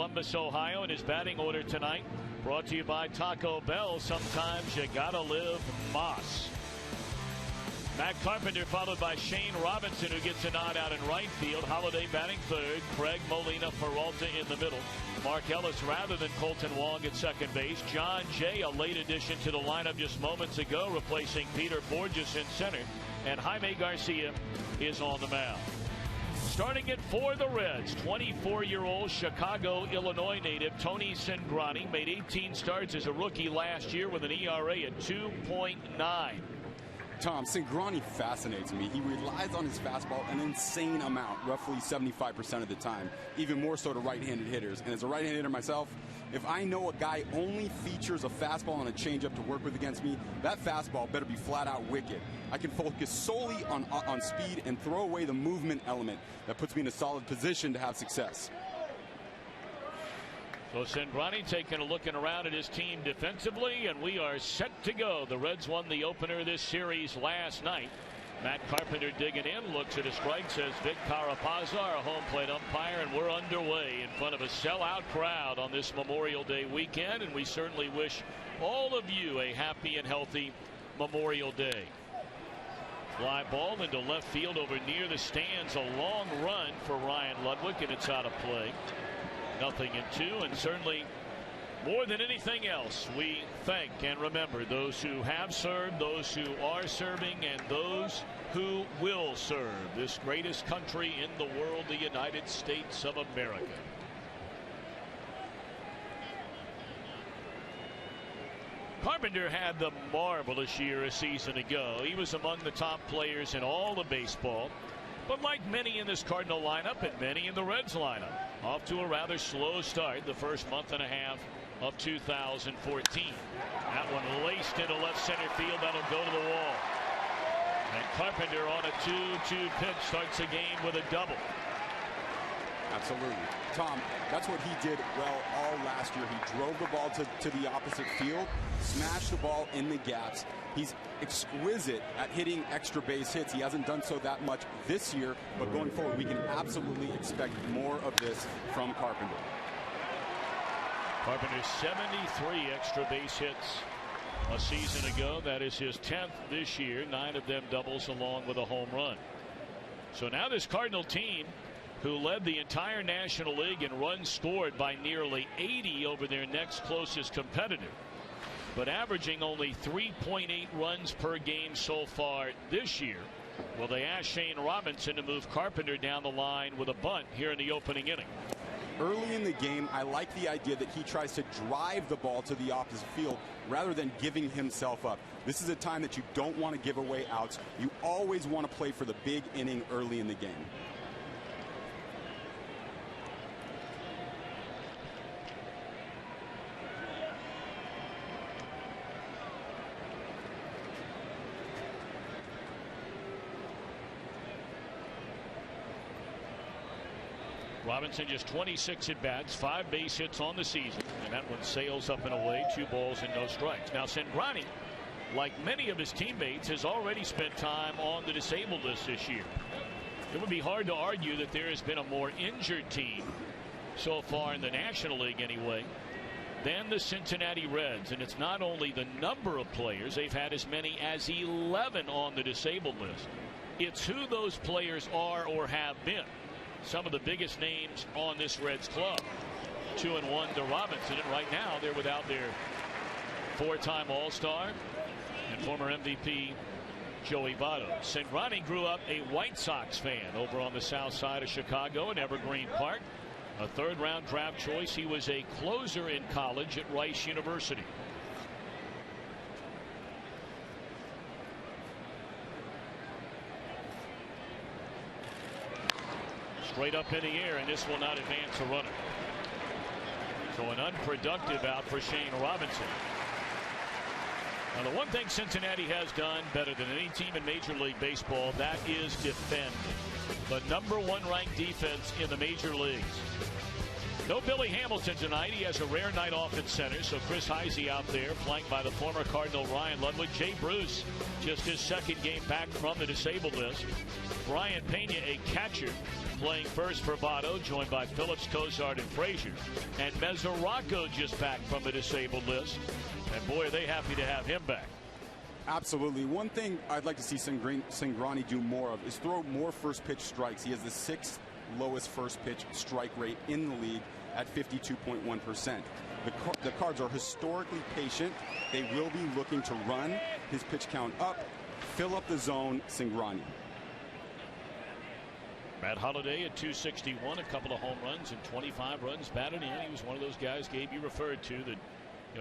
Columbus, Ohio, in his batting order tonight. Brought to you by Taco Bell. Sometimes you gotta live Moss. Matt Carpenter followed by Shane Robinson, who gets a nod out in right field. Holiday batting third. Craig Molina Peralta in the middle. Mark Ellis rather than Colton Wong at second base. John Jay, a late addition to the lineup just moments ago, replacing Peter Borges in center. And Jaime Garcia is on the mound. Starting it for the Reds, 24-year-old Chicago, Illinois native Tony Cingrani made 18 starts as a rookie last year with an ERA at 2.9. Tom, Cingrani fascinates me. He relies on his fastball an insane amount, roughly 75% of the time, even more so to right-handed hitters. And as a right-handed hitter myself, if I know a guy only features a fastball and a changeup to work with against me, that fastball better be flat-out wicked. I can focus solely on speed and throw away the movement element that puts me in a solid position to have success. So Cingrani taking a look around at his team defensively, and we are set to go. The Reds won the opener of this series last night. Matt Carpenter digging in, looks at a strike, says Vic Carapazza, our home plate umpire, and we're underway in front of a sellout crowd on this Memorial Day weekend, and we certainly wish all of you a happy and healthy Memorial Day. Fly ball into left field over near the stands, a long run for Ryan Ludwig, and it's out of play. 0-2, and certainly more than anything else, we thank and remember those who have served, those who are serving, and those who will serve this greatest country in the world, the United States of America. Carpenter had the marvelous year a season ago. He was among the top players in all of baseball. But like many in this Cardinal lineup and many in the Reds lineup, off to a rather slow start the first month and a half of 2014. That one laced into left center field. That'll go to the wall. And Carpenter on a 2-2 pitch starts the game with a double. Absolutely. Tom, that's what he did well all last year. He drove the ball to the opposite field, smashed the ball in the gaps. He's exquisite at hitting extra base hits. He hasn't done so that much this year, but going forward, we can absolutely expect more of this from Carpenter. Carpenter 73 extra base hits a season ago. That is his 10th this year. 9 of them doubles along with a home run. So now this Cardinal team, who led the entire National League in runs scored by nearly 80 over their next closest competitor, but averaging only 3.8 runs per game so far this year. Well, they asked Shane Robinson to move Carpenter down the line with a bunt here in the opening inning. Early in the game, I like the idea that he tries to drive the ball to the opposite field rather than giving himself up. This is a time that you don't want to give away outs. You always want to play for the big inning early in the game. Robinson just 26 at bats, 5 base hits on the season, and that one sails up and away. 2 balls and no strikes. Now Cingrani, like many of his teammates, has already spent time on the disabled list this year. It would be hard to argue that there has been a more injured team so far in the National League anyway than the Cincinnati Reds. And it's not only the number of players, they've had as many as 11 on the disabled list. It's who those players are or have been. Some of the biggest names on this Reds club. 2-1 to Robinson, and right now they're without their 4-time All-Star and former MVP Joey Votto. Cingrani grew up a White Sox fan over on the south side of Chicago in Evergreen Park. A 3rd-round draft choice. He was a closer in college at Rice University. Straight up in the air, and this will not advance a runner. So an unproductive out for Shane Robinson. Now the one thing Cincinnati has done better than any team in Major League Baseball, that is defend. The #1 ranked defense in the major leagues. No Billy Hamilton tonight. He has a rare night off at center. So Chris Heisey out there, flanked by the former Cardinal Ryan Ludwig. Jay Bruce, just his second game back from the disabled list. Brian Pena, a catcher, playing first for Votto, joined by Phillips, Cozart, and Frazier. And Mesoraco just back from the disabled list. And boy, are they happy to have him back. Absolutely. One thing I'd like to see Cingrani do more of is throw more first pitch strikes. He has the 6th lowest first pitch strike rate in the league at 52.1%. The Cards are historically patient. They will be looking to run his pitch count up, fill up the zone. Cingrani. Matt Holliday at 261, a couple of home runs and 25 runs batted in. He was one of those guys, Gabe, you referred to, that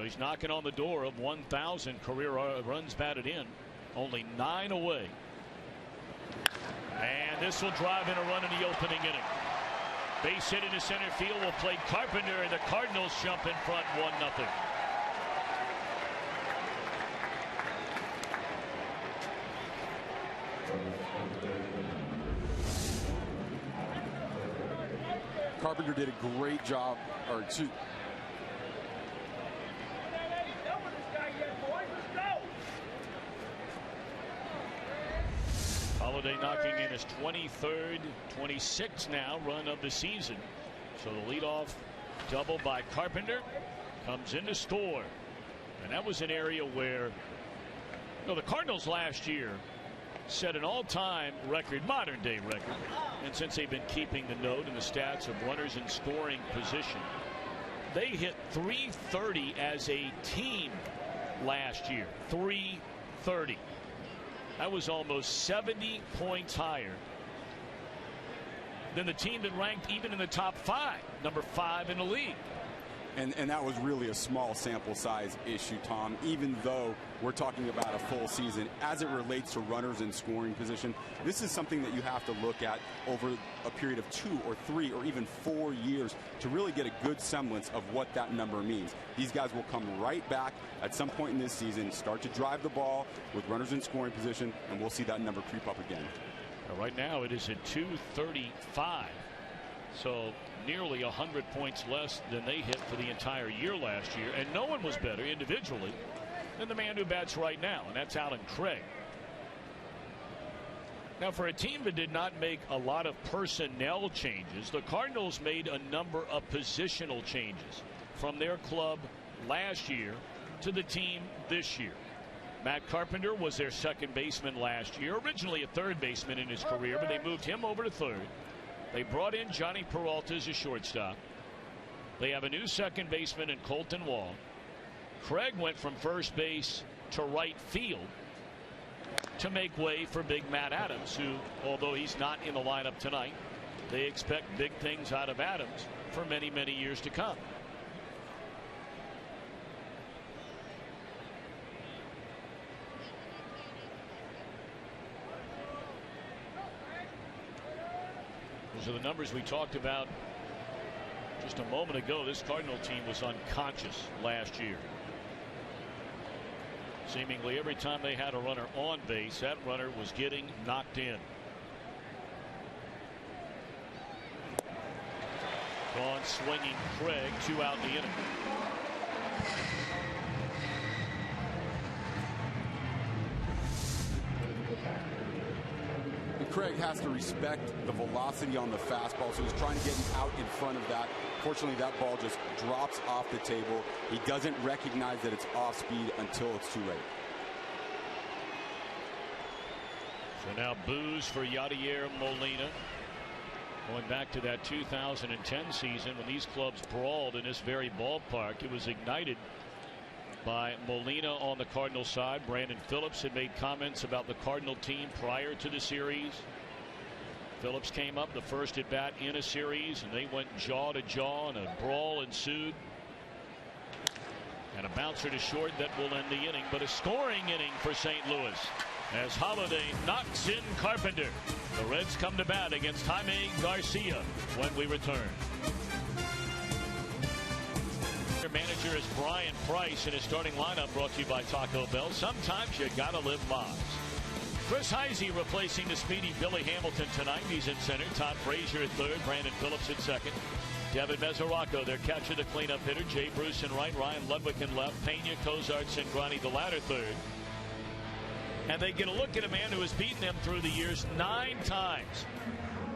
he's knocking on the door of 1,000 career runs batted in. Only 9 away. And this will drive in a run in the opening inning. Base hit into center field will play Carpenter, and the Cardinals jump in front 1-0. Carpenter did a great job, Holliday knocking in his 23rd, 26th now run of the season. So the leadoff double by Carpenter comes in to score. And that was an area where the Cardinals last year set an all-time record, modern day record. And since they've been keeping the note and the stats of runners in scoring position, they hit 330 as a team last year. 330. That was almost 70 points higher than the team that ranked even in the top 5, number 5 in the league. And that was really a small sample size issue, Tom, even though we're talking about a full season. As it relates to runners in scoring position, this is something that you have to look at over a period of 2 or 3 or even 4 years to really get a good semblance of what that number means. These guys will come right back at some point in this season, start to drive the ball with runners in scoring position, and we'll see that number creep up again. Right now it is at 235. So nearly 100 points less than they hit for the entire year last year. And no one was better individually than the man who bats right now, and that's Alan Craig. Now, for a team that did not make a lot of personnel changes, the Cardinals made a number of positional changes from their club last year to the team this year. Matt Carpenter was their second baseman last year, originally a third baseman in his career, but they moved him over to third. They brought in Johnny Peralta as a shortstop. They have a new second baseman in Colton Wall. Craig went from first base to right field to make way for big Matt Adams, who, although he's not in the lineup tonight, they expect big things out of Adams for many, many years to come. Those are the numbers we talked about just a moment ago. This Cardinal team was unconscious last year. Seemingly every time they had a runner on base, that runner was getting knocked in. Gone swinging Craig, 2 out in the inning. Craig has to respect the velocity on the fastball, so he's trying to get out in front of that. Fortunately, that ball just drops off the table. He doesn't recognize that it's off speed until it's too late. So now boos for Yadier Molina. Going back to that 2010 season when these clubs brawled in this very ballpark, it was ignited by Molina on the Cardinal side. Brandon Phillips had made comments about the Cardinal team prior to the series. Phillips came up the first at bat in a series, and they went jaw to jaw, and a brawl ensued. And a bouncer to short that will end the inning, but a scoring inning for St. Louis as Holliday knocks in Carpenter. The Reds come to bat against Jaime Garcia when we return. Manager is Brian Price, and his starting lineup brought to you by Taco Bell. Sometimes you gotta live lives. Chris Heisey replacing the speedy Billy Hamilton tonight. He's in center. Todd Frazier at third. Brandon Phillips at second. Devin Mesoraco, their catcher, the cleanup hitter. Jay Bruce in right, Ryan Ludwig in left, Pena, Cozart, Cingrani, the latter third. And they get a look at a man who has beaten them through the years 9 times.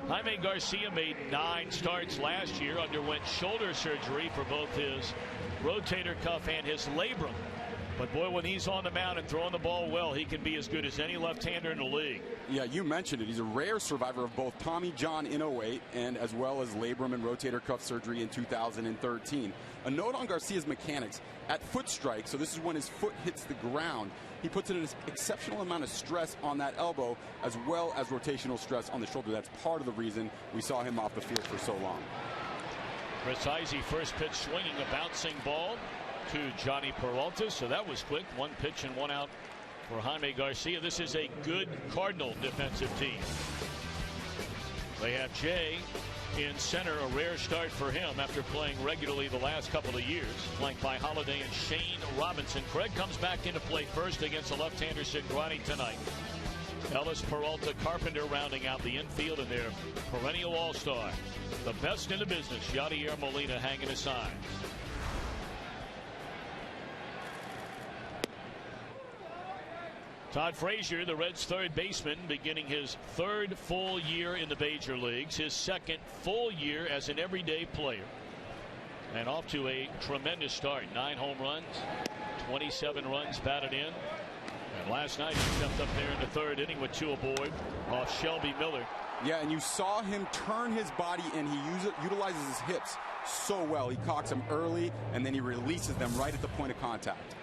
Jaime Garcia made 9 starts last year, underwent shoulder surgery for both his rotator cuff and his labrum. But boy, when he's on the mound and throwing the ball well, he can be as good as any left-hander in the league. Yeah, you mentioned it. He's a rare survivor of both Tommy John in 08 and as well as labrum and rotator cuff surgery in 2013. A note on Garcia's mechanics. At foot strike, so this is when his foot hits the ground, he puts in an exceptional amount of stress on that elbow as well as rotational stress on the shoulder. That's part of the reason we saw him off the field for so long. Chris Heisey, first pitch swinging, a bouncing ball to Johnny Peralta. So that was quick. 1 pitch and 1 out for Jaime Garcia. This is a good Cardinal defensive team. They have Jay in center, a rare start for him after playing regularly the last couple of years, flanked by Holiday and Shane Robinson. Craig comes back into play first against the left-hander Cingrani tonight. Ellis, Peralta, Carpenter rounding out the infield, and their perennial all-star, the best in the business, Yadier Molina, hanging his signs. Todd Frazier, the Reds' third baseman, beginning his 3rd full year in the major leagues, his 2nd full year as an everyday player. And off to a tremendous start. 9 home runs, 27 runs batted in. And last night he stepped up there in the 3rd inning with 2 aboard off Shelby Miller. Yeah, and you saw him turn his body, and he utilizes his hips so well. He cocks them early, and then he releases them right at the point of contact.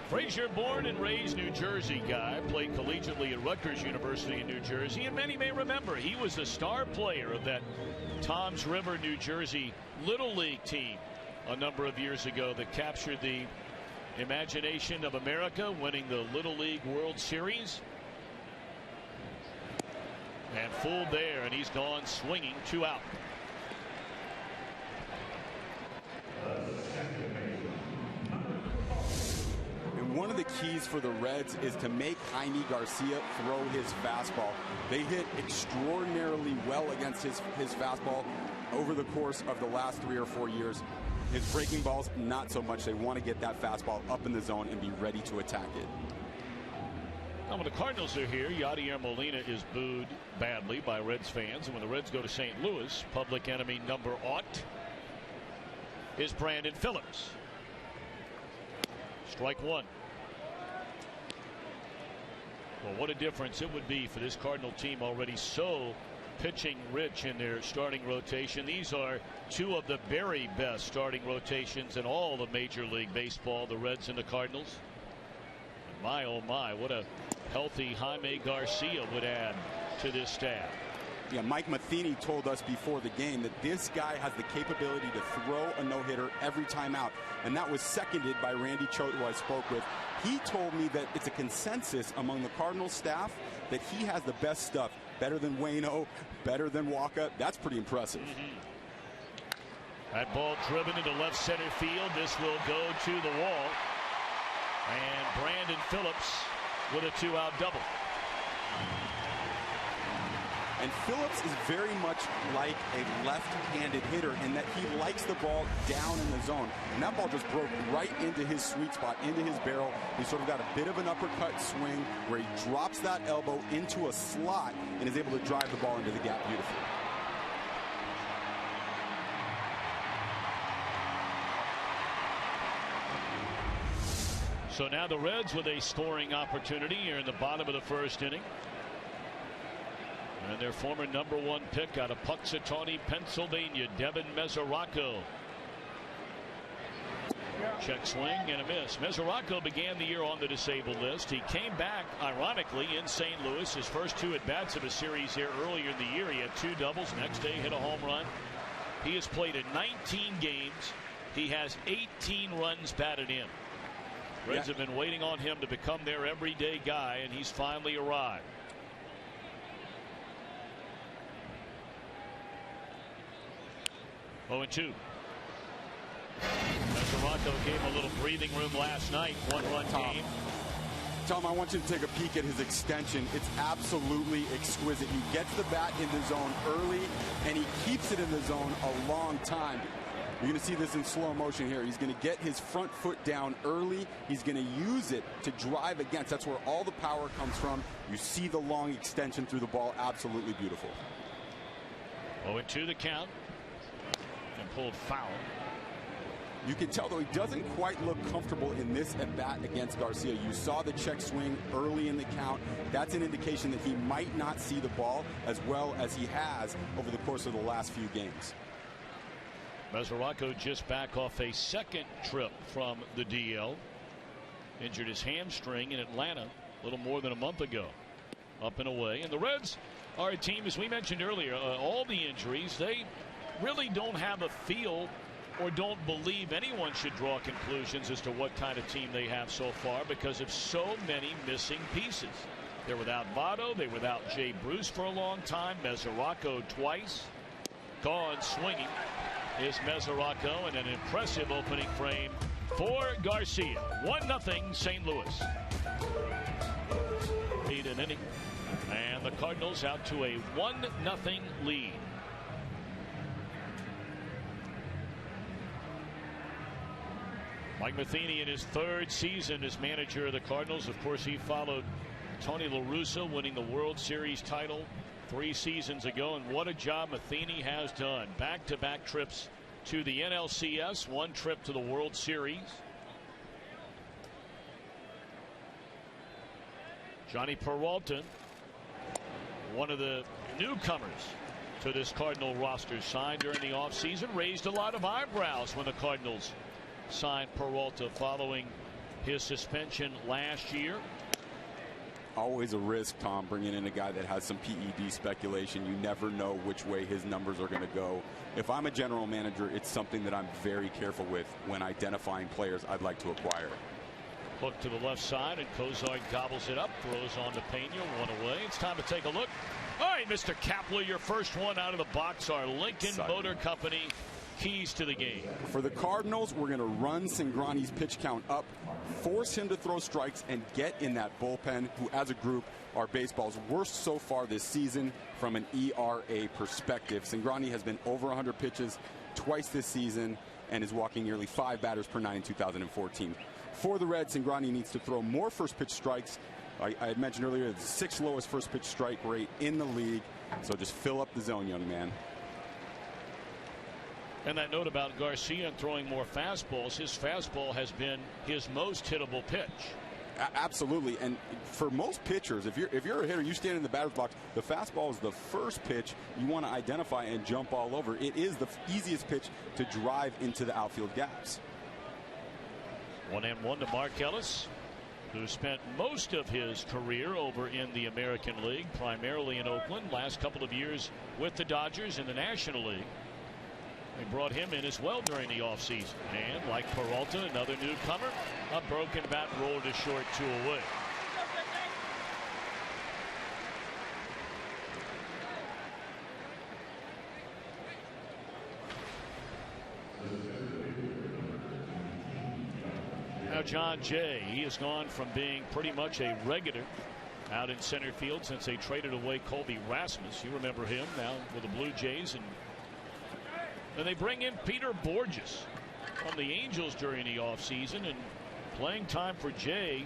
Frazier, born and raised New Jersey guy, played collegiately at Rutgers University in New Jersey, and many may remember he was the star player of that Toms River, New Jersey Little League team a number of years ago that captured the imagination of America, winning the Little League World Series. And fooled there, and he's gone swinging. 2 out. One of the keys for the Reds is to make Jaime Garcia throw his fastball. They hit extraordinarily well against his fastball over the course of the last 3 or 4 years. His breaking balls, not so much. They want to get that fastball up in the zone and be ready to attack it. Now, when the Cardinals are here, Yadier Molina is booed badly by Reds fans. And when the Reds go to St. Louis, public enemy number 8 is Brandon Phillips. Strike 1. Well, what a difference it would be for this Cardinal team, already so pitching rich in their starting rotation. These are 2 of the very best starting rotations in all of Major League Baseball, the Reds and the Cardinals. And my, oh my, what a healthy Jaime Garcia would add to this staff. Yeah, Mike Matheny told us before the game that this guy has the capability to throw a no-hitter every time out, and that was seconded by Randy Choate, who I spoke with. He told me that it's a consensus among the Cardinals staff that he has the best stuff, better than Waino, better than Waka. That's pretty impressive. That ball driven into left center field. This will go to the wall, and Brandon Phillips with a 2-out double. And Phillips is very much like a left-handed hitter in that he likes the ball down in the zone. And that ball just broke right into his sweet spot, into his barrel. He sort of got a bit of an uppercut swing where he drops that elbow into a slot and is able to drive the ball into the gap beautifully. So now the Reds with a scoring opportunity here in the bottom of the 1st inning. And their former number 1 pick out of Punxsutawney, Pennsylvania, Devin Mesoraco. Check swing and a miss. Mesoraco began the year on the disabled list. He came back, ironically, in St. Louis. His first 2 at-bats of a series here earlier in the year. He had 2 doubles. Next day, hit a home run. He has played in 19 games. He has 18 runs batted in. Reds have been waiting on him to become their everyday guy, and he's finally arrived. Oh, and 2. Mesoraco gave a little breathing room last night. 1-run game. Tom, I want you to take a peek at his extension. It's absolutely exquisite. He gets the bat in the zone early, and he keeps it in the zone a long time. You're going to see this in slow motion here. He's going to get his front foot down early. He's going to use it to drive against. That's where all the power comes from. You see the long extension through the ball. Absolutely beautiful. 0-2 the count. And pulled foul. You can tell, though, he doesn't quite look comfortable in this at-bat against Garcia. You saw the check swing early in the count. That's an indication that he might not see the ball as well as he has over the course of the last few games. Mesoraco just back off a second trip from the DL. Injured his hamstring in Atlanta a little more than a month ago. Up and away. And the Reds are a team, as we mentioned earlier, all the injuries, they really don't have a feel or don't believe anyone should draw conclusions as to what kind of team they have so far because of so many missing pieces. They're without Votto. They're without Jay Bruce for a long time. Mesoraco twice. Gone swinging is Mesoraco, and an impressive opening frame for Garcia. 1-0 St. Louis. Lead an inning, and the Cardinals out to a 1-0 lead. Mike Matheny in his third season as manager of the Cardinals. Of course, he followed Tony La Russa winning the World Series title 3 seasons ago, and what a job Matheny has done. Back-to-back trips to the NLCS, 1 trip to the World Series. Johnny Peralta, one of the newcomers to this Cardinal roster, signed during the offseason, raised a lot of eyebrows when the Cardinals signed Peralta following his suspension last year. Always a risk, Tom, bringing in a guy that has some PED speculation. You never know which way his numbers are going to go. If I'm a general manager, it's something that I'm very careful with when identifying players I'd like to acquire. Hook to the left side, and Cozart gobbles it up, throws on to Pena, 1 away. It's time to take a look. All right, Mr. Kapler, your first one out of the box, our Lincoln Motor Company keys to the game. For the Cardinals, we're going to run Cingrani's pitch count up, force him to throw strikes, and get in that bullpen, who as a group are baseball's worst so far this season from an ERA perspective. Cingrani has been over 100 pitches twice this season and is walking nearly 5 batters per 9 in 2014. For the Reds, Cingrani needs to throw more first pitch strikes. I had mentioned earlier the 6th lowest first pitch strike rate in the league, so just fill up the zone, young man. And that note about Garcia throwing more fastballs, his fastball has been his most hittable pitch. Absolutely, and for most pitchers, if you're a hitter, you stand in the batter's box, the fastball is the first pitch you want to identify and jump all over. It is the easiest pitch to drive into the outfield gaps. 1-1 to Mark Ellis, who spent most of his career over in the American League, primarily in Oakland. Last couple of years with the Dodgers in the National League. They brought him in as well during the offseason. And like Peralta, another newcomer, a broken bat rolled to short, 2 away. Now John Jay, he has gone from being pretty much a regular out in center field since they traded away Colby Rasmus. You remember him now with the Blue Jays, and then they bring in Peter Borges from the Angels during the offseason, and playing time for Jay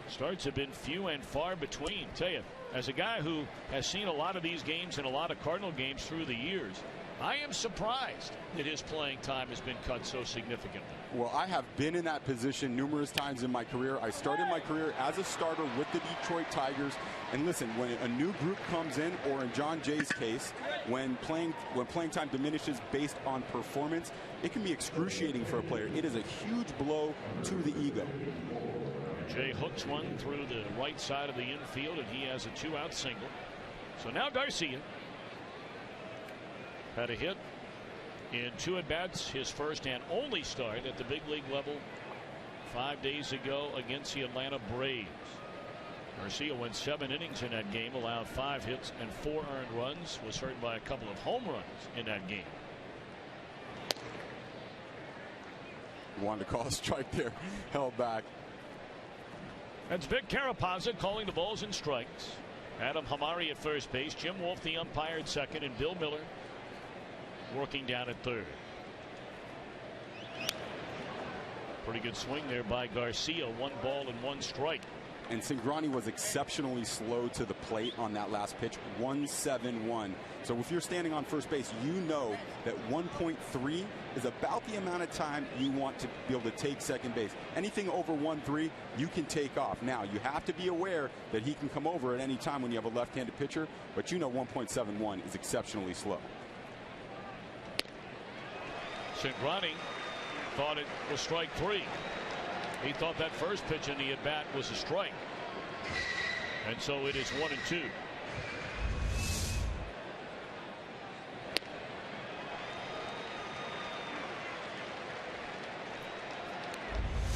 starts have been few and far between. Tell you, as a guy who has seen a lot of these games and a lot of Cardinal games through the years, I am surprised that his playing time has been cut so significantly. Well, I have been in that position numerous times in my career. I started my career as a starter with the Detroit Tigers. And listen, when a new group comes in, or in John Jay's case, when playing time diminishes based on performance, it can be excruciating for a player. It is a huge blow to the ego. Jay hooks one through the right side of the infield, and he has a 2-out single. So now Garcia had a hit in 2 at-bats, his first and only start at the big league level 5 days ago against the Atlanta Braves. Garcia went 7 innings in that game, allowed 5 hits and 4 earned runs, was hurt by a couple of home runs in that game. Wanted to call a strike there, held back. That's Vic Carapazza calling the balls and strikes. Adam Hamari at first base. Jim Wolf, the umpire, at second, and Bill Miller working down at third. Pretty good swing there by Garcia. 1 ball and 1 strike. And Cingrani was exceptionally slow to the plate on that last pitch. 1-7-1. So if you're standing on first base, you know that 1.3 is about the amount of time you want to be able to take second base. Anything over 1-3, you can take off. Now, you have to be aware that he can come over at any time when you have a left-handed pitcher, but you know 1.71 is exceptionally slow. Cingrani thought it was strike 3. He thought that first pitch in the at-bat was a strike. And so it is 1-2.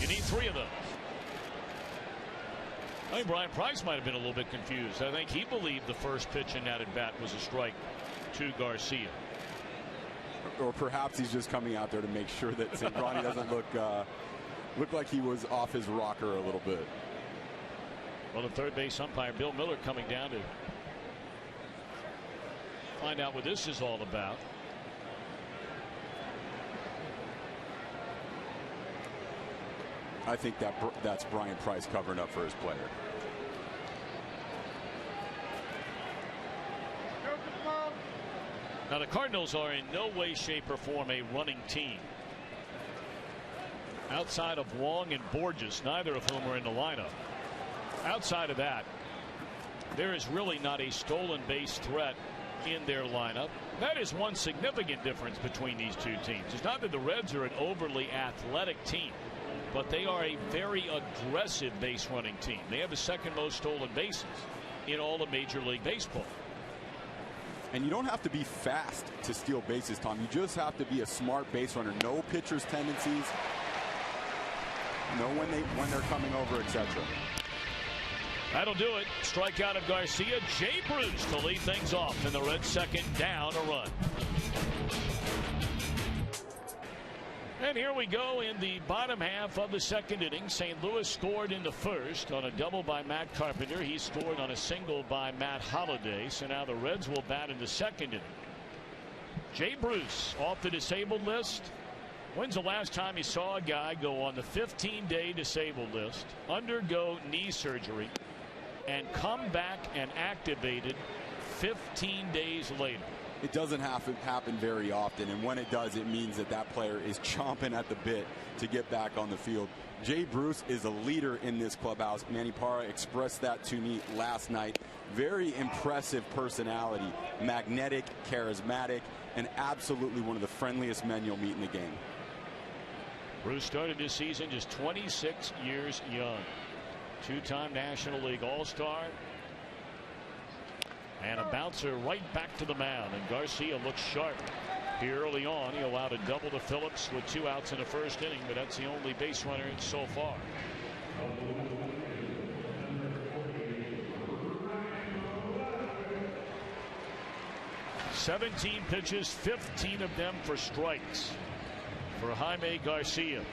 You need 3 of those. I think Brian Price might have been a little bit confused. I think he believed the first pitch in that at-bat was a strike to Garcia. Or perhaps he's just coming out there to make sure that Cingrani doesn't look like he was off his rocker a little bit. Well, the third base umpire Bill Miller coming down to find out what this is all about. I think that's Brian Price covering up for his player. Now the Cardinals are in no way, shape, or form a running team. Outside of Wong and Borges, neither of whom are in the lineup. Outside of that, there is really not a stolen base threat in their lineup. That is one significant difference between these two teams. It's not that the Reds are an overly athletic team, but they are a very aggressive base running team. They have the second most stolen bases in all of Major League Baseball. And you don't have to be fast to steal bases, Tom. You just have to be a smart base runner. Know pitchers' tendencies. Know when they're coming over, etc. That'll do it. Strikeout of Garcia. Jay Bruce to lead things off, and the Reds second down a run. And here we go in the bottom half of the second inning. St. Louis scored in the first on a double by Matt Carpenter. He scored on a single by Matt Holliday. So now the Reds will bat in the second inning. Jay Bruce off the disabled list. When's the last time you saw a guy go on the 15-day disabled list, undergo knee surgery, and come back and activated 15 days later? It doesn't happen very often, and when it does, it means that player is chomping at the bit to get back on the field. Jay Bruce is a leader in this clubhouse. Manny Parra expressed that to me last night. Very impressive personality, magnetic, charismatic, and absolutely one of the friendliest men you'll meet in the game. Bruce started this season just 26 years young. Two-time National League All-Star. And a bouncer right back to the mound. And Garcia looks sharp here early on. He allowed a double to Phillips with 2 outs in the first inning, but that's the only base runner so far. "17 pitches, 15 of them for strikes for Jaime Garcia."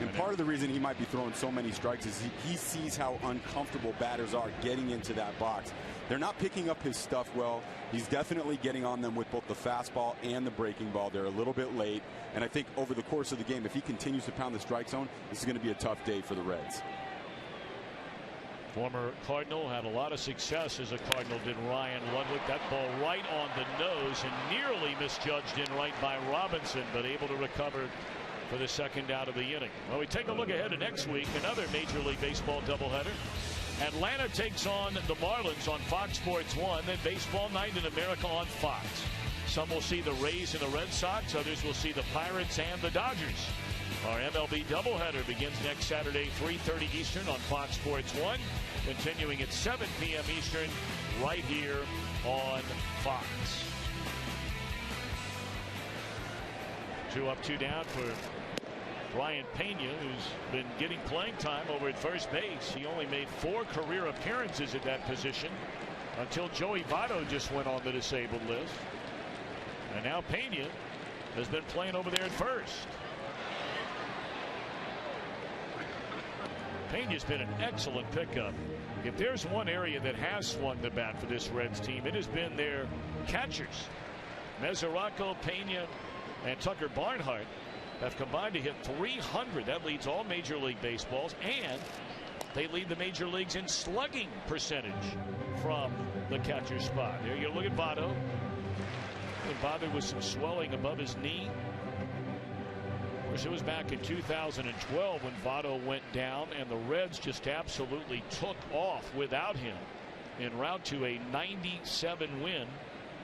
And part of the reason he might be throwing so many strikes is he sees how uncomfortable batters are getting into that box. They're not picking up his stuff well. He's definitely getting on them with both the fastball and the breaking ball. They're a little bit late. And I think over the course of the game, if he continues to pound the strike zone, this is going to be a tough day for the Reds. Former Cardinal had a lot of success as a Cardinal, did Ryan Ludwig. That ball right on the nose and nearly misjudged in right by Robinson, but able to recover for the second out of the inning. Well, we take a look ahead to next week. Another Major League Baseball doubleheader. Atlanta takes on the Marlins on Fox Sports 1. Then Baseball Night in America on Fox. Some will see the Rays and the Red Sox. Others will see the Pirates and the Dodgers. Our MLB doubleheader begins next Saturday, 3:30 Eastern on Fox Sports 1. Continuing at 7 p.m. Eastern right here on Fox. 2 up, 2 down for Brian Pena, who's been getting playing time over at first base. He only made 4 career appearances at that position until Joey Votto just went on the disabled list. And now Pena has been playing over there at first. Pena's been an excellent pickup. If there's one area that has swung the bat for this Reds team, it has been their catchers. Mesoraco, Pena, and Tucker Barnhart have combined to hit 300. That leads all Major League Baseballs, and they lead the major leagues in slugging percentage from the catcher spot. There you look at Votto. Bothered with some swelling above his knee. Of course, it was back in 2012 when Votto went down, and the Reds just absolutely took off without him en route to a 97-win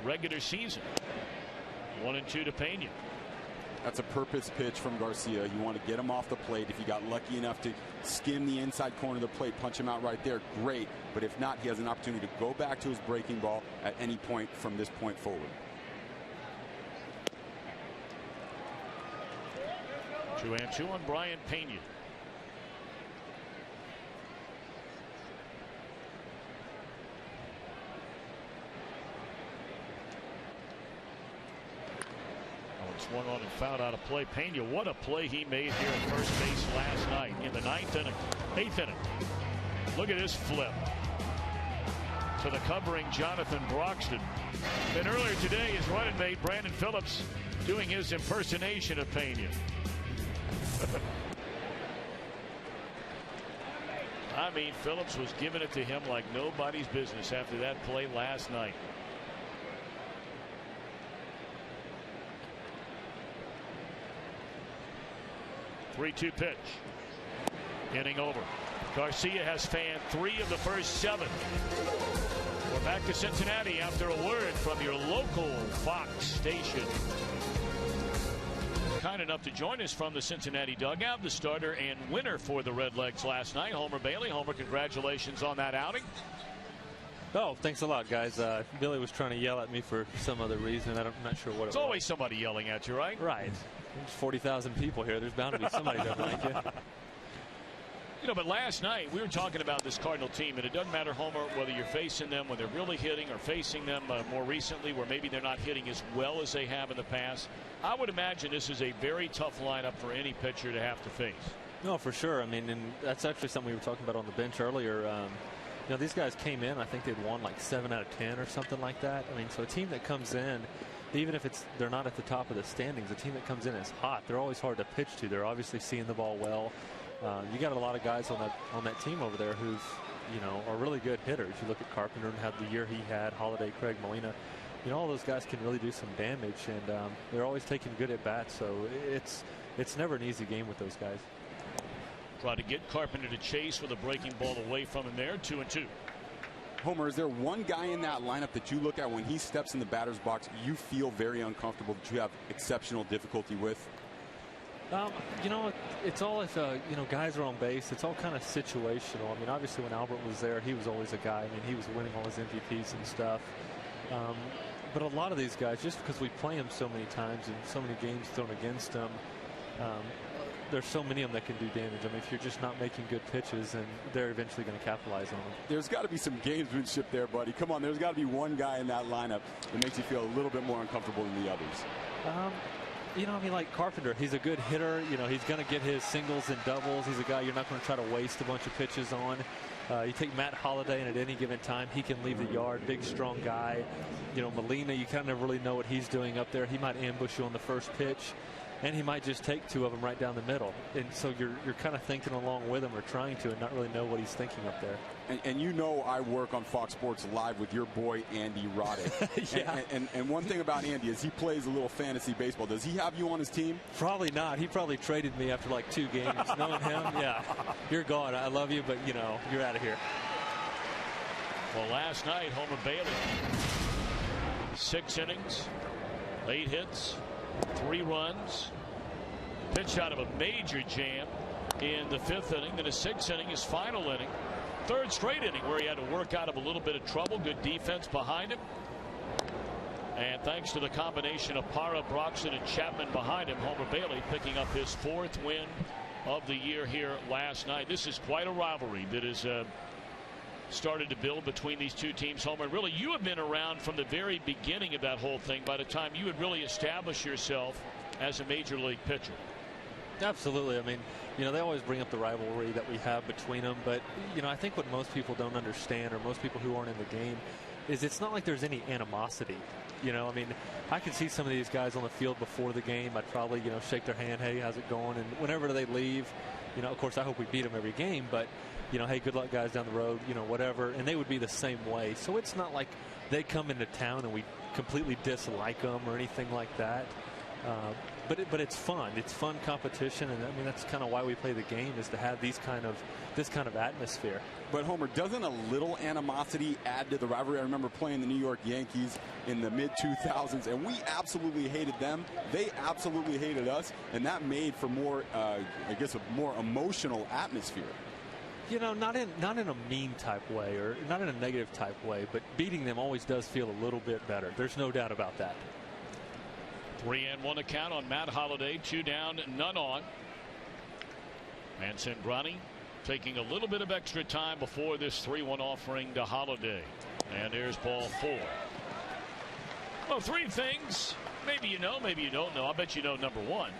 regular season. 1-2 to Pena. That's a purpose pitch from Garcia. You want to get him off the plate. If you got lucky enough to skim the inside corner of the plate, punch him out right there, great. But if not, he has an opportunity to go back to his breaking ball at any point from this point forward. 2-2 on Brian Pena. Swung on and fouled out of play. Pena, what a play he made here at first base last night in the 9th inning, 8th inning. Look at this flip to the covering Jonathan Broxton. Then earlier today, his running mate Brandon Phillips doing his impersonation of Pena. I mean, Phillips was giving it to him like nobody's business after that play last night. 3-2 pitch. Inning over. Garcia has fanned 3 of the first 7. We're back to Cincinnati after a word from your local Fox station. Kind enough to join us from the Cincinnati dugout, the starter and winner for the Redlegs last night, Homer Bailey. Homer, congratulations on that outing. Oh, thanks a lot, guys. Billy was trying to yell at me for some other reason. I'm not sure what it was. There's always somebody yelling at you, right? Right. There's 40,000 people here. There's bound to be somebody who doesn't like you. You know, but last night we were talking about this Cardinal team, and it doesn't matter, Homer, whether you're facing them when they're really hitting or facing them more recently where maybe they're not hitting as well as they have in the past. I would imagine this is a very tough lineup for any pitcher to have to face. No, for sure. I mean, and that's actually something we were talking about on the bench earlier. You know, these guys came in, I think they'd won like 7 out of 10 or something like that. I mean, so a team that comes in, even if they're not at the top of the standings, a team that comes in is hot. They're always hard to pitch to. They're obviously seeing the ball well. You got a lot of guys on that team over there who've, you know, are really good hitters. You look at Carpenter and how the year he had, Holiday, Craig Molina. You know, all those guys can really do some damage, and they're always taking good at bats. So it's never an easy game with those guys. Try to get Carpenter to chase with a breaking ball away from him there. 2-2. Homer, is there one guy in that lineup that you look at when he steps in the batter's box you feel very uncomfortable, that you have exceptional difficulty with? You know, it's all if you know, guys are on base. It's all kind of situational. I mean, obviously when Albert was there, he was always a guy. I mean, he was winning all his MVPs and stuff. But a lot of these guys, just because we play them so many times and so many games thrown against them, there's so many of them that can do damage. I mean, if you're just not making good pitches, then they're eventually going to capitalize on them. There's got to be some gamesmanship there, buddy. Come on, there's got to be one guy in that lineup that makes you feel a little bit more uncomfortable than the others. You know, I mean, like Carpenter, he's a good hitter. You know, he's going to get his singles and doubles. He's a guy you're not going to try to waste a bunch of pitches on. You take Matt Holliday, and at any given time, he can leave the yard. Big, strong guy. You know, Molina, you kind of never really know what he's doing up there. He might ambush you on the first pitch, and he might just take 2 of them right down the middle. And so you're kind of thinking along with him, or trying to, and not really know what he's thinking up there. And you know, I work on Fox Sports Live with your boy Andy Roddick. Yeah. And one thing about Andy is he plays a little fantasy baseball. Does he have you on his team? Probably not. He probably traded me after like 2 games. Knowing him, yeah, you're gone. I love you, but you know, you're out of here. Well, last night, Homer Bailey, 6 innings, 8 hits, 3 runs, pitched out of a major jam in the 5th inning. Then a 6th inning, his final inning. 3rd straight inning where he had to work out of a little bit of trouble. Good defense behind him. And thanks to the combination of Parra, Broxton, and Chapman behind him, Homer Bailey picking up his 4th win of the year here last night. This is quite a rivalry that is started to build between these two teams, Homer. And really, you have been around from the very beginning of that whole thing by the time you had really established yourself as a major league pitcher. Absolutely. I mean, they always bring up the rivalry that we have between them, but I think what most people don't understand, or most people who aren't in the game, is it's not like there's any animosity. I mean, I can see some of these guys on the field before the game. I'd probably, shake their hand, hey, how's it going? And whenever they leave, of course, I hope we beat them every game, but, hey, good luck, guys, down the road, whatever. And they would be the same way. So it's not like they come into town and we completely dislike them or anything like that. But it's fun. It's fun competition, and I mean that's kind of why we play the game, is to have this kind of atmosphere. But Homer, doesn't a little animosity add to the rivalry? I remember playing the New York Yankees in the mid-2000s, and we absolutely hated them. They absolutely hated us, and that made for more, I guess, a more emotional atmosphere. Not in a mean type way, or not in a negative type way, but beating them always does feel a little bit better. There's no doubt about that. 3-1 account on Matt Holliday. 2 down, none on. And Cingrani taking a little bit of extra time before this 3-1 offering to Holliday. And there's ball 4. Well, 3 things. Maybe you know, maybe you don't know. I bet you know number 1.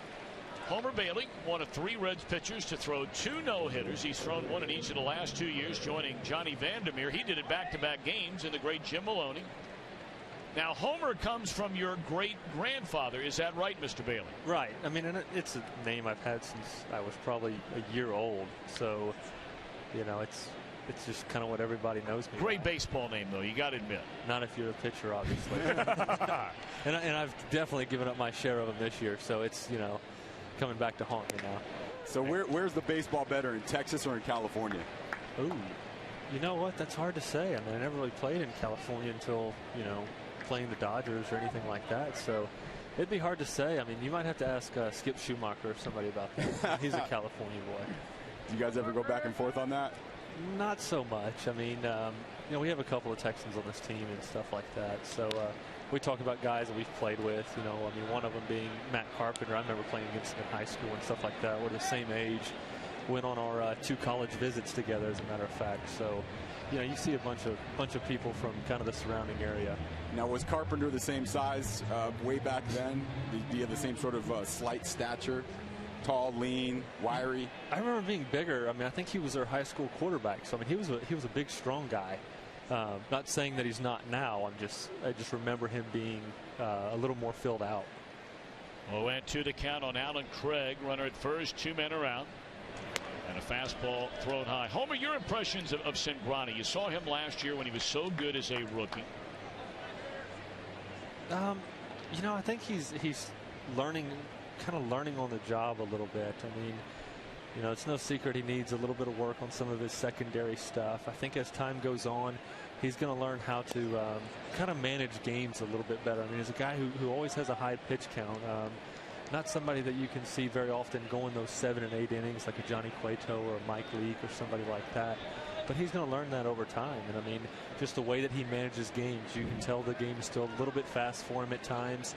Homer Bailey, one of 3 Reds pitchers to throw 2 no-hitters. He's thrown 1 in each of the last 2 years, joining Johnny Vandermeer. He did it back-to-back games in the great Jim Maloney. Now, Homer comes from your great-grandfather. Is that right, Mr. Bailey? Right. I mean, and it's a name I've had since I was probably a year old. So, it's just kind of what everybody knows me Great by. Baseball name, though, you got to admit. Not if you're a pitcher, obviously. and I've definitely given up my share of them this year. So it's, coming back to haunt me now. So where's the baseball better, in Texas or in California? Ooh. You know what? That's hard to say. I mean, I never really played in California until, playing the Dodgers or anything like that. So it'd be hard to say. I mean, you might have to ask Skip Schumacher or somebody about that. He's a California boy. Do you guys ever go back and forth on that? Not so much. I mean, we have a couple of Texans on this team and stuff like that. So we talk about guys that we've played with. I mean, one of them being Matt Carpenter. I remember playing against him in high school and stuff like that. We're the same age. Went on our 2 college visits together, as a matter of fact. So, you see a bunch of people from kind of the surrounding area. Now, was Carpenter the same size way back then? Did he have the same sort of slight stature? Tall, lean, wiry? I remember being bigger. I mean, I think he was our high school quarterback. So, I mean, he was a big, strong guy. Not saying that he's not now. I just remember him being a little more filled out. 0-2 the count on Alan Craig. Runner at first, 2 men around. And a fastball thrown high. Homer, your impressions of Cingrani. You saw him last year when he was so good as a rookie. I think he's learning on the job a little bit. I mean, it's no secret he needs a little bit of work on some of his secondary stuff. I think as time goes on, he's going to learn how to kind of manage games a little bit better. I mean, he's a guy who always has a high pitch count. Not somebody that you can see very often going those 7 and 8 innings like a Johnny Cueto or a Mike Leake or somebody like that. But he's going to learn that over time. And, I mean, just the way that he manages games, you can tell the game is still a little bit fast for him at times.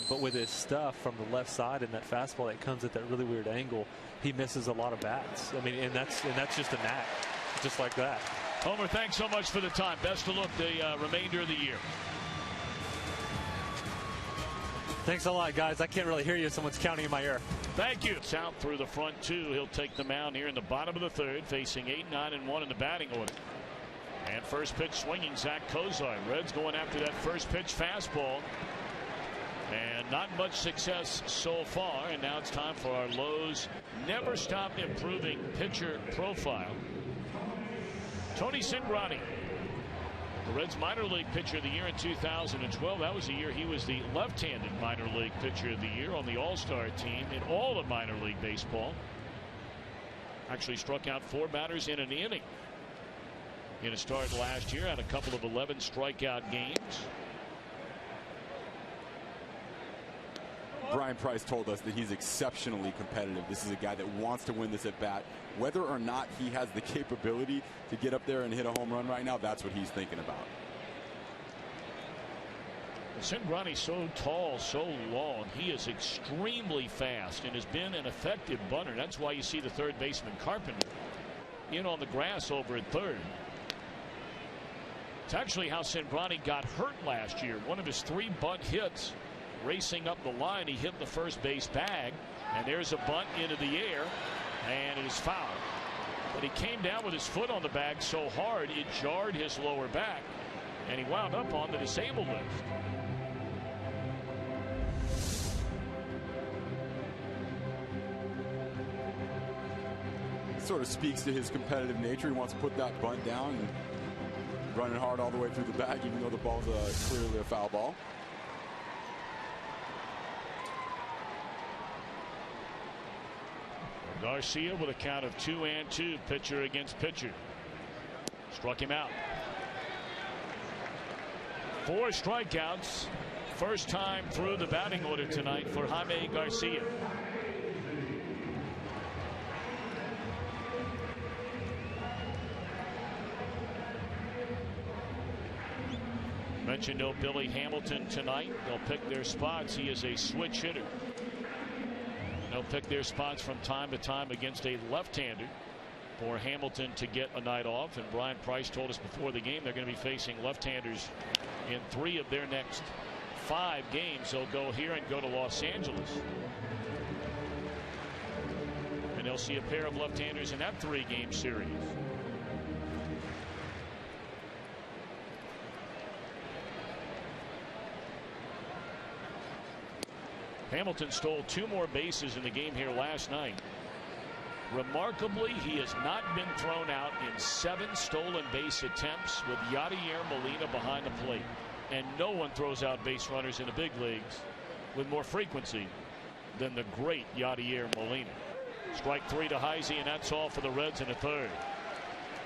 But with his stuff from the left side and that fastball that comes at that really weird angle, he misses a lot of bats. I mean, and that's just a knack, just like that. Homer, thanks so much for the time. Best of luck the remainder of the year. Thanks a lot, guys. I can't really hear you. Someone's counting in my ear. Thank you. It's out through the front 2. He'll take the mound here in the bottom of the 3rd, facing 8, 9, and 1 in the batting order. And first pitch swinging, Zach Kozar. Reds going after that first pitch fastball. And not much success so far. And now it's time for our Lowe's Never Stop Improving Pitcher Profile. Tony Cingrani, the Reds minor league pitcher of the year in 2012. That was the year he was the left-handed minor league pitcher of the year on the all-star team in all of minor league baseball. Actually struck out 4 batters in an inning in a start last year. Had a couple of 11 strikeout games. Brian Price told us that he's exceptionally competitive. This is a guy that wants to win this at bat. Whether or not he has the capability to get up there and hit a home run right now, that's what he's thinking about. Cingrani's so tall, so long. He is extremely fast and has been an effective bunter. That's why you see the third baseman Carpenter in on the grass over at third. It's actually how Cingrani got hurt last year. One of his 3 bunt hits racing up the line. He hit the first base bag, and there's a bunt into the air, and it is foul. But he came down with his foot on the bag so hard it jarred his lower back, and he wound up on the disabled list. Sort of speaks to his competitive nature. He wants to put that bunt down and running hard all the way through the bag, even though the ball's clearly a foul ball. Garcia with a count of 2-2, pitcher against pitcher. Struck him out. 4 strikeouts. First time through the batting order tonight for Jaime Garcia. Mentioned no Billy Hamilton tonight. They'll pick their spots. He is a switch hitter. They'll pick their spots from time to time against a left-hander for Hamilton to get a night off. And Brian Price told us before the game they're going to be facing left-handers in 3 of their next 5 games. They'll go here and go to Los Angeles. And they'll see a pair of left-handers in that 3-game series. Hamilton stole 2 more bases in the game here last night. Remarkably, he has not been thrown out in 7 stolen base attempts with Yadier Molina behind the plate. And no one throws out base runners in the big leagues with more frequency than the great Yadier Molina. Strike 3 to Heisey, and that's all for the Reds in the 3rd.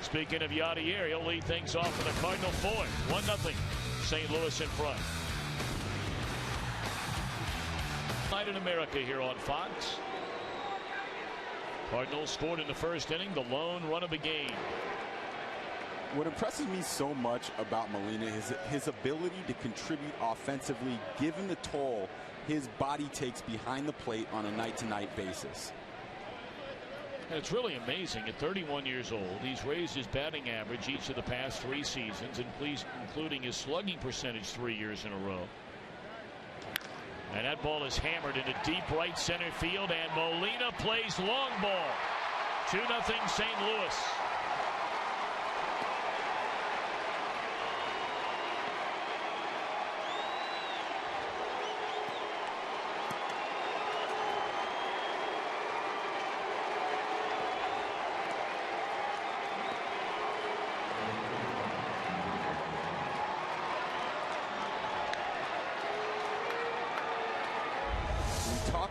Speaking of Yadier, he'll lead things off for the Cardinal 4th. 1-0. St. Louis in front. Night in America here on Fox. Cardinals scored in the first inning, the lone run of the game. What impresses me so much about Molina is his ability to contribute offensively, given the toll his body takes behind the plate on a night-to-night basis. And it's really amazing. At 31 years old, he's raised his batting average each of the past 3 seasons, including his slugging percentage 3 years in a row. And that ball is hammered into deep right center field, and Molina plays long ball. 2-0 St. Louis.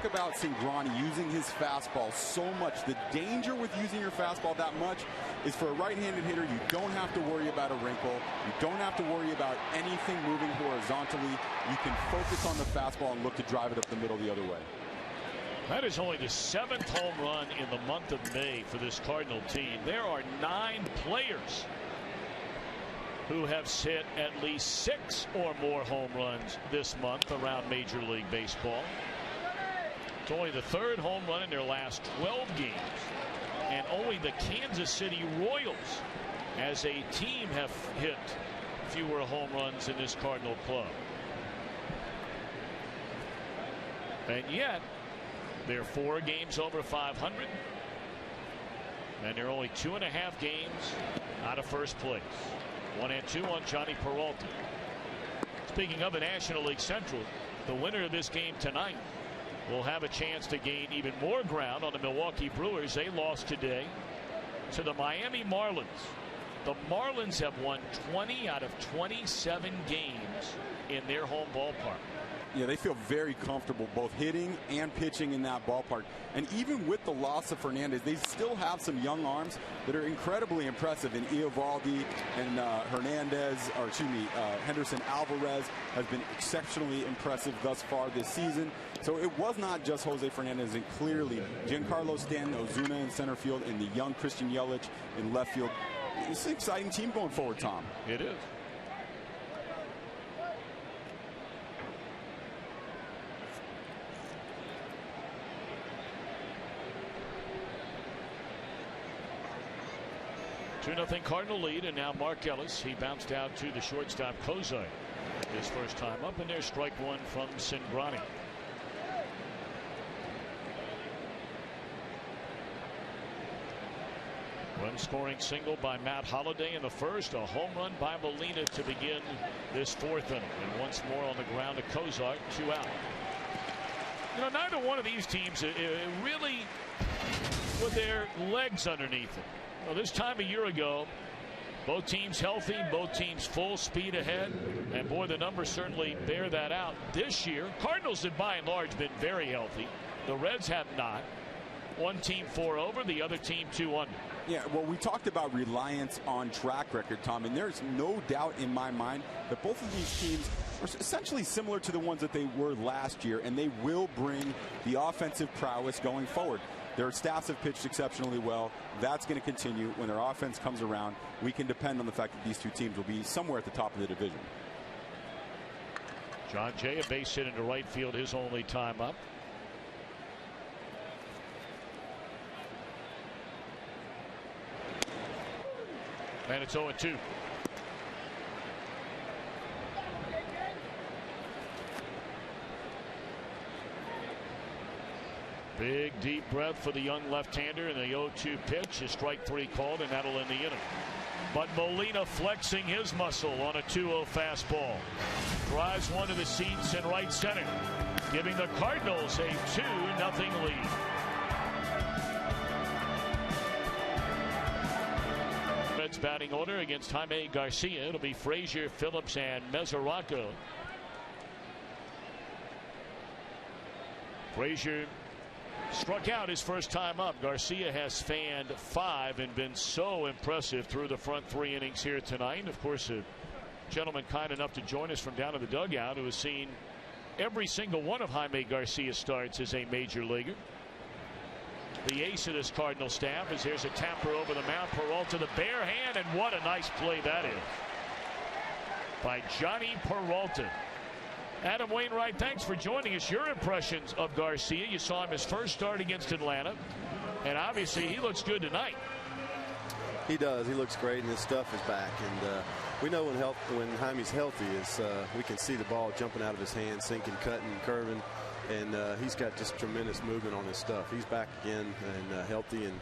About Cingrani using his fastball so much. The danger with using your fastball that much is for a right-handed hitter, you don't have to worry about a wrinkle. You don't have to worry about anything moving horizontally. You can focus on the fastball and look to drive it up the middle the other way. That is only the 7th home run in the month of May for this Cardinal team. There are 9 players who have hit at least 6 or more home runs this month around Major League Baseball. It's only the 3rd home run in their last 12 games. And only the Kansas City Royals as a team have hit fewer home runs in this Cardinal club. And yet, they're 4 games over 500. And they're only 2.5 games out of first place. 1-2 on Johnny Peralta. Speaking of the National League Central, the winner of this game tonight will have a chance to gain even more ground on the Milwaukee Brewers. They lost today to the Miami Marlins. The Marlins have won 20 out of 27 games in their home ballpark. Yeah, they feel very comfortable both hitting and pitching in that ballpark. And even with the loss of Fernandez, they still have some young arms that are incredibly impressive. And Eovaldi and Henderson Alvarez has been exceptionally impressive thus far this season. So it was not just Jose Fernandez, and clearly Giancarlo Stanton, Ozuna in center field, and the young Christian Yelich in left field. It's an exciting team going forward, Tom. It is. Two 2-0 Cardinal lead, and now Mark Ellis. He bounced out to the shortstop Kozai. his first time up, and there's strike one from Cingrani. One scoring single by Matt Holliday in the first, a home run by Molina to begin this fourth inning, and once more on the ground to Kozart, 2 out. You know, neither one of these teams really with their legs underneath them. Well, this time a year ago, both teams healthy, both teams full speed ahead, and boy, the numbers certainly bear that out. This year, Cardinals have by and large been very healthy. The Reds have not. One team 4 over, the other team 2 under. Yeah, well, we talked about reliance on track record, Tom, and there's no doubt in my mind that both of these teams are essentially similar to the ones that they were last year, and they will bring the offensive prowess going forward. Their staffs have pitched exceptionally well. That's going to continue. When their offense comes around, we can depend on the fact that these two teams will be somewhere at the top of the division. John Jay, a base hit into right field, his only time up. And it's 0-2. Big deep breath for the young left-hander, and the 0-2 pitch is strike 3 called, and that'll end the inning. But Molina flexing his muscle on a 2-0 fastball. Drives one to the seats in right center, giving the Cardinals a 2-0 lead. Reds batting order against Jaime Garcia. It'll be Frazier, Phillips, and Mesoraco. Frazier struck out his first time up. Garcia has fanned 5 and been so impressive through the front 3 innings here tonight. And of course, a gentleman kind enough to join us from down in the dugout who has seen every single one of Jaime Garcia's starts as a major leaguer. The ace of this Cardinal staff is here's a tapper over the mound. Peralta, the bare hand, and what a nice play that is by Johnny Peralta. Adam Wainwright, thanks for joining us. Your impressions of Garcia. You saw him his first start against Atlanta, and obviously he looks good tonight. He does. He looks great, and his stuff is back. And we know when Jaime's healthy, is we can see the ball jumping out of his hands, sinking, cutting, curving. And he's got just tremendous movement on his stuff. He's back again and healthy and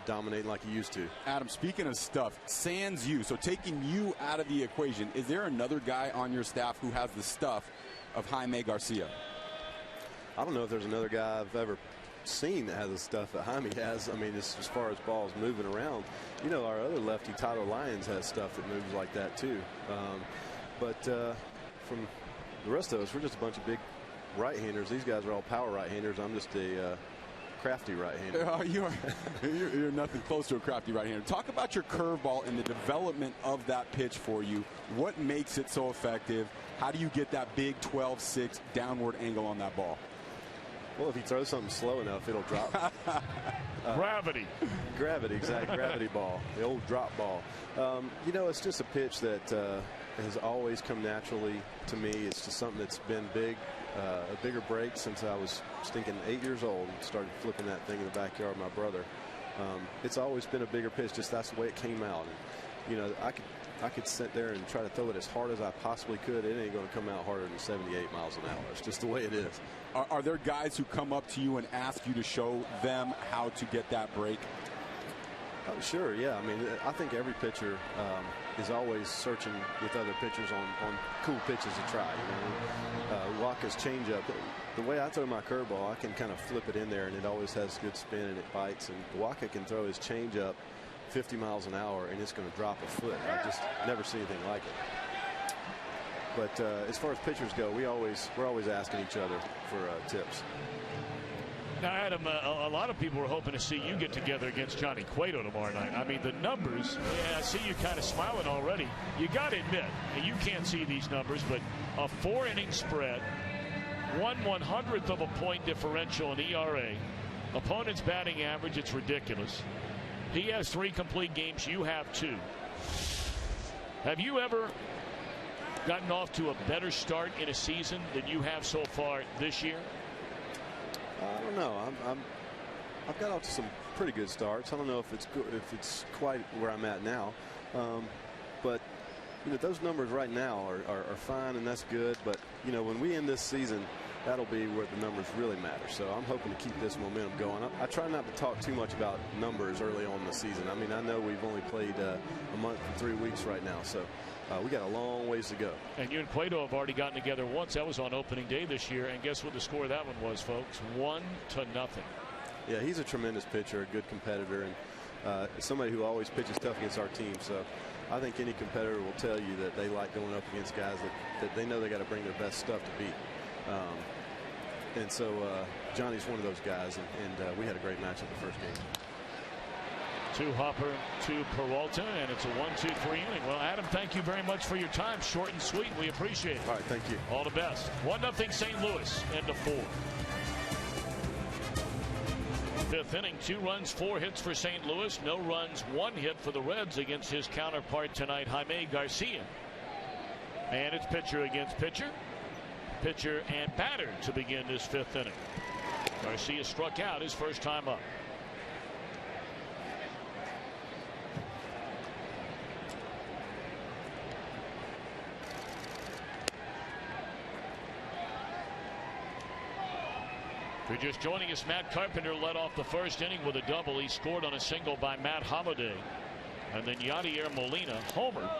dominating like he used to. Adam, speaking of stuff, sans you, so taking you out of the equation, is there another guy on your staff who has the stuff of Jaime Garcia? I don't know if there's another guy I've ever seen that has the stuff that Jaime has. I mean, as far as balls moving around, you know, our other lefty, Tyler Lyons, has stuff that moves like that too. But from the rest of us, we're just a bunch of big right-handers. These guys are all power right-handers. I'm just a crafty right-hander. You're nothing close to a crafty right-hander. Talk about your curveball and the development of that pitch for you. What makes it so effective? How do you get that big 12-6 downward angle on that ball? Well, if you throw something slow enough, it'll drop. Gravity. Gravity, exactly. Gravity ball. The old drop ball. You know, it's just a pitch that has always come naturally to me. It's just something that's been big. A bigger break since I was stinking 8 years old and started flipping that thing in the backyard of my brother. It's always been a bigger pitch, just that's the way it came out. And, you know, I could sit there and try to throw it as hard as I possibly could. It ain't going to come out harder than 78 miles an hour. It's just the way it is. Are there guys who come up to you and ask you to show them how to get that break? Oh, sure, yeah. I mean, I think every pitcher is always searching with other pitchers on cool pitches to try. You know, Waka's changeup. The way I throw my curveball, I can kind of flip it in there, and it always has good spin and it bites. And Waka can throw his changeup 50 miles an hour, and it's going to drop a foot. I just never see anything like it. But as far as pitchers go, we're always asking each other for tips. Now, Adam, a lot of people were hoping to see you get together against Johnny Cueto tomorrow night. I mean, the numbers, yeah, I see you kind of smiling already. You got to admit, and you can't see these numbers, but a 4-inning spread, 1/100th of a point differential in ERA, opponent's batting average, it's ridiculous. He has 3 complete games, you have 2. Have you ever gotten off to a better start in a season than you have so far this year? I don't know. I've got off to some pretty good starts. I don't know if it's quite where I'm at now, but those numbers right now are fine, and that's good. But, you know, when we end this season, that'll be where the numbers really matter. So I'm hoping to keep this momentum going. I try not to talk too much about numbers early on in the season. I mean, I know we've only played a month and 3 weeks right now, so we got a long ways to go. And you and Cueto have already gotten together once. That was on opening day this year, and guess what the score of that one was, folks? 1-0. Yeah, he's a tremendous pitcher, a good competitor, and somebody who always pitches tough against our team. So I think any competitor will tell you that they like going up against guys that they know they got to bring their best stuff to beat. And so Johnny's one of those guys, and we had a great match in the first game. To Hopper, to Peralta, and it's a 1-2-3 inning. Well, Adam, thank you very much for your time. Short and sweet. We appreciate it. All right, thank you. All the best. 1-0 St. Louis, end of 4. Fifth inning, 2 runs, 4 hits for St. Louis. No runs, 1 hit for the Reds against his counterpart tonight, Jaime Garcia. And it's pitcher against pitcher. Pitcher and batter to begin this 5th inning. Garcia struck out his first time up. If you're just joining us, Matt Carpenter led off the first inning with a double. He scored on a single by Matt Holliday. And then Yadier Molina homered,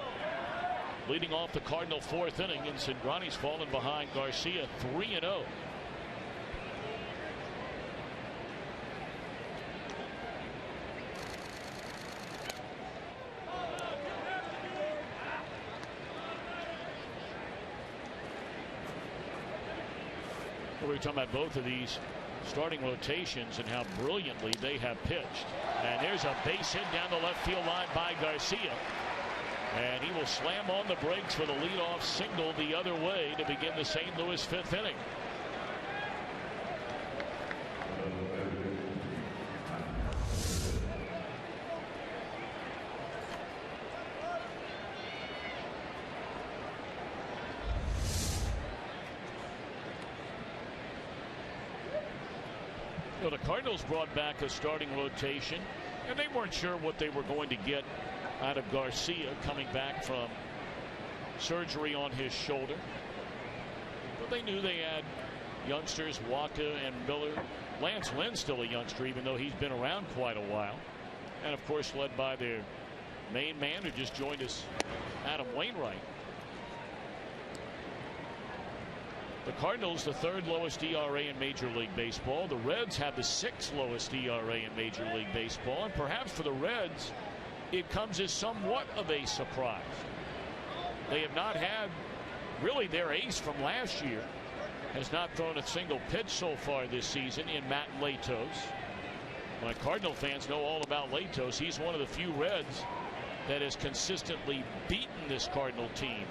leading off the Cardinal 4th inning, and Cingrani's fallen behind Garcia 3-0. We were talking about both of these starting rotations and how brilliantly they have pitched. And there's a base hit down the left field line by Garcia. And he will slam on the brakes for the leadoff single the other way to begin the St. Louis 5th inning. The Cardinals brought back a starting rotation, and they weren't sure what they were going to get out of Garcia coming back from surgery on his shoulder. But they knew they had youngsters, Waka and Miller. Lance Lynn's still a youngster, even though he's been around quite a while. And of course, led by their main man who just joined us, Adam Wainwright. The Cardinals, the 3rd lowest ERA in Major League Baseball. The Reds have the 6th lowest ERA in Major League Baseball. And perhaps for the Reds, it comes as somewhat of a surprise. They have not had, really, their ace from last year has not thrown a single pitch so far this season in Matt Latos. My Cardinal fans know all about Latos. He's one of the few Reds that has consistently beaten this Cardinal team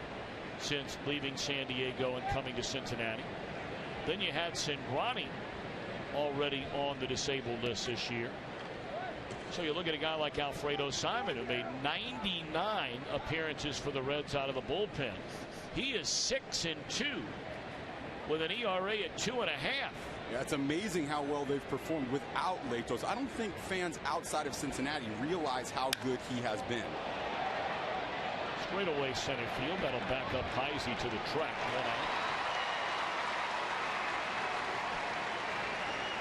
since leaving San Diego and coming to Cincinnati. Then you had Cingrani already on the disabled list this year. So you look at a guy like Alfredo Simon, who made 99 appearances for the Reds out of the bullpen. He is 6-2 with an ERA at 2.5. Yeah, it's amazing how well they've performed without Latos. I don't think fans outside of Cincinnati realize how good he has been. Straightaway center field. That'll back up Heisey to the track. 1 out.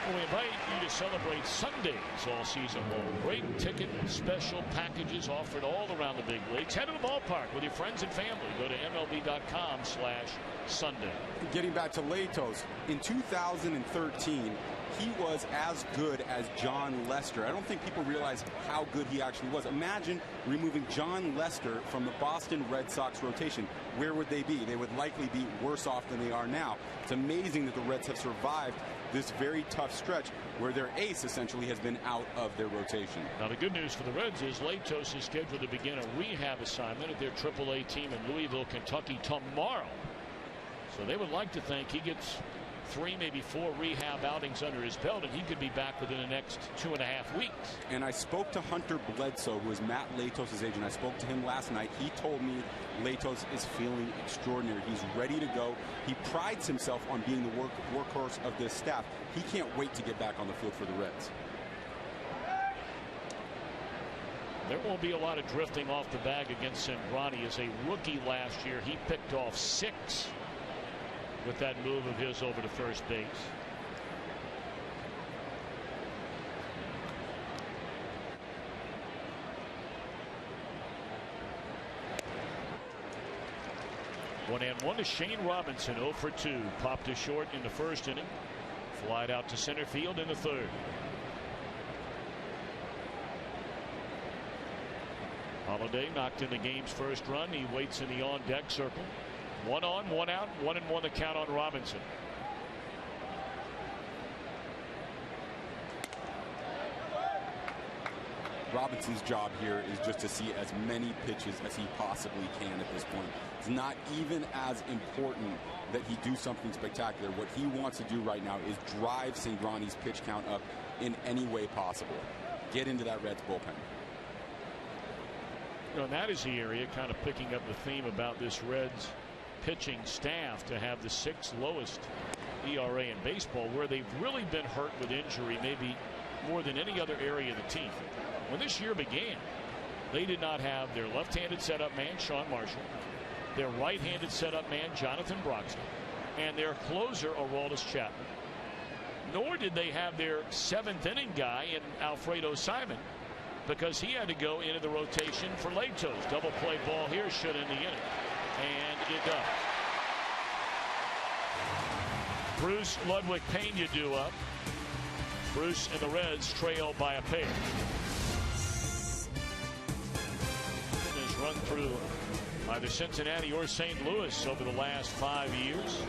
Well, we invite you to celebrate Sundays all season long. Great ticket special packages offered all around the big leagues. Head to the ballpark with your friends and family. Go to MLB.com/Sunday. Getting back to Latos, in 2013, he was as good as John Lester. I don't think people realize how good he actually was. Imagine removing John Lester from the Boston Red Sox rotation. Where would they be? They would likely be worse off than they are now. It's amazing that the Reds have survived this very tough stretch where their ace essentially has been out of their rotation. Now the good news for the Reds is Latos is scheduled to begin a rehab assignment at their AAA team in Louisville, Kentucky tomorrow. So they would like to think he gets 3, maybe 4 rehab outings under his belt, and he could be back within the next 2.5 weeks. And I spoke to Hunter Bledsoe, who is Matt Latos' agent. I spoke to him last night. He told me Latos is feeling extraordinary. He's ready to go. He prides himself on being the workhorse of this staff. He can't wait to get back on the field for the Reds. There won't be a lot of drifting off the bag against Cingrani. As a rookie last year, he picked off 6 with that move of his over to first base. One and one to Shane Robinson, 0 for 2. Popped to short in the first inning. Flied out to center field in the third. Holiday knocked in the game's first run. He waits in the on deck circle. 1 on, 1 out, 1-1 the count on Robinson. Robinson's job here is just to see as many pitches as he possibly can at this point. It's not even as important that he do something spectacular. What he wants to do right now is drive Cingrani's pitch count up in any way possible. Get into that Reds bullpen. You know, and that is the area kind of picking up the theme about this Reds pitching staff to have the 6th lowest ERA in baseball, where they've really been hurt with injury, maybe more than any other area of the team. When this year began, they did not have their left-handed setup man, Sean Marshall, their right-handed setup man, Jonathan Broxton, and their closer, Aroldis Chapman. Nor did they have their 7th inning guy in Alfredo Simon, because he had to go into the rotation for leg toes. Double play ball here should end the inning. And it does. Bruce Ludwig Pena due up. Bruce and the Reds trail by a pair. Has run through either Cincinnati or St. Louis over the last 5 years.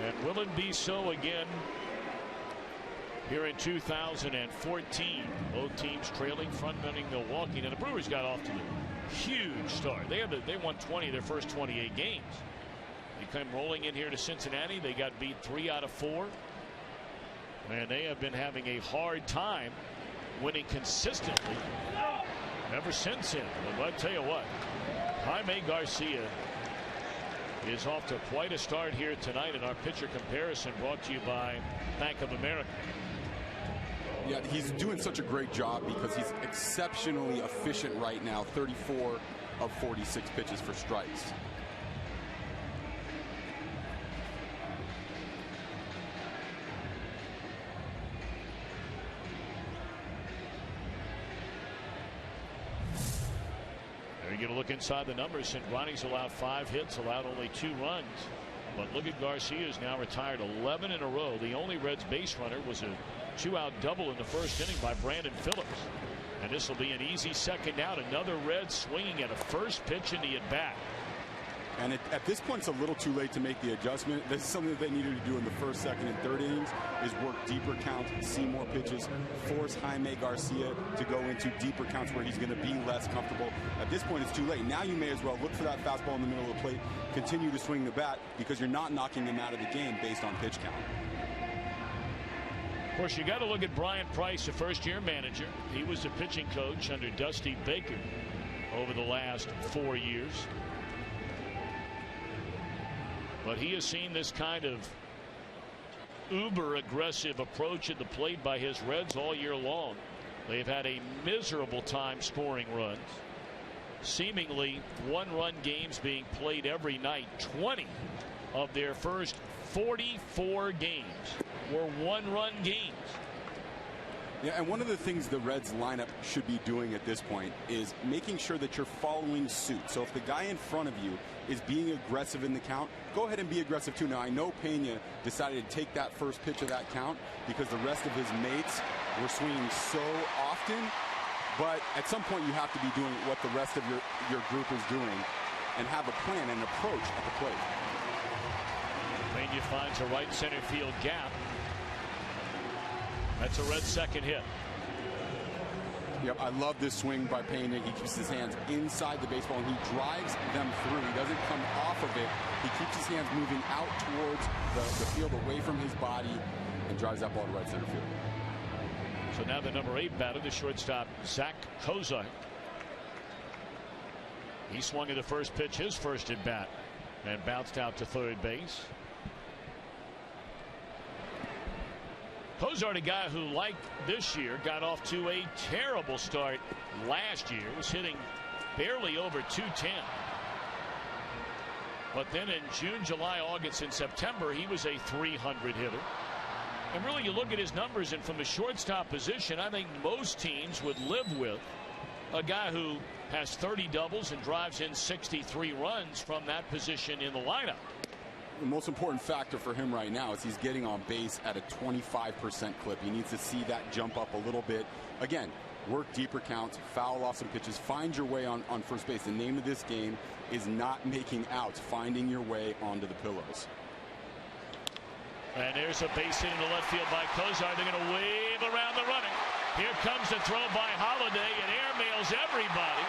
And will it be so again here in 2014? Both teams trailing, front-running Milwaukee. Now the Brewers got off to a huge start. They won 20 of their first 28 games. They came rolling in here to Cincinnati. They got beat 3 out of 4. And they have been having a hard time winning consistently ever since then. But I tell you what, Jaime Garcia is off to quite a start here tonight in our pitcher comparison, brought to you by Bank of America. Yeah, he's doing such a great job because he's exceptionally efficient right now. 34 of 46 pitches for strikes. There you get a look inside the numbers. Cingrani's allowed 5 hits, allowed only 2 runs. But look at Garcia's now retired 11 in a row. The only Reds base runner was a 2-out double in the first inning by Brandon Phillips. And this will be an easy second out. Another Red swinging at a first pitch in the at-bat. And at this point, it's a little too late to make the adjustment. This is something that they needed to do in the first, second, and third innings, is work deeper counts, see more pitches, force Jaime Garcia to go into deeper counts where he's going to be less comfortable. At this point, it's too late. Now you may as well look for that fastball in the middle of the plate, continue to swing the bat, because you're not knocking him out of the game based on pitch count. Of course, you got to look at Brian Price, the first-year manager. He was the pitching coach under Dusty Baker over the last 4 years. But he has seen this kind of uber-aggressive approach at the plate by his Reds all year long. They've had a miserable time scoring runs. Seemingly one-run games being played every night. 20 of their first 44 games were one-run games. Yeah, and one of the things the Reds lineup should be doing at this point is making sure that you're following suit. So if the guy in front of you is being aggressive in the count, go ahead and be aggressive too. Now, I know Pena decided to take that first pitch of that count because the rest of his mates were swinging so often. But at some point, you have to be doing what the rest of your group is doing and have a plan and approach at the plate. Pena finds a right center field gap. That's a Red second hit. Yep, I love this swing by Pena. He keeps his hands inside the baseball and he drives them through. He doesn't come off of it. He keeps his hands moving out towards the field, away from his body, and drives that ball to right center field. So now the number 8 batter, the shortstop, Zach Kozak. He swung at the first pitch, his first at bat, and bounced out to third base. Cozart, a guy who, like this year, got off to a terrible start last year, was hitting barely over 210. But then in June, July, August, and September, he was a 300 hitter. And really, you look at his numbers, and from the shortstop position, I think most teams would live with a guy who has 30 doubles and drives in 63 runs from that position in the lineup. The most important factor for him right now is he's getting on base at a 25% clip. He needs to see that jump up a little bit. Again, work deeper counts, foul off some pitches, find your way on first base. The name of this game is not making outs, finding your way onto the pillows. And there's a base hit into left field by Cozart. They're going to wave around the running. Here comes the throw by Holliday, and airmails everybody.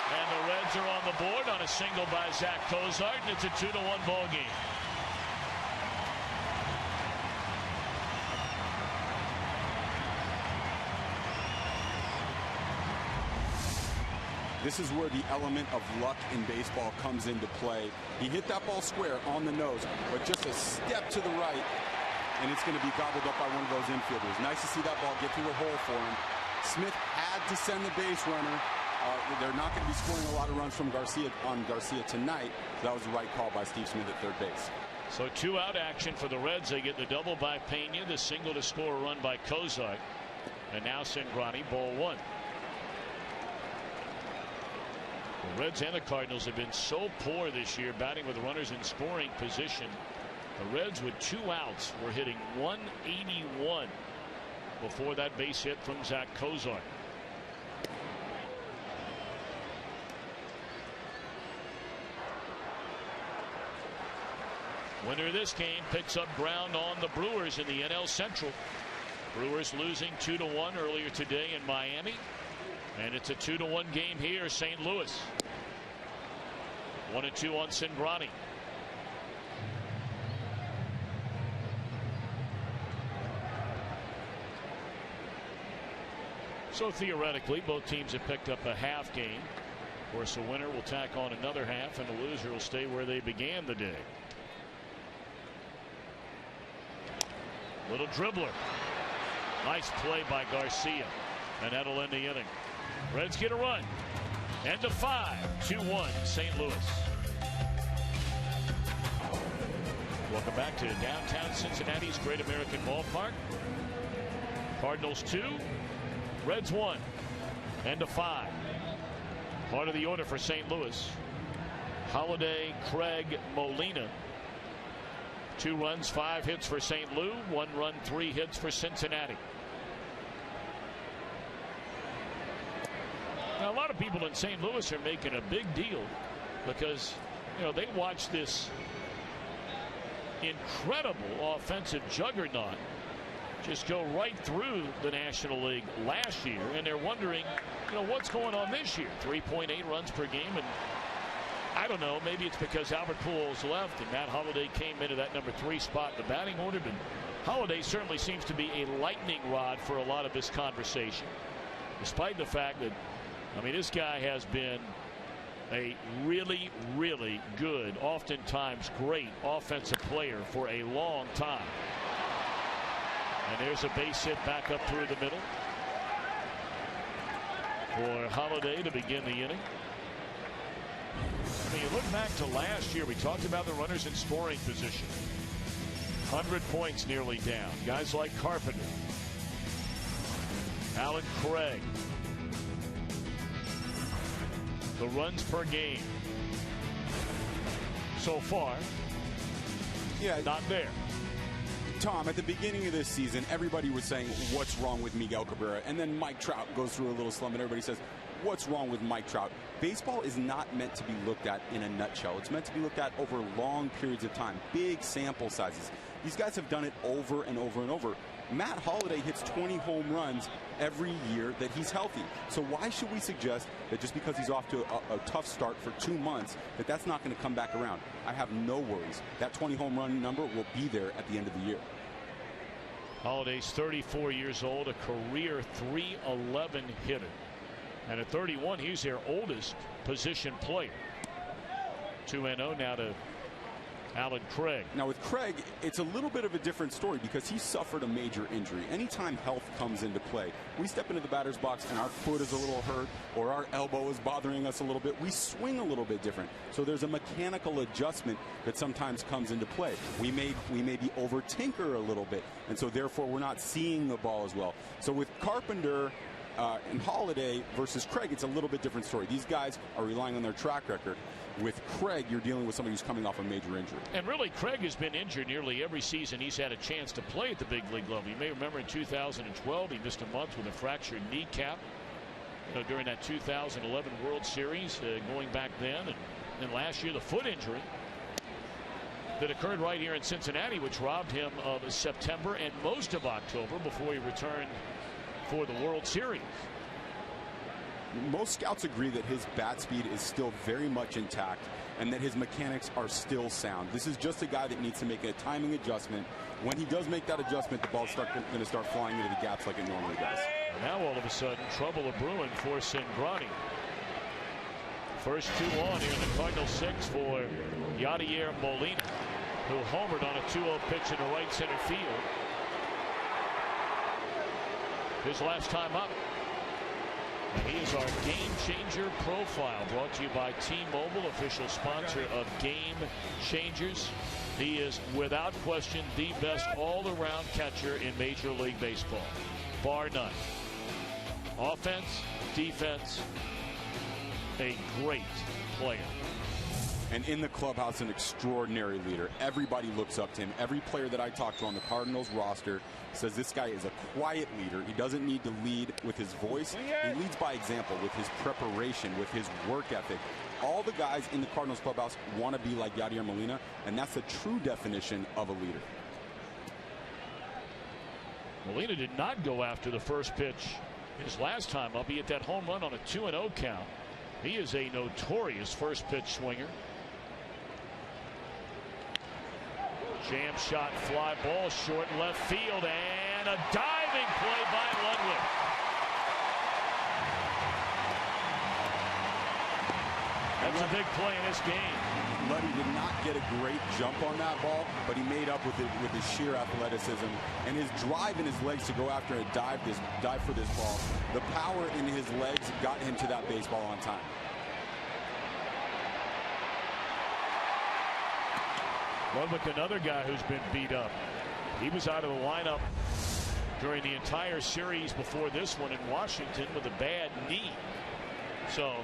And the Reds are on the board on a single by Zach Cozart, and it's a 2-1 ball game. This is where the element of luck in baseball comes into play. He hit that ball square on the nose, but just a step to the right, and it's going to be gobbled up by one of those infielders. Nice to see that ball get through a hole for him. Smith had to send the base runner. They're not going to be scoring a lot of runs from Garcia tonight. So that was the right call by Steve Smith at third base. So 2-out action for the Reds. They get the double by Pena, the single to score a run by Cozart, and now Cingrani, ball one. The Reds and the Cardinals have been so poor this year batting with runners in scoring position. The Reds with 2 outs were hitting 181 before that base hit from Zach Cozart. Winner of this game picks up ground on the Brewers in the NL Central. Brewers losing 2-1 earlier today in Miami. And it's a 2-1 game here, St. Louis. 1-2 on Cingrani. So theoretically, both teams have picked up a half game. Of course, a winner will tack on another half, and a loser will stay where they began the day. Little dribbler. Nice play by Garcia, and that'll end the inning. Reds get a run. End of 5, 2-1 St. Louis. Welcome back to downtown Cincinnati's Great American Ballpark. Cardinals 2, Reds 1. End of 5. Part of the order for St. Louis. Holliday, Craig, Molina. 2 runs, 5 hits for St. Lou. 1 run, 3 hits for Cincinnati. Now, a lot of people in St. Louis are making a big deal because, you know, they watched this incredible offensive juggernaut just go right through the National League last year, and they're wondering, you know, what's going on this year. 3.8 runs per game, and I don't know, maybe it's because Albert Pujols left and Matt Holliday came into that number 3 spot in the batting order, but Holliday certainly seems to be a lightning rod for a lot of this conversation, despite the fact that, I mean, this guy has been a really, really good, oftentimes great offensive player for a long time. And there's a base hit back up through the middle for Holliday to begin the inning. I mean, you look back to last year, we talked about the runners in scoring position. 100 points nearly down. Guys like Carpenter, Alan Craig. The runs per game so far, not there. Tom, at the beginning of this season, everybody was saying, what's wrong with Miguel Cabrera? And then Mike Trout goes through a little slump, and everybody says, what's wrong with Mike Trout? Baseball is not meant to be looked at in a nutshell. It's meant to be looked at over long periods of time, big sample sizes. These guys have done it over and over and over. Matt Holliday hits 20 home runs every year that he's healthy. So why should we suggest that just because he's off to a tough start for 2 months, that that's not going to come back around? I have no worries. That 20 home run number will be there at the end of the year. Holliday's 34 years old, a career .311 hitter. And at 31, he's their oldest position player. 2-0 now to Alan Craig. Now with Craig, it's a little bit of a different story because he suffered a major injury. Anytime health comes into play, we step into the batter's box and our foot is a little hurt or our elbow is bothering us a little bit, we swing a little bit different. So there's a mechanical adjustment that sometimes comes into play. We may be over tinker a little bit, and so therefore we're not seeing the ball as well. So with Carpenter and Holiday versus Craig, it's a little bit different story. These guys are relying on their track record. With Craig, you're dealing with somebody who's coming off a major injury. And really, Craig has been injured nearly every season he's had a chance to play at the big league level. You may remember in 2012, he missed a month with a fractured kneecap. During that 2011 World Series, going back then, and last year the foot injury that occurred right here in Cincinnati, which robbed him of September and most of October before he returned for the World Series. Most scouts agree that his bat speed is still very much intact and that his mechanics are still sound. This is just a guy that needs to make a timing adjustment. When he does make that adjustment, the ball's going to start flying into the gaps like it normally does. Now all of a sudden, trouble are brewing for Cingrani. First 2 on here in the Cardinals 6 for Yadier Molina, who homered on a 2-0 pitch in the right center field. His last time up. And he is our Game Changer Profile, brought to you by T-Mobile, official sponsor of Game Changers. He is, without question, the best all-around catcher in Major League Baseball, bar none. Offense, defense, a great player. And in the clubhouse, an extraordinary leader. Everybody looks up to him. Every player that I talk to on the Cardinals roster says this guy is a quiet leader. He doesn't need to lead with his voice. He leads by example, with his preparation, with his work ethic. All the guys in the Cardinals clubhouse want to be like Yadier Molina, and that's the true definition of a leader. Molina did not go after the first pitch his last time up. He hit that home run on a 2-0 count. He is a notorious first pitch swinger. Jam shot, fly ball, short left field, and a diving play by Ludwig. That's a big play in this game. Luddy did not get a great jump on that ball, but he made up with it with his sheer athleticism and his drive in his legs to go after and dive for this ball. The power in his legs got him to that baseball on time. Ludwig, another guy who's been beat up. He was out of the lineup during the entire series before this one in Washington with a bad knee. So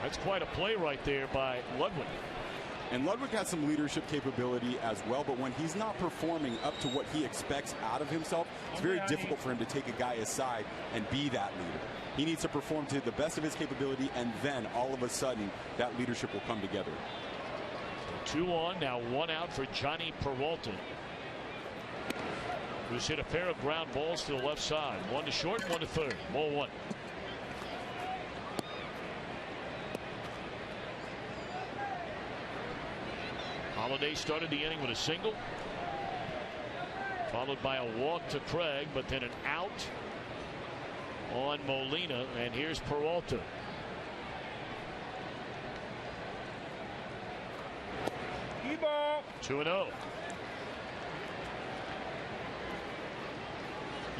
that's quite a play right there by Ludwig. And Ludwig has some leadership capability as well, but when he's not performing up to what he expects out of himself, it's very difficult for him to take a guy aside and be that leader. He needs to perform to the best of his capability, and then all of a sudden that leadership will come together. 2 on, now 1 out for Johnny Peralta, who's hit a pair of ground balls to the left side. 1 to short, 1 to third. Ball 1. Holiday started the inning with a single, followed by a walk to Craig, but then an out on Molina, and here's Peralta. 2-0.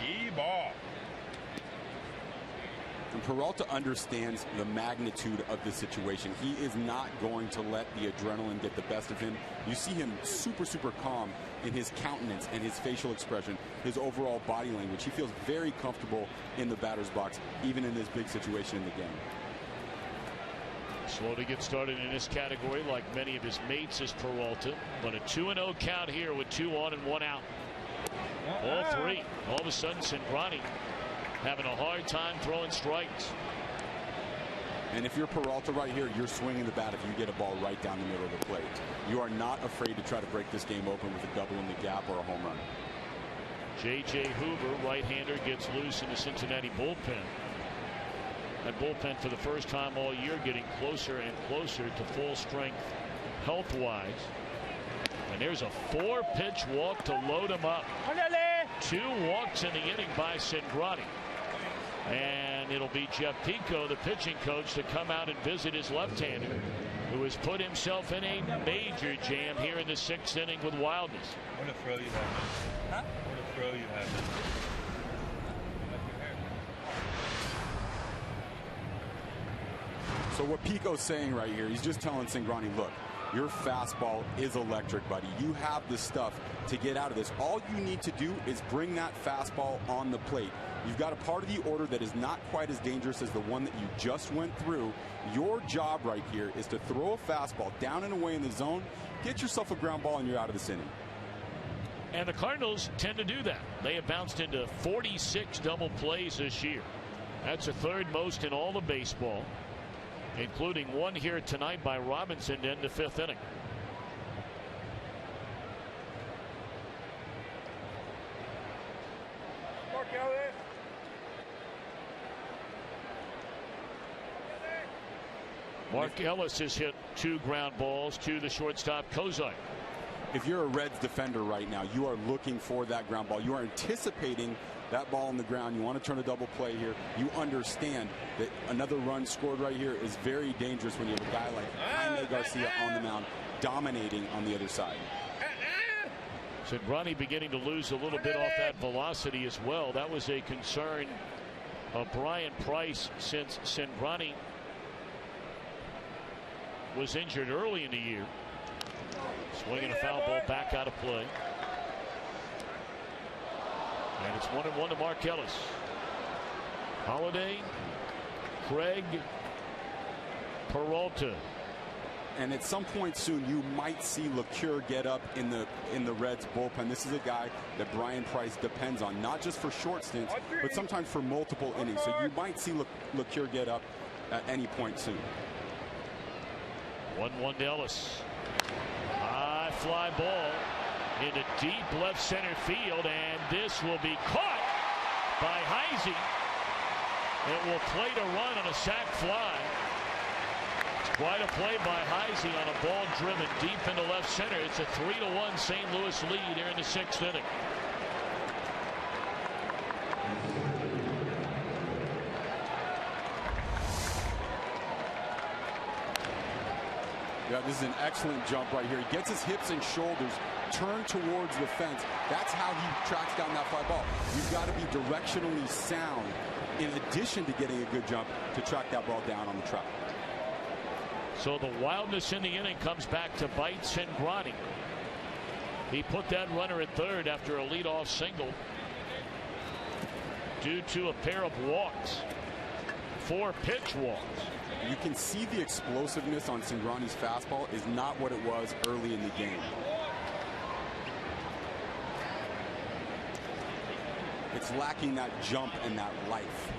E-ball. And Peralta understands the magnitude of the situation. He is not going to let the adrenaline get the best of him. You see him super calm in his countenance and his facial expression, his overall body language. He feels very comfortable in the batter's box, even in this big situation in the game. Slow to get started in this category, like many of his mates, is Peralta. But a 2-0 count here with 2 on and 1 out. Ball 3. All of a sudden, Cingrani having a hard time throwing strikes. And if you're Peralta right here, you're swinging the bat if you get a ball right down the middle of the plate. You are not afraid to try to break this game open with a double in the gap or a home run. J.J. Hoover, right-hander, gets loose in the Cincinnati bullpen. That bullpen for the first time all year getting closer and closer to full strength health-wise. And there's a 4-pitch walk to load him up. 2 walks in the inning by Cingrani. And it'll be Jeff Pico, the pitching coach, to come out and visit his left-hander. who has put himself in a major jam here in the 6th inning with wildness. What a throw you have. Huh? What a throw you have. So what Pico's saying right here, he's just telling Cingrani, look, your fastball is electric, buddy. You have the stuff to get out of this. All you need to do is bring that fastball on the plate. You've got a part of the order that is not quite as dangerous as the one that you just went through. Your job right here is to throw a fastball down and away in the zone, get yourself a ground ball, and you're out of this inning. And the Cardinals tend to do that. They have bounced into 46 double plays this year. That's the 3rd most in all of baseball, including one here tonight by Robinson to end the 5th inning. Mark Ellis has hit 2 ground balls to the shortstop Kozai. If you're a Reds defender right now, you are looking for that ground ball. You are anticipating that ball on the ground. You want to turn a double play here. You understand that another run scored right here is very dangerous when you have a guy like Jaime Garcia on the mound dominating on the other side. Cingrani beginning to lose a little bit off that velocity as well. That was a concern of Brian Price since Cingrani was injured early in the year. Swinging a foul ball back out of play. And it's 1-1 to Mark Ellis. Holiday, Craig, Peralta. And at some point soon, you might see LeCure get up in the Reds bullpen. This is a guy that Brian Price depends on, not just for short stints, but sometimes for multiple innings. So you might see LeCure get up at any point soon. 1-1 to Ellis. High fly ball into deep left center field, and this will be caught by Heisey. It will plate a run on a sac fly. It's quite a play by Heisey on a ball driven deep into left center. It's a 3-1 St. Louis lead here in the 6th inning. Yeah, this is an excellent jump right here. He gets his hips and shoulders turned towards the fence. That's how he tracks down that fly ball. You've got to be directionally sound in addition to getting a good jump to track that ball down on the track. So the wildness in the inning comes back to bite Cingrani. He put that runner at 3rd after a leadoff single due to a pair of walks. 4 pitch walks. You can see the explosiveness on Cingrani's fastball is not what it was early in the game. It's lacking that jump and that life.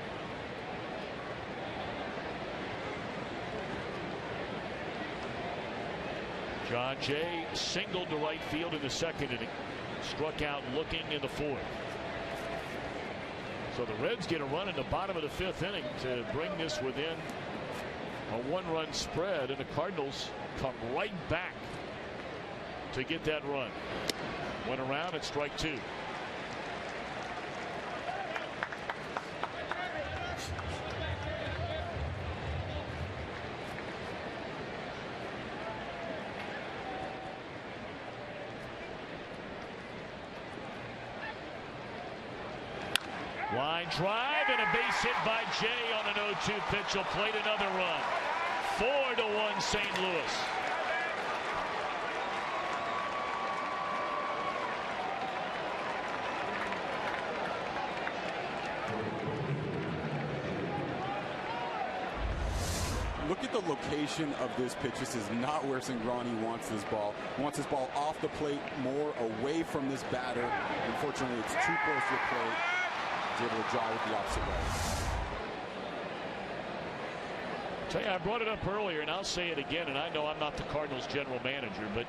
John Jay singled to right field in the 2nd inning. Struck out looking in the 4th. So the Reds get a run in the bottom of the 5th inning to bring this within a 1-run spread, and the Cardinals come right back to get that run. Went around at strike 2. Line drive and a base hit by Jay on an 0-2 pitch. Will plate another run. 4-1 St. Louis. Look at the location of this pitch. This is not where Cingrani wants this ball. He wants this ball off the plate, more away from this batter. Unfortunately, it's too close to the plate. He's able to drive it the opposite way. Tell you, I brought it up earlier, and I'll say it again, and I know I'm not the Cardinals general manager, but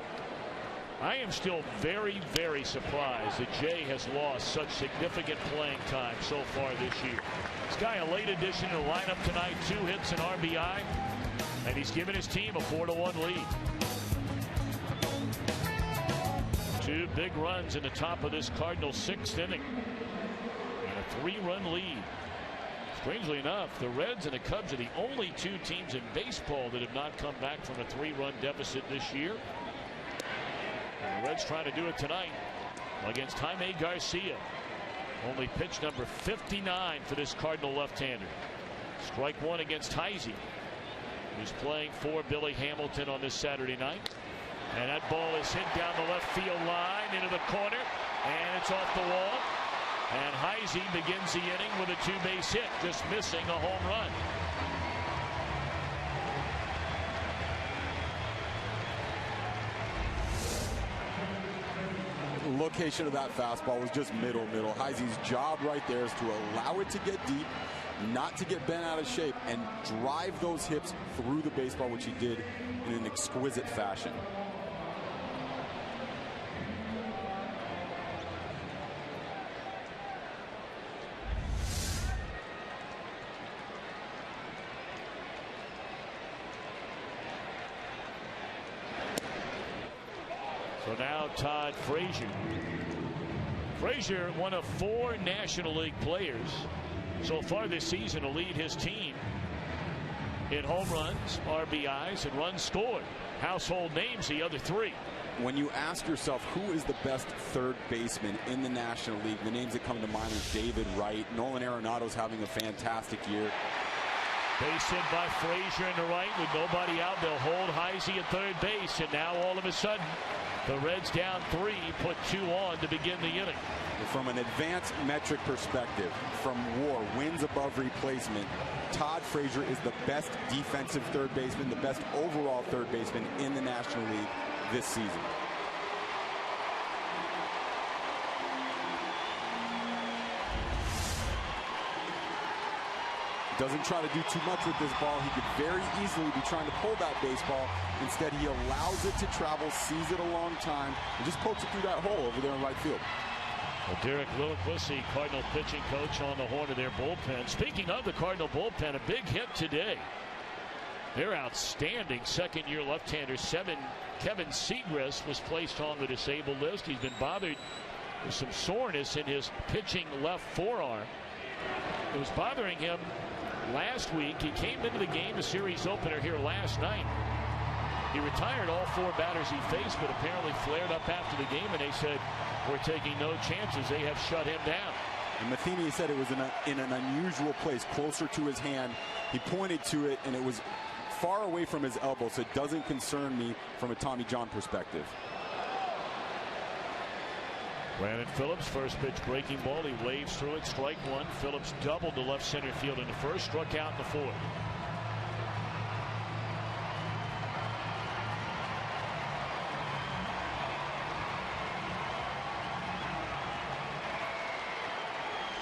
I am still very, very surprised that Jay has lost such significant playing time so far this year. This guy a late addition to the lineup tonight, 2 hits and RBI, and he's given his team a 4-1 lead. 2 big runs in the top of this Cardinals 6th inning, and a 3-run lead. Strangely enough, the Reds and the Cubs are the only two teams in baseball that have not come back from a 3-run deficit this year. And the Reds trying to do it tonight against Jaime Garcia. Only pitch number 59 for this Cardinal left-hander. Strike one against Heisey, who's playing for Billy Hamilton on this Saturday night. And that ball is hit down the left field line into the corner, and it's off the wall. And Heisey begins the inning with a 2-base hit, just missing a home run. Location of that fastball was just middle. Heisey's job right there is to allow it to get deep, not to get bent out of shape, and drive those hips through the baseball, which he did in an exquisite fashion. So now Todd Frazier. Frazier, one of 4 National League players so far this season to lead his team in home runs, RBIs, and runs scored. Household names, the other 3. When you ask yourself who is the best third baseman in the National League, the names that come to mind are David Wright. Nolan Arenado's having a fantastic year. Base hit by Frazier in the right with nobody out. They'll hold Heisey at third base, and now all of a sudden the Reds down 3, put 2 on to begin the inning. From an advanced metric perspective, from WAR, wins above replacement, Todd Frazier is the best defensive third baseman, the best overall third baseman in the National League this season. Doesn't try to do too much with this ball. He could very easily be trying to pull that baseball. Instead, he allows it to travel, sees it a long time, and just pokes it through that hole over there in right field. Well, Derek Lilliquist, the Cardinal pitching coach, on the horn of their bullpen. Speaking of the Cardinal bullpen, a big hit today. Their outstanding second-year left-hander, Kevin Segrist, was placed on the disabled list. He's been bothered with some soreness in his pitching left forearm. It was bothering him last week. He came into the game, the series opener here last night. He retired all 4 batters he faced, but apparently flared up after the game, and they said, we're taking no chances. They have shut him down. And Matheny said it was in an unusual place, closer to his hand. He pointed to it, and it was far away from his elbow, so it doesn't concern me from a Tommy John perspective. Brandon Phillips, first pitch breaking ball. He waves through it, strike one. Phillips doubled to left center field in the first, struck out in the fourth.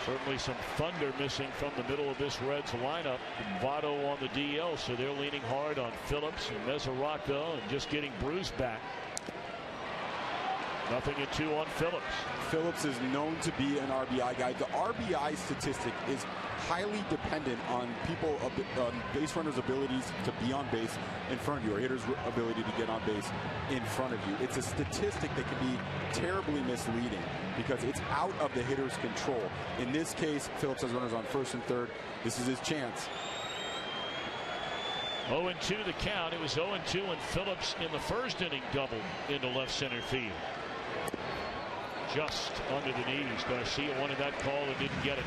Certainly some thunder missing from the middle of this Reds lineup. Votto on the DL, so they're leaning hard on Phillips and Mesoraco and just getting Bruce back. 0-2 on Phillips. Phillips is known to be an RBI guy. The RBI statistic is highly dependent on base runners' abilities to be on base in front of you, or hitters' ability to get on base in front of you. It's a statistic that can be terribly misleading because it's out of the hitter's control. In this case, Phillips has runners on first and third. This is his chance. 0-2 the count. It was 0-2 when Phillips in the first inning doubled into left center field. Just under the knees. Garcia wanted that call and didn't get it.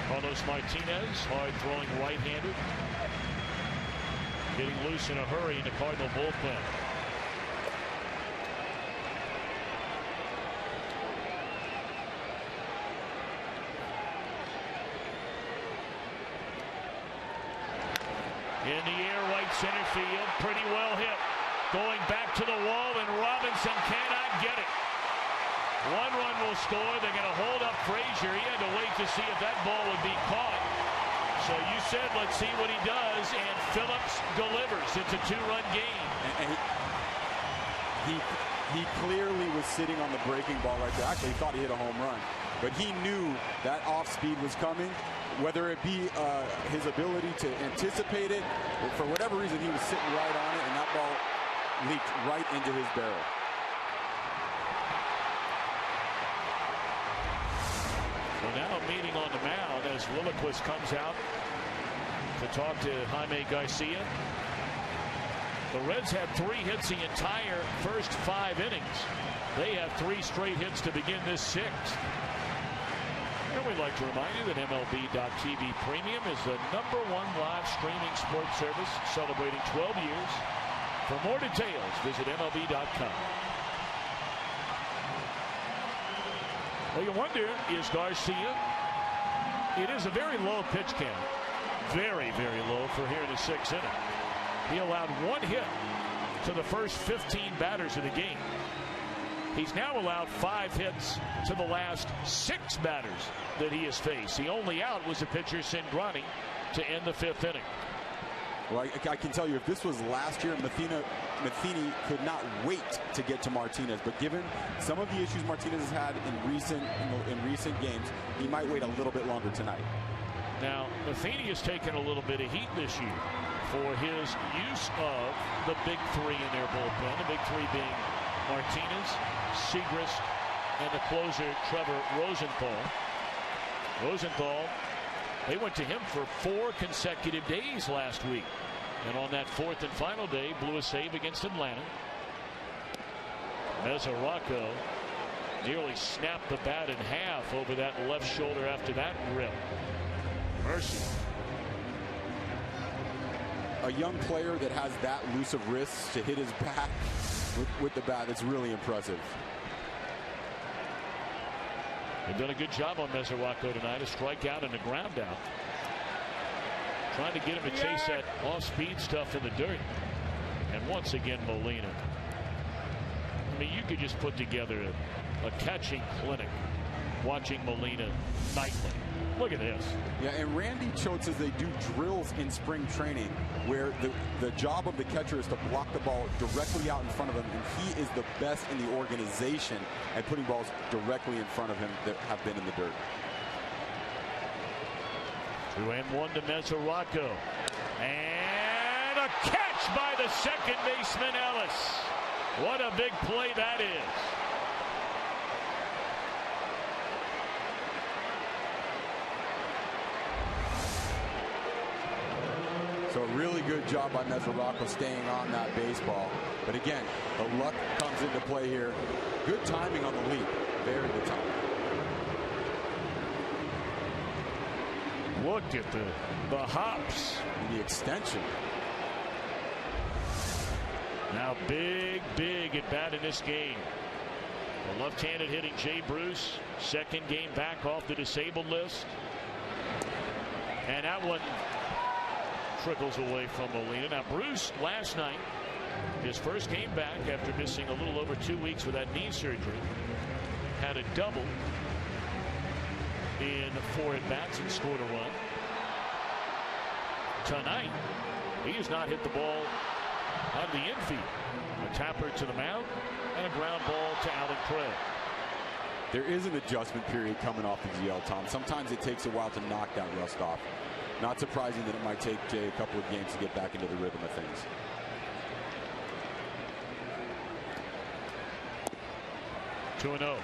Carlos Martinez, hard throwing right-handed, getting loose in a hurry in the Cardinal bullpen. In the air, right center field, pretty well hit. Going back to the wall, and Robinson cannot get it. 1 run will score. They're going to hold up Frazier. He had to wait to see if that ball would be caught. So you said, let's see what he does, and Phillips delivers. It's a 2-run game. And he clearly was sitting on the breaking ball right there. Actually, he thought he hit a home run. But he knew that off speed was coming. Whether it be his ability to anticipate it, or for whatever reason, he was sitting right on it, and that ball leaped right into his barrel. Well, now a meeting on the mound as Lilliquist comes out to talk to Jaime Garcia. The Reds had 3 hits the entire first 5 innings. They have 3 straight hits to begin this 6th. And we'd like to remind you that MLB.TV Premium is the #1 live streaming sports service celebrating 12 years. For more details, visit MLB.com. Well, you wonder, is Garcia? It is a very low pitch count. Very, very low for here in the 6th inning. He allowed 1 hit to the first 15 batters of the game. He's now allowed 5 hits to the last 6 batters that he has faced. The only out was the pitcher Cingrani to end the 5th inning. Well, I can tell you, if this was last year, Matheny could not wait to get to Martinez. But given some of the issues Martinez has had in recent games, he might wait a little bit longer tonight. Now, Matheny has taken a little bit of heat this year for his use of the big 3 in their bullpen. The big 3 being Martinez, Segrist, and the closer Trevor Rosenthal. Rosenthal, they went to him for 4 consecutive days last week. And on that 4th and final day, blew a save against Atlanta. Mesoraco nearly snapped the bat in half over that left shoulder after that rip. Mercy. A young player that has that loose of wrists to hit his back with the bat, it's really impressive. They've done a good job on Mesoraco tonight. A strikeout and a ground out. Trying to get him to chase that off-speed stuff in the dirt. And once again, Molina. I mean, you could just put together a catching clinic watching Molina nightly. Look at this. Yeah, and Randy Choate says they do drills in spring training where the job of the catcher is to block the ball directly out in front of him, and he is the best in the organization at putting balls directly in front of him that have been in the dirt. 2-1 to Mesoraco. And a catch by the second baseman Ellis. What a big play that is. So a really good job by Mesoraco staying on that baseball. But again, the luck comes into play here. Good timing on the leap. Very good timing. Look at the hops. And the extension. Now big at bat in this game. The left-handed hitting Jay Bruce. Second game back off the disabled list. And that one trickles away from Molina. Now Bruce last night, his first game back after missing a little over 2 weeks with that knee surgery, had a double in 4 at-bats and scored a run. Tonight, he has not hit the ball out of the infield. A tapper to the mound and a ground ball to Allen Craig. There is an adjustment period coming off the DL, Tom. Sometimes it takes a while to knock that rust off. Not surprising that it might take Jay a couple of games to get back into the rhythm of things. Two and 0.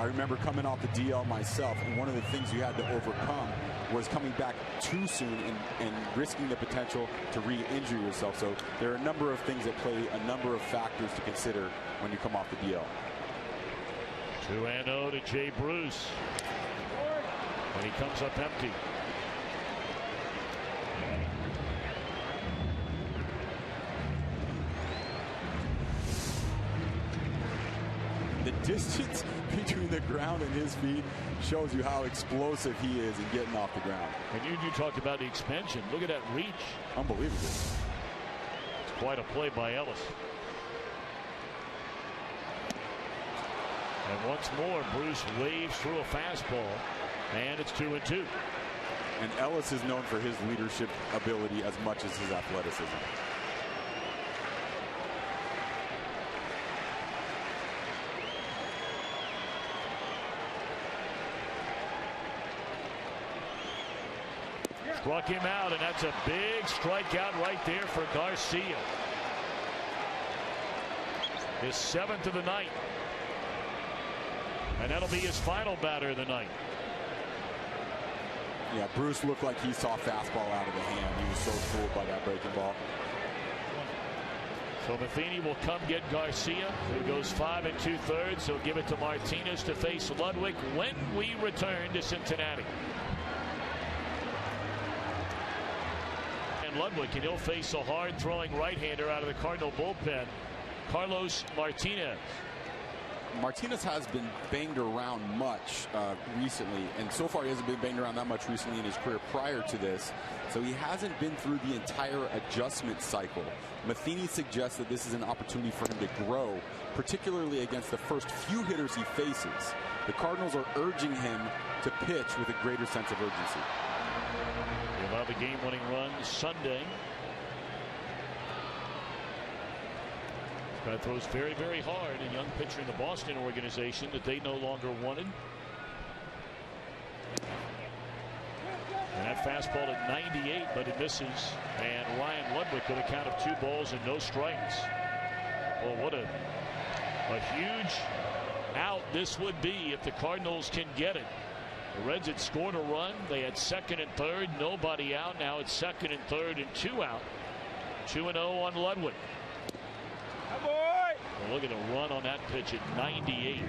I remember coming off the DL myself, and one of the things you had to overcome was coming back too soon and risking the potential to re-injure yourself. So there are a number of things that play, a number of factors to consider when you come off the DL. 2-0 to Jay Bruce. And he comes up empty. The distance between the ground and his feet shows you how explosive he is in getting off the ground. And you talked about the expansion. Look at that reach. Unbelievable. It's quite a play by Ellis. And once more, Bruce waves through a fastball, and it's 2-2. And Ellis is known for his leadership ability as much as his athleticism. Struck him out, and that's a big strikeout right there for Garcia. His 7th of the night. And that'll be his final batter of the night. Yeah, Bruce looked like he saw fastball out of the hand. He was so fooled by that breaking ball. So Matheny will come get Garcia, who goes 5 2/3. He'll give it to Martinez to face Ludwig when we return to Cincinnati. And Ludwig, and he'll face a hard-throwing right-hander out of the Cardinal bullpen, Carlos Martinez. Martinez has been banged around much recently, and so far he hasn't been banged around that much recently in his career prior to this, so he hasn't been through the entire adjustment cycle. Matheny suggests that this is an opportunity for him to grow, particularly against the first few hitters he faces. The Cardinals are urging him to pitch with a greater sense of urgency. He allowed the game-winning run Sunday. Guy throws very, very hard. A young pitcher in the Boston organization that they no longer wanted. And that fastball at 98, but it misses. And Ryan Ludwig with a count of 2 balls and no strikes. Well, what a huge out this would be if the Cardinals can get it. The Reds had scored a run. They had 2nd and 3rd, nobody out. Now it's 2nd and 3rd and 2 out. 2-0 on Ludwig. Well, look at the run on that pitch at 98.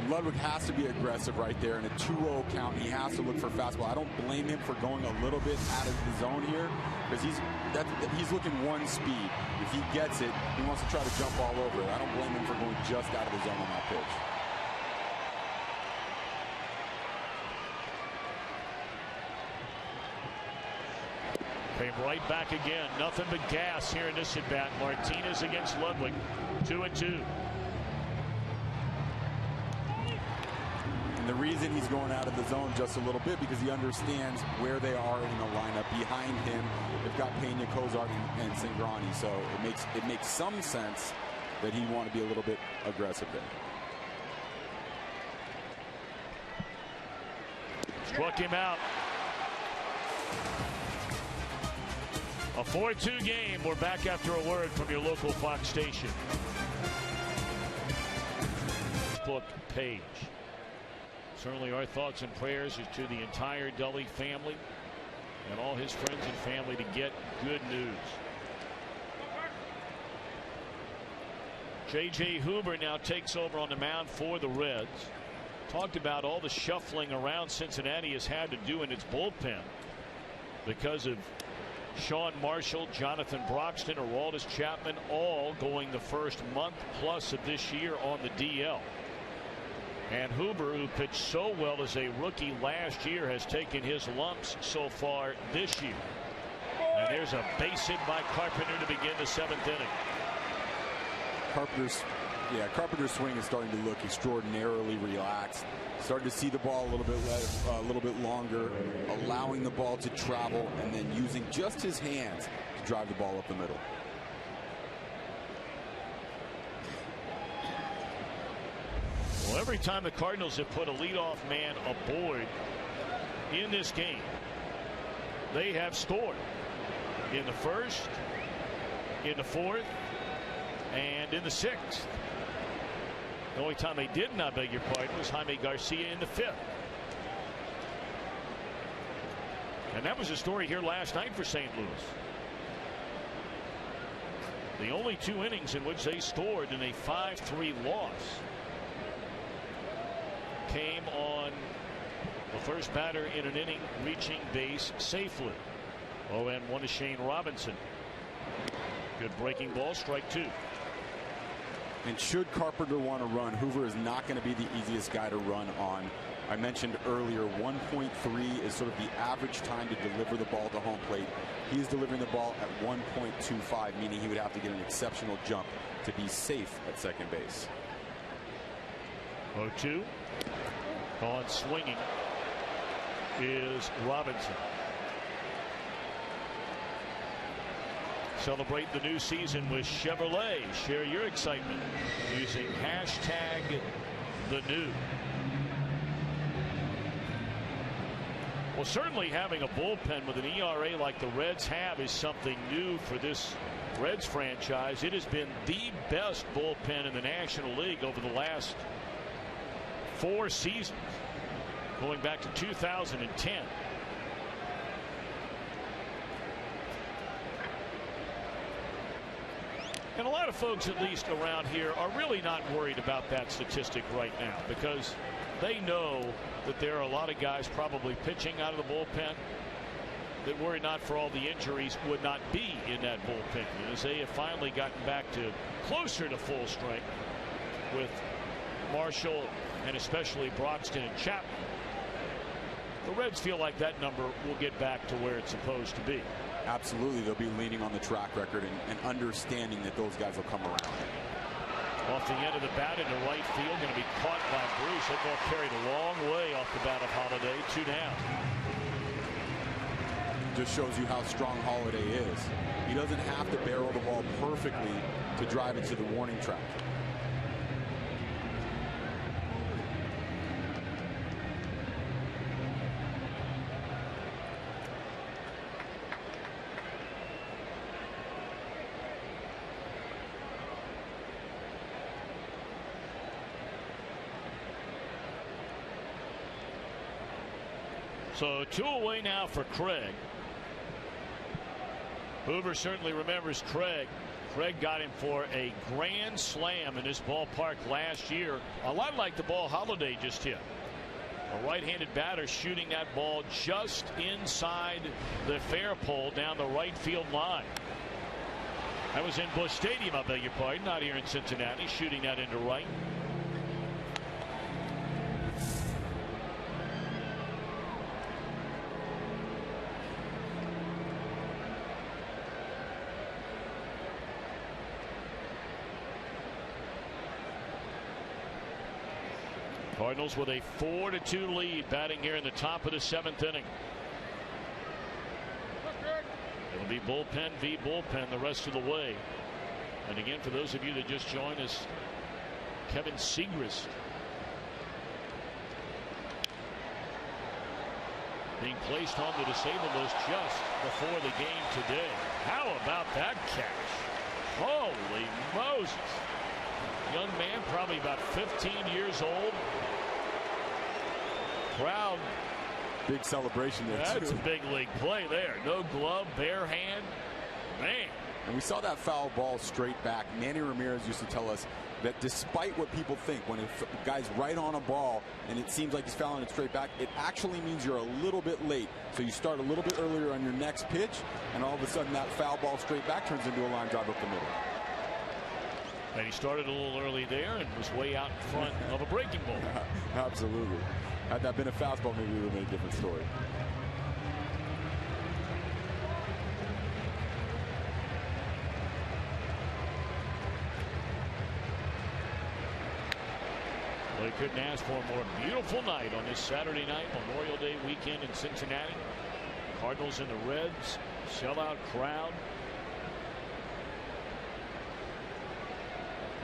Ludwig has to be aggressive right there in a 2-0 count. He has to look for fastball. I don't blame him for going a little bit out of the zone here, because he's looking one speed. If he gets it, he wants to try to jump all over it. I don't blame him for going just out of the zone on that pitch. Came right back again. Nothing but gas here in this at bat. Martinez against Ludwig. 2-2. And the reason he's going out of the zone just a little bit, because he understands where they are in the lineup. Behind him, they've got Pena, Cozart, and Cingrani. So it makes some sense that he'd want to be a little bit aggressive there. Struck him out. A 4-2 game. We're back after a word from your local Fox station. Facebook page. Certainly our thoughts and prayers is to the entire Dully family and all his friends and family to get good news. J.J. Huber now takes over on the mound for the Reds. Talked about all the shuffling around Cincinnati has had to do in its bullpen because of Sean Marshall, Jonathan Broxton, Aroldis Chapman, all going the first month plus of this year on the DL. And Huber, who pitched so well as a rookie last year, has taken his lumps so far this year. And there's a base hit by Carpenter to begin the 7th inning. Carpenter's swing is starting to look extraordinarily relaxed. Starting to see the ball a little bit longer, allowing the ball to travel, and then using just his hands to drive the ball up the middle. Well, every time the Cardinals have put a leadoff man aboard in this game, they have scored. In the 1st, in the 4th, and in the 6th. The only time they did not, beg your pardon, was Jaime Garcia in the 5th. And that was a story here last night for St. Louis. The only 2 innings in which they scored in a 5-3 loss came on the first batter in an inning reaching base safely. Oh, and one is Shane Robinson. Good breaking ball, strike 2. And should Carpenter want to run, Hoover is not going to be the easiest guy to run on. I mentioned earlier 1.3 is sort of the average time to deliver the ball to home plate. He is delivering the ball at 1.25, meaning he would have to get an exceptional jump to be safe at second base. 0-2. On swinging is Robinson. Celebrate the new season with Chevrolet. Share your excitement using #TheNew. Well, certainly having a bullpen with an ERA like the Reds have is something new for this Reds franchise, it has been the best bullpen in the National League over the last 4 seasons, going back to 2010. And a lot of folks, at least around here, are really not worried about that statistic right now, because they know that there are a lot of guys probably pitching out of the bullpen that, were it not for all the injuries, would not be in that bullpen. And as they have finally gotten back to closer to full strength with Marshall and especially Broxton and Chapman, the Reds feel like that number will get back to where it's supposed to be. Absolutely, they'll be leaning on the track record and understanding that those guys will come around. Off the end of the bat into right field, going to be caught by Bruce. That ball carried a long way off the bat of Holiday. 2 down. Just shows you how strong Holiday is. He doesn't have to barrel the ball perfectly to drive it to the warning track. So 2 away now for Craig. Hoover certainly remembers Craig. Craig got him for a grand slam in this ballpark last year. A lot like the ball Holiday just hit. A right-handed batter shooting that ball just inside the fair pole down the right field line. That was in Busch Stadium, I beg your pardon, not here in Cincinnati, shooting that into right. Cardinals with a 4-2 lead, batting here in the top of the 7th inning. It'll be bullpen v. bullpen the rest of the way. And again, for those of you that just joined us, Kevin Segrist being placed on the disabled list just before the game today. How about that catch? Holy Moses. Young man, probably about 15 years old. Crowd. Big celebration there. That's a big league play there. No glove, bare hand. Man. And we saw that foul ball straight back. Manny Ramirez used to tell us that despite what people think, when a guy's right on a ball and it seems like he's fouling it straight back, it actually means you're a little bit late. So you start a little bit earlier on your next pitch, and all of a sudden that foul ball straight back turns into a line drive up the middle. And he started a little early there and was way out in front of a breaking ball. Absolutely. Had that been a fastball, maybe it would have been a different story. Well, he couldn't ask for a more beautiful night on this Saturday night, Memorial Day weekend in Cincinnati. Cardinals and the Reds, sellout crowd.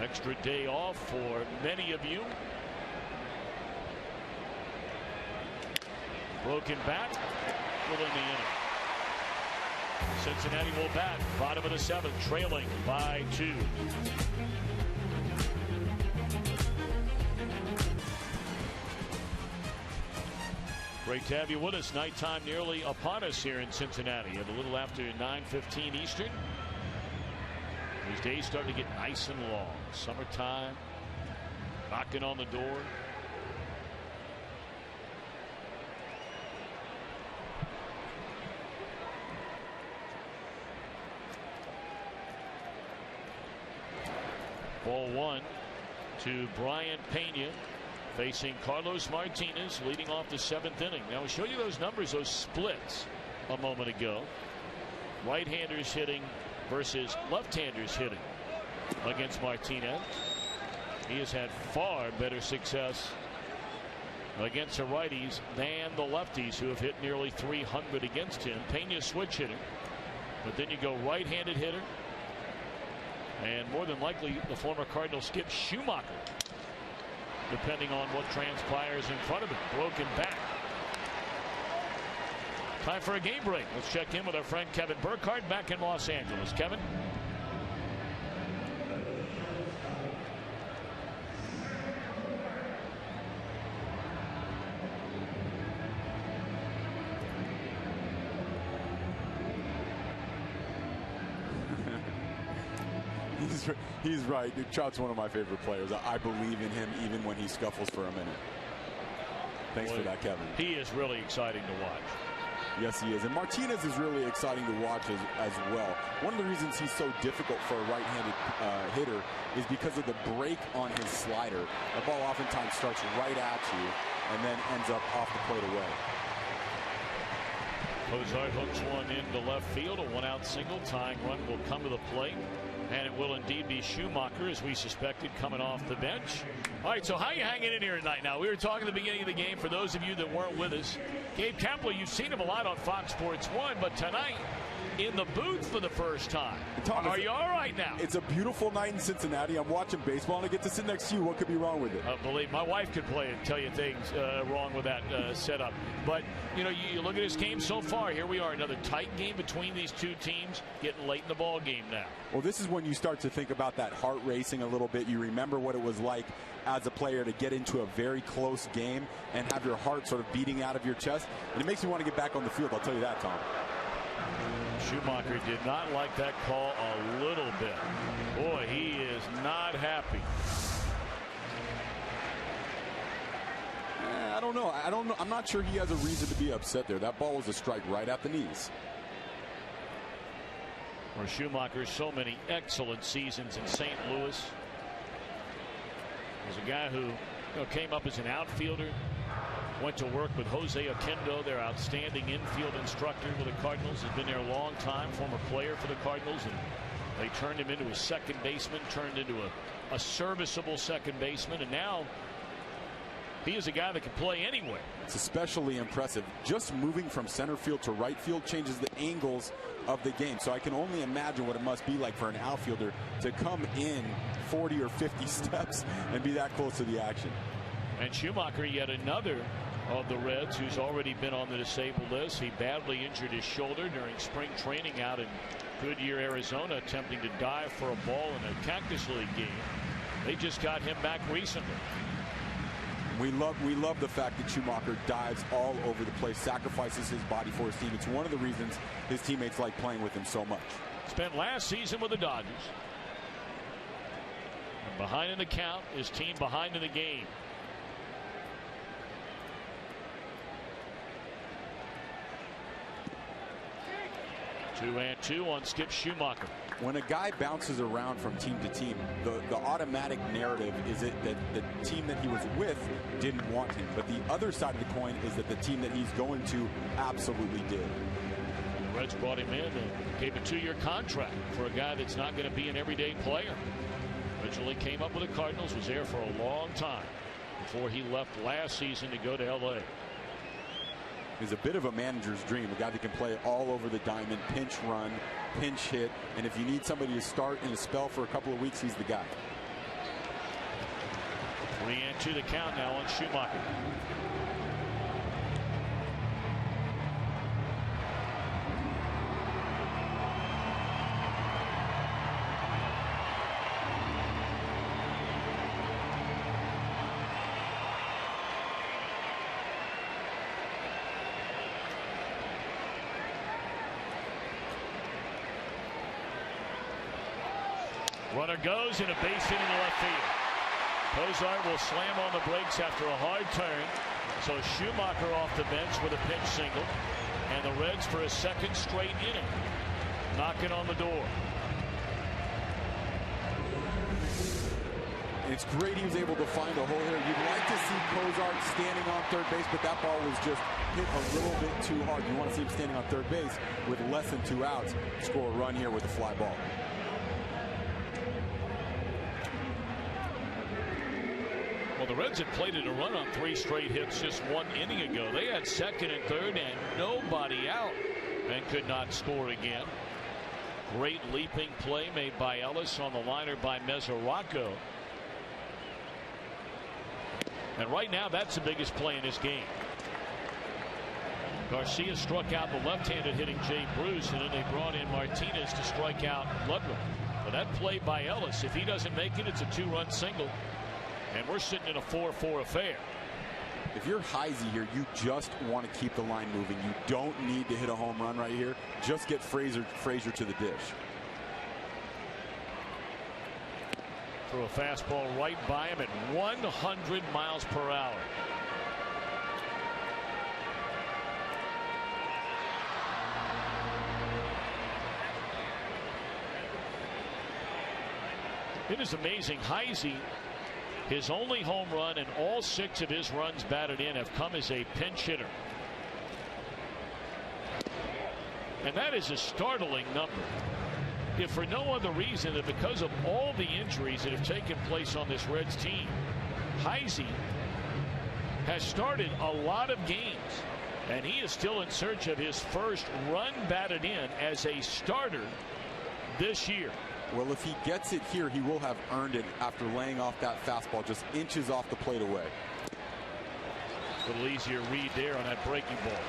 Extra day off for many of you. Broken bat, within the inning. Cincinnati will bat, bottom of the 7th, trailing by 2. Great to have you with us. Nighttime nearly upon us here in Cincinnati at a little after 9:15 Eastern. These days starting to get nice and long. Summertime, knocking on the door. Ball 1 to Brian Pena, facing Carlos Martinez, leading off the 7th inning. Now, I'll show you those numbers, those splits a moment ago. Right-handers hitting versus left-handers hitting against Martinez. He has had far better success against the righties than the lefties, who have hit nearly 300 against him. Pena's switch hitter, but then you go right-handed hitter, and more than likely the former Cardinal Skip Schumacher, depending on what transpires in front of him. Broken back. Time for a game break. Let's check in with our friend Kevin Burkhardt back in Los Angeles. Kevin? He's right. Trout's one of my favorite players. I believe in him even when he scuffles for a minute. Thanks for that, Kevin. He is really exciting to watch. Yes, he is. And Martinez is really exciting to watch as well. One of the reasons he's so difficult for a right-handed hitter is because of the break on his slider. The ball oftentimes starts right at you and then ends up off the plate away. Cozart hooks one into left field. A one-out single. Tying run will come to the plate. And it will indeed be Schumacher, as we suspected, coming off the bench. All right, so how are you hanging in here tonight? Now, we were talking at the beginning of the game. For those of you that weren't with us, Gabe Kepler, you've seen him a lot on Fox Sports 1, but tonight in the booth for the first time. Tom, are you all right now? It's a beautiful night in Cincinnati. I'm watching baseball, and I get to sit next to you. What could be wrong with it? Believe my wife could play and tell you things wrong with that setup. But, you know, you look at this game so far. Here we are, another tight game between these two teams, getting late in the ball game now. Well, this is when you start to think about that heart racing a little bit. You remember what it was like as a player to get into a very close game and have your heart sort of beating out of your chest. And it makes me want to get back on the field, I'll tell you that, Tom. Schumacher did not like that call a little bit. Boy, he is not happy. I don't know. I'm not sure he has a reason to be upset there. That ball was a strike right at the knees. For Schumacher, so many excellent seasons in St. Louis. There's a guy who came up as an outfielder, went to work with Jose Oquendo, their outstanding infield instructor with the Cardinals. Has been there a long time, former player for the Cardinals, and they turned him into a second baseman, turned into a serviceable second baseman, and now he is a guy that can play anywhere. It's especially impressive. Just moving from center field to right field changes the angles of the game. So I can only imagine what it must be like for an outfielder to come in 40 or 50 steps and be that close to the action. And Schumacher, yet another of the Reds who's already been on the disabled list. He badly injured his shoulder during spring training out in Goodyear, Arizona, attempting to dive for a ball in a Cactus League game. They just got him back recently. We love the fact that Schumacher dives all over the place, sacrifices his body for his team. It's one of the reasons his teammates like playing with him so much. Spent last season with the Dodgers. And behind in the count, his team behind in the game. Two and two on Skip Schumacher. When a guy bounces around from team to team, the automatic narrative is that the team that he was with didn't want him. But the other side of the coin is that the team that he's going to absolutely did. The Reds brought him in and gave a 2-year contract for a guy that's not going to be an everyday player. Originally came up with the Cardinals, was there for a long time before he left last season to go to L.A. Is a bit of a manager's dream, a guy that can play all over the diamond, pinch run, pinch hit, and if you need somebody to start in a spell for a couple of weeks, he's the guy. 3-2 the count now on Schumacher. Runner goes and a base hit into left field. Cozart will slam on the brakes after a hard turn. So Schumacher off the bench with a pinch single. And the Reds for a second straight inning knocking on the door. It's great he was able to find a hole here. You'd like to see Cozart standing on third base, but that ball was just hit a little bit too hard. You want to see him standing on third base with less than 2 outs, score a run here with a fly ball. Well, the Reds had plated a run on 3 straight hits just 1 inning ago. They had second and third and nobody out and could not score again. Great leaping play made by Ellis on the liner by Mesoraco. And right now, that's the biggest play in this game. Garcia struck out the left-handed hitting Jay Bruce, and then they brought in Martinez to strike out Ludwig. But that play by Ellis, if he doesn't make it, it's a 2-run single. And we're sitting in a 4-4 affair. If you're Heisey here, you just want to keep the line moving. You don't need to hit a home run right here. Just get Frazier to the dish. Threw a fastball right by him at 100 miles per hour. It is amazing. Heisey, his only home run and all 6 of his runs batted in have come as a pinch hitter. And that is a startling number. If for no other reason than because of all the injuries that have taken place on this Reds team, Heisey has started a lot of games, and he is still in search of his first run batted in as a starter this year. Well, if he gets it here, he will have earned it after laying off that fastball just inches off the plate away. A little easier read there on that breaking ball.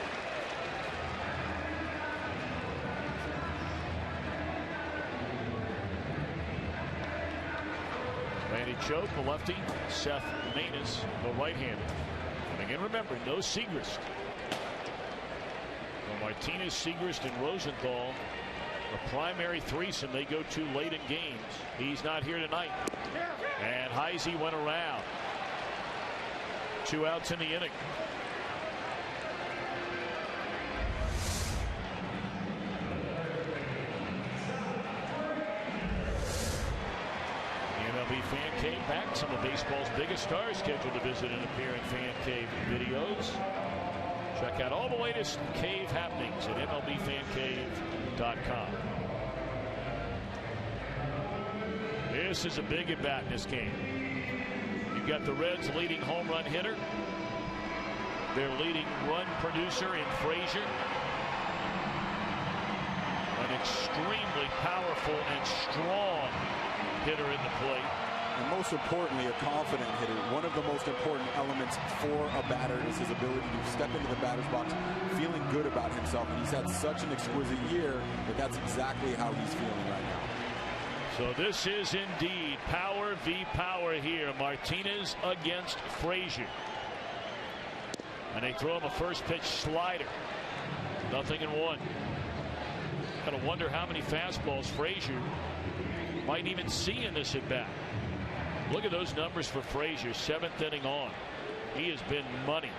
Randy Choate, the lefty. Seth Maness, the right-hander. And again, remember, no Segrist. So Martinez, Segrist, and Rosenthal, the primary threesome they go to late in games. He's not here tonight. And Heisey went around. 2 outs in the inning. MLB Fan Cave back. Some of baseball's biggest stars scheduled to visit and appear in Fan Cave videos. Check out all the latest Cave happenings at MLBFanCave.com. This is a big at bat in this game. You've got the Reds' leading home run hitter, their leading run producer in Frazier, an extremely powerful and strong hitter in the plate. And most importantly, a confident hitter. One of the most important elements for a batter is his ability to step into the batter's box feeling good about himself. And he's had such an exquisite year that that's exactly how he's feeling right now. So this is indeed power v. power here. Martinez against Frazier. And they throw him a first pitch slider. 0-1. Gotta wonder how many fastballs Frazier might even see in this at bat. Look at those numbers for Frazier. 7th inning on. He has been money.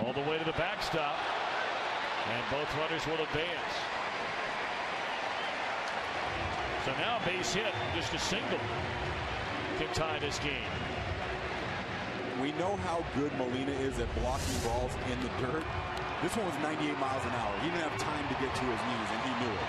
All the way to the backstop. And both runners will advance. So now base hit, just a single can tie this game. We know how good Molina is at blocking balls in the dirt. This one was 98 miles an hour. He didn't have time to get to his knees, and he knew it.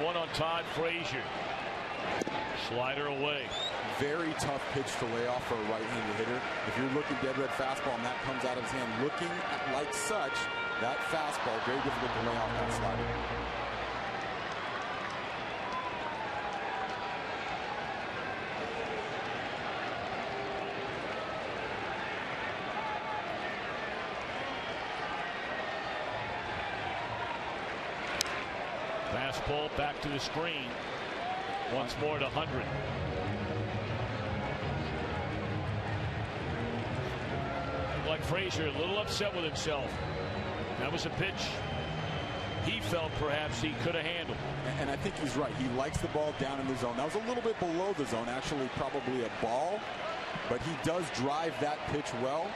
One on Todd Frazier. Slider away. Very tough pitch to lay off for a right-handed hitter. If you're looking dead red fastball and that comes out of his hand looking like such, that fastball, very difficult to lay off that slider. Fastball back to the screen. Once more to 100. Like Frazier, a little upset with himself. That was a pitch he felt perhaps he could have handled. And I think he's right. He likes the ball down in the zone. That was a little bit below the zone, actually probably a ball. But he does drive that pitch well.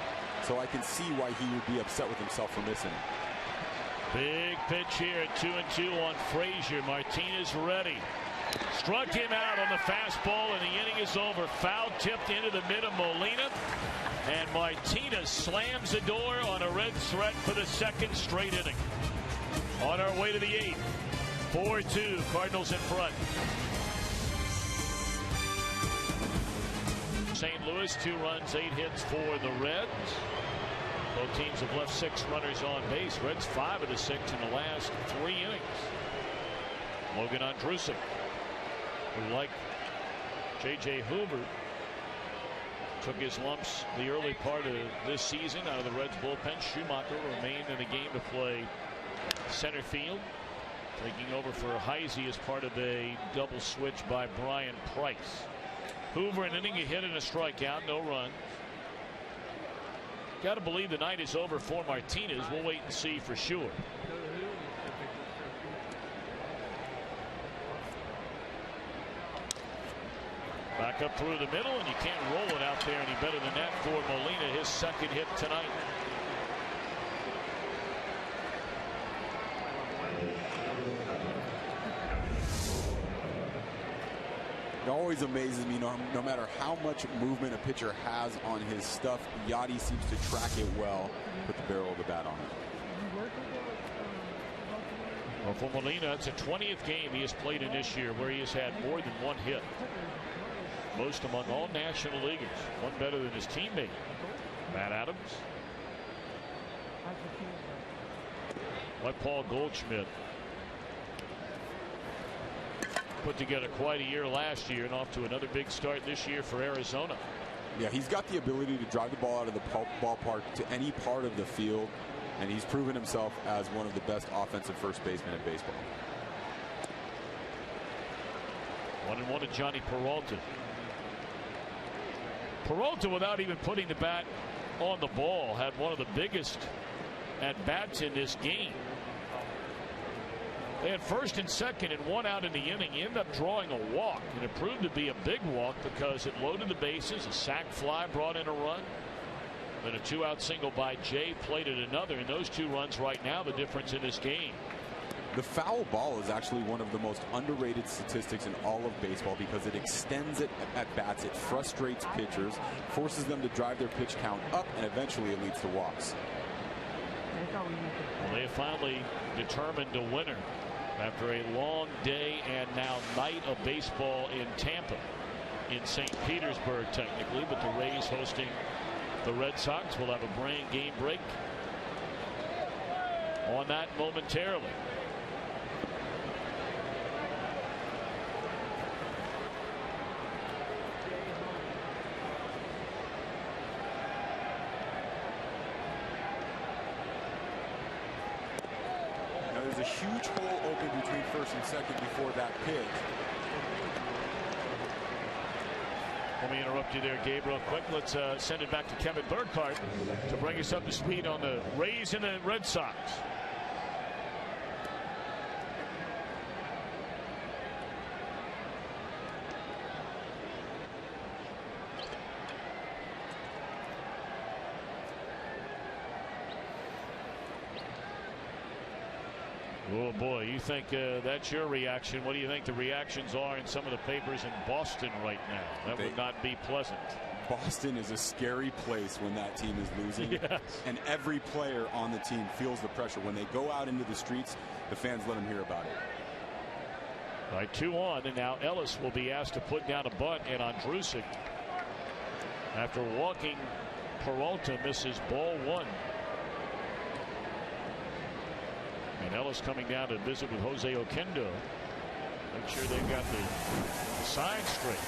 So I can see why he would be upset with himself for missing it. Big pitch here at 2-2 on Frazier. Martinez ready. Struck him out on the fastball, and the inning is over. Foul tipped into the mid of Molina. And Martinez slams the door on a Reds threat for the 2nd straight inning. On our way to the 8th. 4-2. Cardinals in front. St. Louis, 2 runs, 8 hits for the Reds. Both teams have left 6 runners on base. Reds 5 of the 6 in the last 3 innings. Logan Andrusik, who, like J.J. Hoover, took his lumps the early part of this season out of the Reds bullpen. Schumacher remained in the game to play center field, taking over for Heisey as part of a double switch by Brian Price. Hoover, an inning, a hit and a strikeout, no runs. Got to believe the night is over for Martinez. We'll wait and see for sure. Back up through the middle, and you can't roll it out there any better than that for Molina, his second hit tonight. It always amazes me, no matter how much movement a pitcher has on his stuff, Yadi seems to track it well, put the barrel of the bat on it. Well, for Molina, it's a 20th game he has played in this year where he has had more than one hit. Most among all National Leaguers, one better than his teammate, Matt Adams. Like Paul Goldschmidt put together quite a year last year and off to another big start this year for Arizona. Yeah, he's got the ability to drive the ball out of the ballpark to any part of the field, and he's proven himself as one of the best offensive first basemen in baseball. 1-1 to Johnny Peralta. Peralta, without even putting the bat on the ball, had one of the biggest at-bats in this game. They had first and second and one out in the inning. He ended up drawing a walk, and it proved to be a big walk because it loaded the bases. A sac fly brought in a run. Then a two-out single by Jay plated another, and those two runs right now the difference in this game. The foul ball is actually one of the most underrated statistics in all of baseball because it extends it at bats. It frustrates pitchers, forces them to drive their pitch count up, and eventually it leads to walks. Well, they have finally determined a winner after a long day and now night of baseball in Tampa, in St. Petersburg technically, but the Rays hosting the Red Sox. Will have a brain game break on that momentarily. There's a huge hole open between first and second before that pitch. Let me interrupt you there, Gabe, real quick. Let's send it back to Kevin Burkhardt to bring us up to speed on the Rays and the Red Sox. Oh boy, you think that's your reaction. What do you think the reactions are in some of the papers in Boston right now? That would not be pleasant. Boston is a scary place when that team is losing. Yes. And every player on the team feels the pressure. When they go out into the streets, the fans let them hear about it. All right, 2-on, and now Ellis will be asked to put down a bunt, and Andrusik, after walking Peralta, misses ball one. And Ellis coming down to visit with Jose Oquendo. Make sure they've got the sign straight.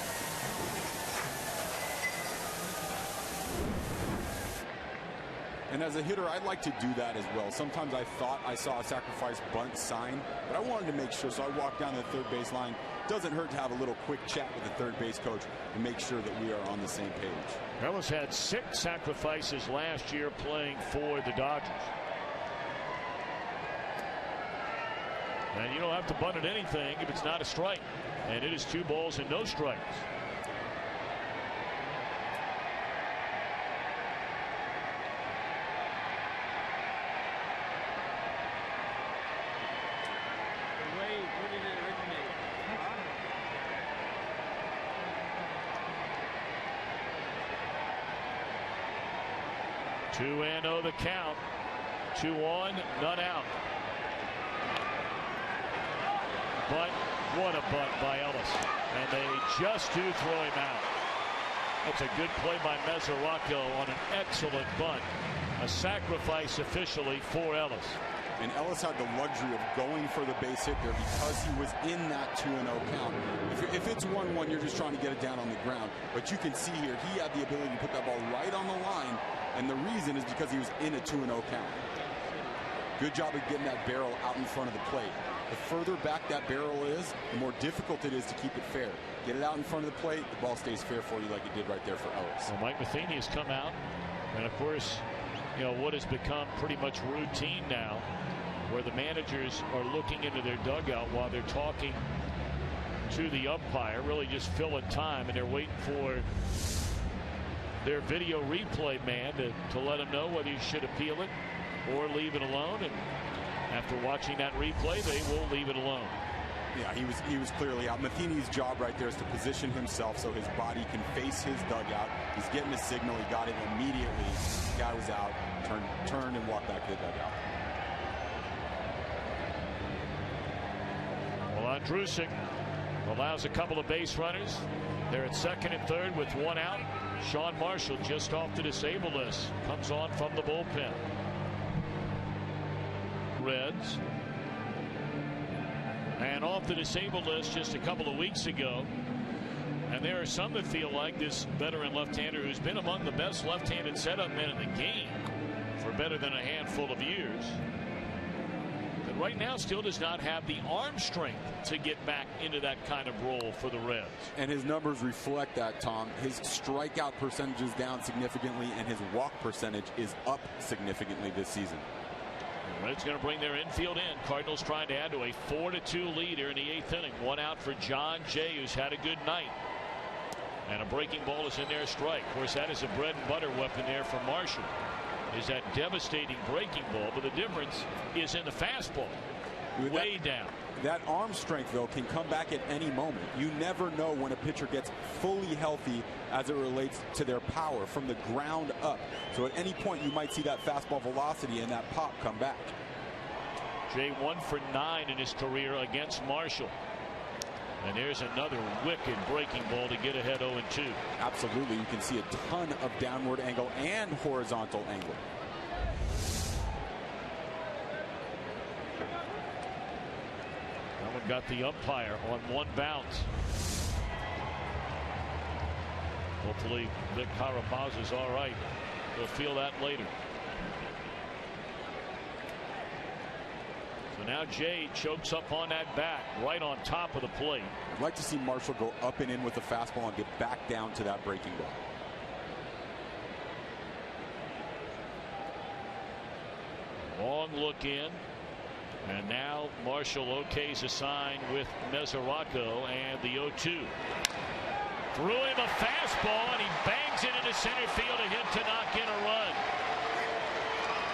And as a hitter, I'd like to do that as well. Sometimes I thought I saw a sacrifice bunt sign, but I wanted to make sure, so I walked down the third base line. Doesn't hurt to have a little quick chat with the third base coach and make sure that we are on the same page. Ellis had 6 sacrifices last year playing for the Dodgers. And you don't have to bunt at anything if it's not a strike. And it is 2 balls and no strikes. Where did it originate? 2-0 the count. 2-on, none out. But what a bunt by Ellis. And they just do throw him out. That's a good play by Mesoraco on an excellent bunt. A sacrifice officially for Ellis. And Ellis had the luxury of going for the base hit there because he was in that 2-0 count. If it's 1-1, you're just trying to get it down on the ground. But you can see here, he had the ability to put that ball right on the line. And the reason is because he was in a 2-0 count. Good job of getting that barrel out in front of the plate. The further back that barrel is, the more difficult it is to keep it fair. Get it out in front of the plate, the ball stays fair for you like it did right there for Ellis. Well, Mike Matheny has come out, and of course, you know, what has become pretty much routine now, where the managers are looking into their dugout while they're talking to the umpire, really just filling time, and they're waiting for their video replay man to let them know whether you should appeal it or leave it alone. And after watching that replay, they will leave it alone. Yeah, he was clearly out. Matheny's job right there is to position himself so his body can face his dugout. He's getting a signal. He got it immediately. The guy was out. Turned and walked back to the dugout. Well, Andrusik allows a couple of base runners. They're at second and third with one out. Sean Marshall just off the disabled list. Comes on from the bullpen. Reds. And off the disabled list just a couple of weeks ago. And there are some that feel like this veteran left-hander, who's been among the best left-handed setup men in the game for better than a handful of years, that right now still does not have the arm strength to get back into that kind of role for the Reds. And his numbers reflect that, Tom. His strikeout percentage is down significantly, and his walk percentage is up significantly this season. The Reds going to bring their infield in. Cardinals trying to add to a 4-2 lead here in the 8th inning. One out for John Jay, who's had a good night. And a breaking ball is in there, strike. Of course, that is a bread and butter weapon there for Marshall, is that devastating breaking ball. But the difference is in the fastball, way down. That arm strength, though, can come back at any moment. You never know when a pitcher gets fully healthy as it relates to their power from the ground up. So at any point, you might see that fastball velocity and that pop come back. Jay 1 for 9 in his career against Marshall. And there's another wicked breaking ball to get ahead 0-2. Absolutely. You can see a ton of downward angle and horizontal angle. That one got the umpire on one bounce. Hopefully Vic Carapaz is all right. We'll feel that later. So now Jay chokes up on that bat right on top of the plate. I'd like to see Marshall go up and in with the fastball and get back down to that breaking ball. Long look in. And now Marshall okays a sign with Mesoraco, and the 0-2. Threw him a fastball, and he bangs it into center field, a hit to knock in a run.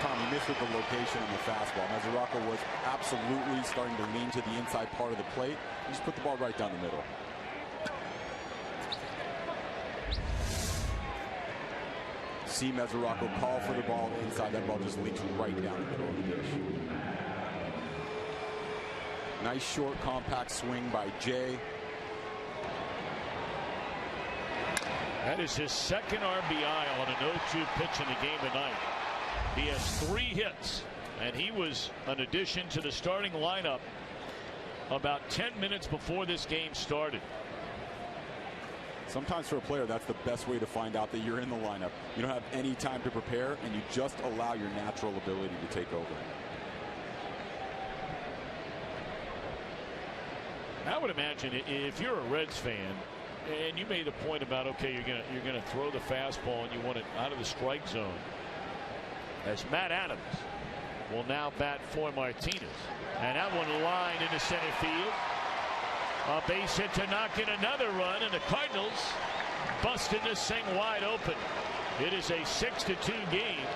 Tom, he missed with the location on the fastball. Mesoraco was absolutely starting to lean to the inside part of the plate. He just put the ball right down the middle. See Mesoraco call for the ball inside. That ball just leaks right down the middle of the dish. Nice short compact swing by Jay. That is his second RBI on an 0-2 pitch in the game tonight. He has 3 hits, and he was an addition to the starting lineup about 10 minutes before this game started. Sometimes for a player, that's the best way to find out that you're in the lineup. You don't have any time to prepare, and you just allow your natural ability to take over. I would imagine if you're a Reds fan, and you made the point about, okay, you're gonna throw the fastball and you want it out of the strike zone, as Matt Adams will now bat for Martinez, and that one lined into center field. A base hit to knock in another run, and the Cardinals busting this thing wide open. It is a 6-2 game.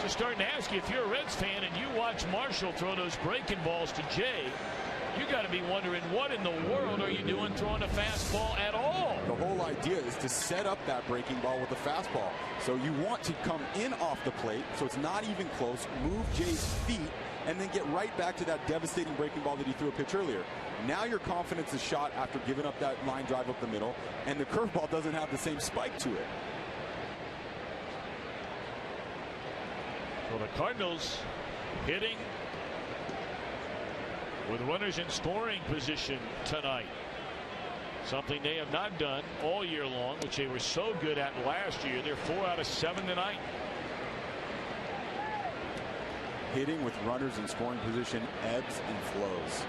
So starting to ask you, if you're a Reds fan and you watch Marshall throw those breaking balls to Jay, you got to be wondering, what in the world are you doing throwing a fastball at all? The whole idea is to set up that breaking ball with the fastball. So you want to come in off the plate, so it's not even close, move Jay's feet, and then get right back to that devastating breaking ball that he threw a pitch earlier. Now your confidence is shot after giving up that line drive up the middle, and the curveball doesn't have the same spike to it. Well, the Cardinals hitting with runners in scoring position tonight. Something they have not done all year long, which they were so good at last year. They're 4 out of 7 tonight. Hitting with runners in scoring position ebbs and flows.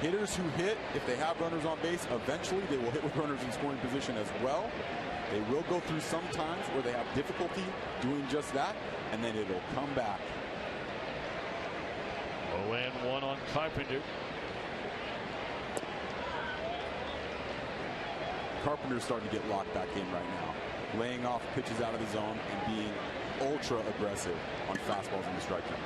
Hitters who hit, if they have runners on base, eventually they will hit with runners in scoring position as well. They will go through some times where they have difficulty doing just that, and then it'll come back. 0-1 on Carpenter. Carpenter's starting to get locked back in right now, laying off pitches out of the zone and being ultra aggressive on fastballs in the strike zone.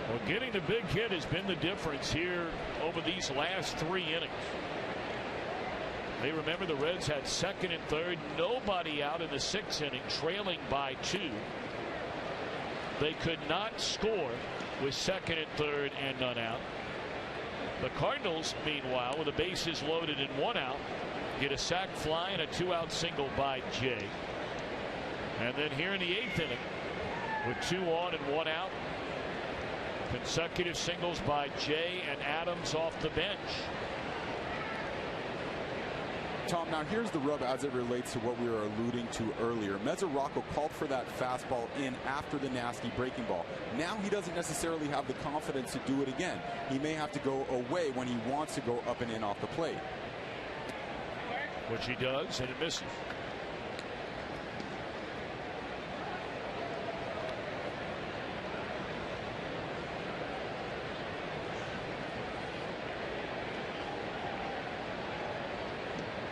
Well, getting the big hit has been the difference here over these last 3 innings. They remember the Reds had second and third, nobody out in the 6th inning, trailing by 2. They could not score with second and third and none out. The Cardinals, meanwhile, with the bases loaded and 1 out, get a sac fly and a 2-out single by Jay. And then here in the 8th inning, with 2 on and 1 out, consecutive singles by Jay and Adams off the bench. Tom, now here's the rub as it relates to what we were alluding to earlier. Mesoraco called for that fastball in after the nasty breaking ball. Now he doesn't necessarily have the confidence to do it again. He may have to go away when he wants to go up and in off the plate. Which he does, and it misses.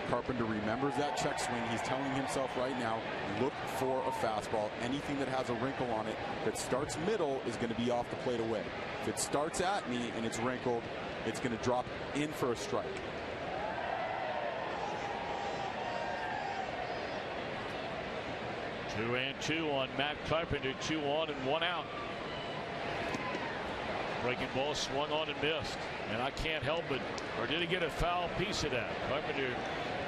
Carpenter remembers that check swing. He's telling himself right now, look for a fastball. Anything that has a wrinkle on it that starts middle is going to be off the plate away. If it starts at me and it's wrinkled, it's going to drop in for a strike. Two and 2 on Matt Carpenter. 2 on and 1 out. Breaking ball swung on and missed. And I can't help it. Or did he get a foul piece of that? Carpenter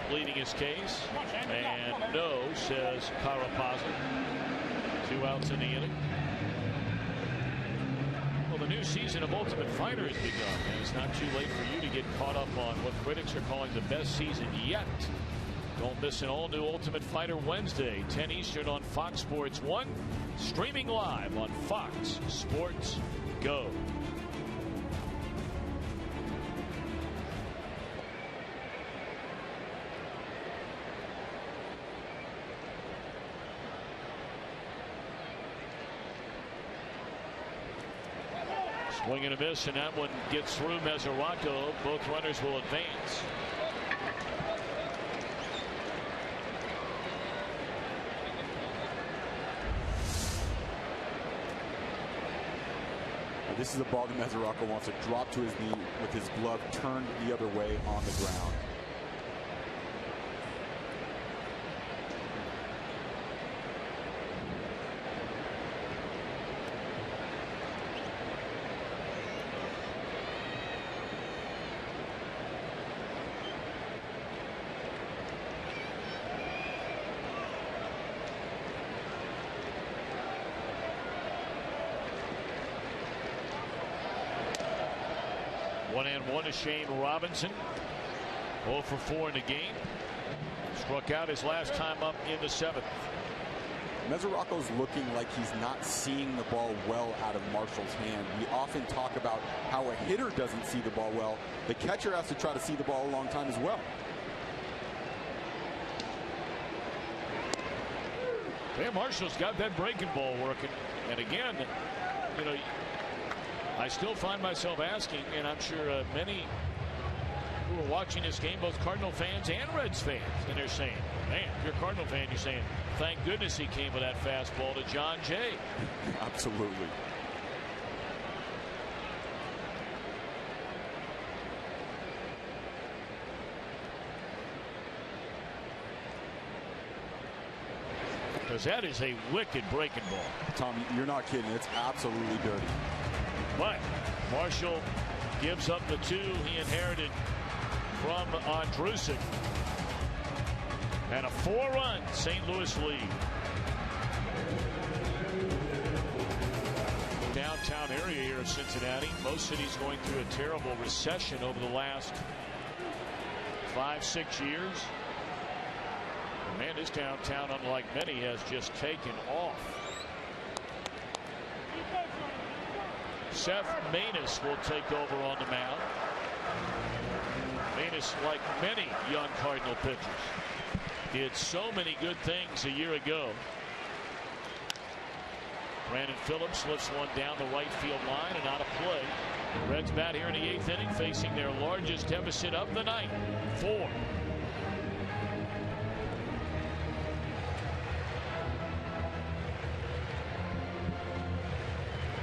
pleading his case. And no, says Carapazza. 2 outs in the inning. Well, the new season of Ultimate Fighter has begun. And it's not too late for you to get caught up on what critics are calling the best season yet. Don't miss an all-new Ultimate Fighter Wednesday, 10 Eastern on Fox Sports 1. Streaming live on Fox Sports Go. Swing and a miss, and that one gets through Mesoraco. Both runners will advance. This is a ball that Mesoraco wants to drop to his knee with his glove turned the other way on the ground. One and 1 to Shane Robinson. 0 for 4 in the game. Struck out his last time up in the 7th. Mesoraco's looking like he's not seeing the ball well out of Marshall's hand. We often talk about how a hitter doesn't see the ball well. The catcher has to try to see the ball a long time as well. Dan Marshall's got that breaking ball working. And again, you know, I still find myself asking, and I'm sure many who are watching this game, both Cardinal fans and Reds fans, and they're saying, man, if you're a Cardinal fan, you're saying, thank goodness he came with that fastball to John Jay. Absolutely. Because that is a wicked breaking ball. Tom, you're not kidding. It's absolutely dirty. But Marshall gives up the 2 he inherited from Andrusic. And a 4-run St. Louis lead. Downtown area here of Cincinnati. Most cities going through a terrible recession over the last 5-6 years. Man, this downtown, unlike many, has just taken off. Seth Maness will take over on the mound. Maness, like many young Cardinal pitchers, did so many good things a year ago. Brandon Phillips lifts one down the right field line and out of play. Reds bat here in the 8th inning, facing their largest deficit of the night, 4.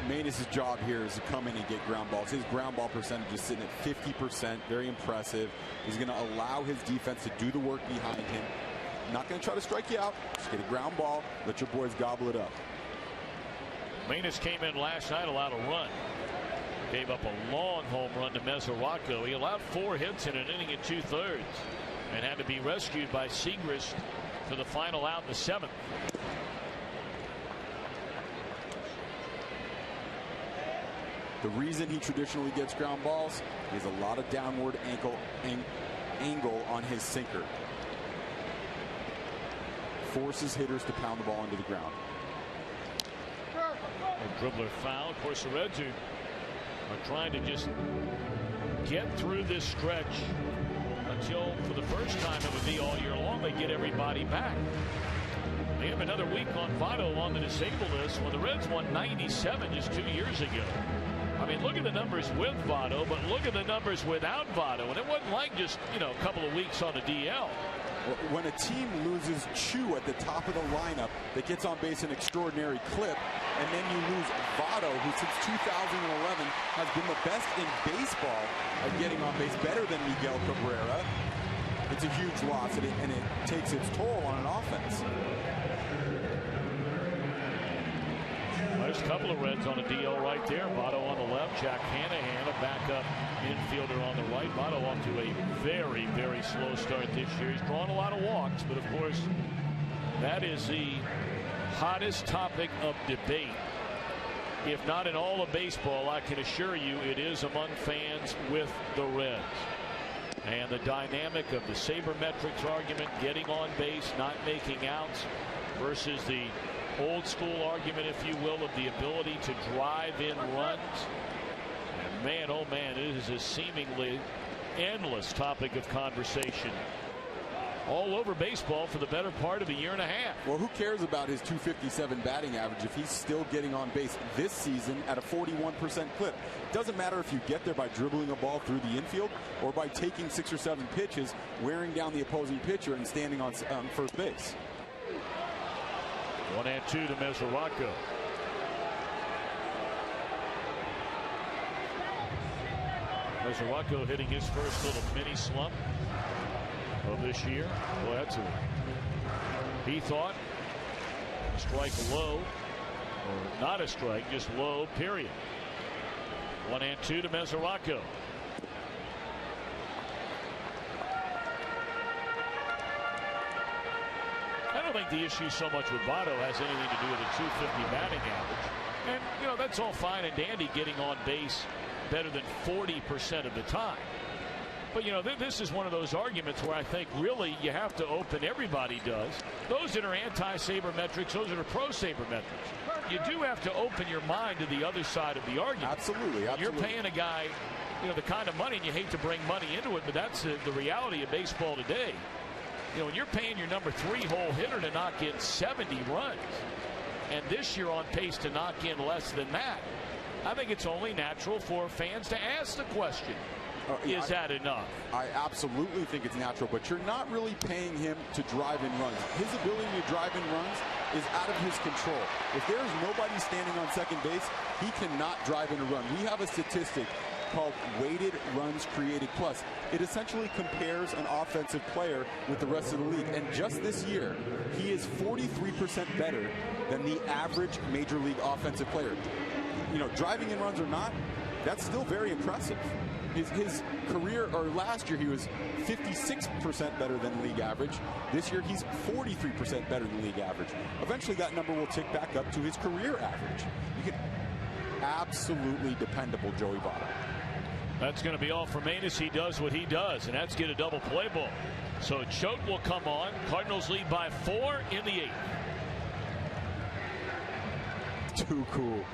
Maness' job here is to come in and get ground balls. His ground ball percentage is sitting at 50%. Very impressive. He's going to allow his defense to do the work behind him. Not going to try to strike you out. Just get a ground ball. Let your boys gobble it up. Maness came in last night, allowed a run. Gave up a long home run to Mesoraco. He allowed 4 hits in an inning and 2/3 and had to be rescued by Segrist for the final out in the 7th. The reason he traditionally gets ground balls is a lot of downward angle on his sinker. Forces hitters to pound the ball into the ground. A dribbler foul. Of course, the Reds are trying to just get through this stretch until, for the first time it would be all year long, they get everybody back. They have another week on Votto on the disabled list when the Reds won 97 just 2 years ago. I mean, look at the numbers with Votto, but look at the numbers without Votto. And it wasn't like just, a couple of weeks on the DL. When a team loses Chu at the top of the lineup that gets on base an extraordinary clip, and then you lose Votto, who since 2011 has been the best in baseball at getting on base, better than Miguel Cabrera, it's a huge loss, and it takes its toll on an offense. There's a couple of Reds on a DL right there. Votto on the left, Jack Hanahan, a backup infielder on the right. Votto off to a very, very slow start this year. He's drawn a lot of walks, but of course, that is the hottest topic of debate. If not in all of baseball, I can assure you it is among fans with the Reds. And the dynamic of the sabermetrics argument, getting on base, not making outs, versus the old school argument, if you will, of the ability to drive in runs. And man, oh man, it is a seemingly endless topic of conversation all over baseball for the better part of a year and a half. Well, who cares about his .257 batting average if he's still getting on base this season at a 41% clip? Doesn't matter if you get there by dribbling a ball through the infield or by taking 6 or 7 pitches, wearing down the opposing pitcher and standing on first base. 1-2 to Mesoraco. Mesoraco hitting his first little mini slump of this year. Well, that's he thought a strike low, or not a strike, just low, period. 1-2 to Mesoraco. I don't think the issue so much with Votto has anything to do with a .250 batting average. And, that's all fine and dandy, getting on base better than 40% of the time. But, this is one of those arguments where I think really you have to open, everybody does. Those that are anti-sabermetrics, those that are pro-sabermetrics. You do have to open your mind to the other side of the argument. Absolutely. You're paying a guy, the kind of money, and you hate to bring money into it, but that's the reality of baseball today. When you're paying your number 3 hole hitter to knock in 70 runs, and this year on pace to knock in less than that, I think it's only natural for fans to ask the question, is that enough? I absolutely think it's natural, but you're not really paying him to drive in runs. His ability to drive in runs is out of his control. If there's nobody standing on second base, he cannot drive in a run. We have a statistic called weighted runs created plus. It essentially compares an offensive player with the rest of the league, and just this year he is 43% better than the average major league offensive player. Driving in runs or not, that's still very impressive. his career, or last year he was 56% better than league average. This year he's 43% better than league average. Eventually that number will tick back up to his career average. You can absolutely dependable Joey Votto. That's going to be all for Manus. He does what he does, and that's get a double play ball. So Choate will come on. Cardinals lead by 4 in the 8th. Too cool.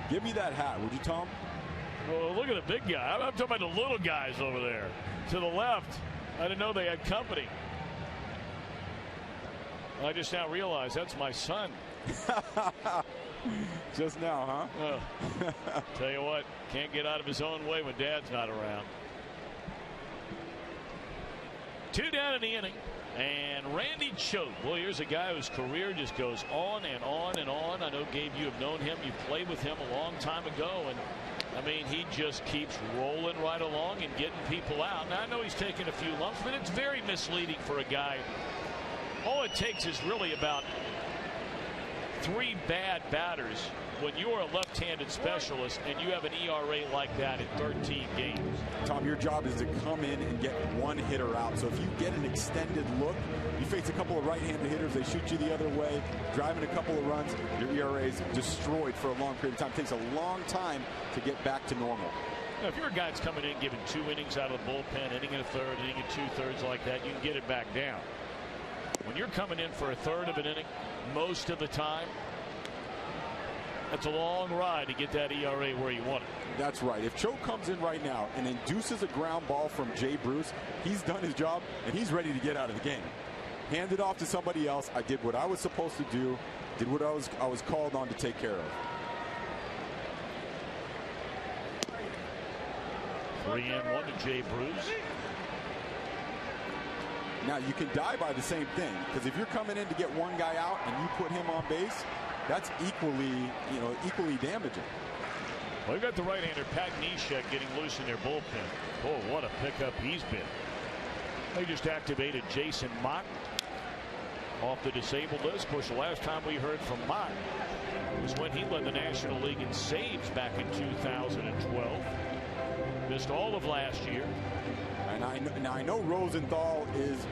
Give me that hat, would you, Tom? Oh, look at the big guy. I'm talking about the little guys over there to the left. I didn't know they had company. I just now realized that's my son. Just now, huh? Tell you what, can't get out of his own way when Dad's not around. 2 down in the inning. And Randy Choate, boy, here's a guy whose career just goes on and on and on. I know, Gabe, you have known him. You played with him a long time ago. And, I mean, he just keeps rolling right along and getting people out. Now, I know he's taken a few lumps, but it's very misleading for a guy. All it takes is really about 3 bad batters when you're a left-handed specialist and you have an ERA like that in 13 games. Tom, your job is to come in and get one hitter out. So if you get an extended look, you face a couple of right-handed hitters, they shoot you the other way, driving a couple of runs, your ERA is destroyed for a long period of time. It takes a long time to get back to normal. Now, if you're a guy that's coming in giving 2 innings out of the bullpen, inning and a third, inning and 2/3 like that, you can get it back down. When you're coming in for a third of an inning most of the time, that's a long ride to get that ERA where you want it. That's right. If Choate comes in right now and induces a ground ball from Jay Bruce, he's done his job and he's ready to get out of the game. Hand it off to somebody else. I did what I was supposed to do, did what I was called on to take care of. 3-1 to Jay Bruce. Now you can die by the same thing, because if you're coming in to get one guy out and you put him on base, that's equally damaging. Well, we've got the right-hander Pat Neshek getting loose in their bullpen. Oh, what a pickup he's been. They just activated Jason Mott off the disabled list. Of course, the last time we heard from Mott was when he led the National League in saves back in 2012. Missed all of last year. And I know Rosenthal is,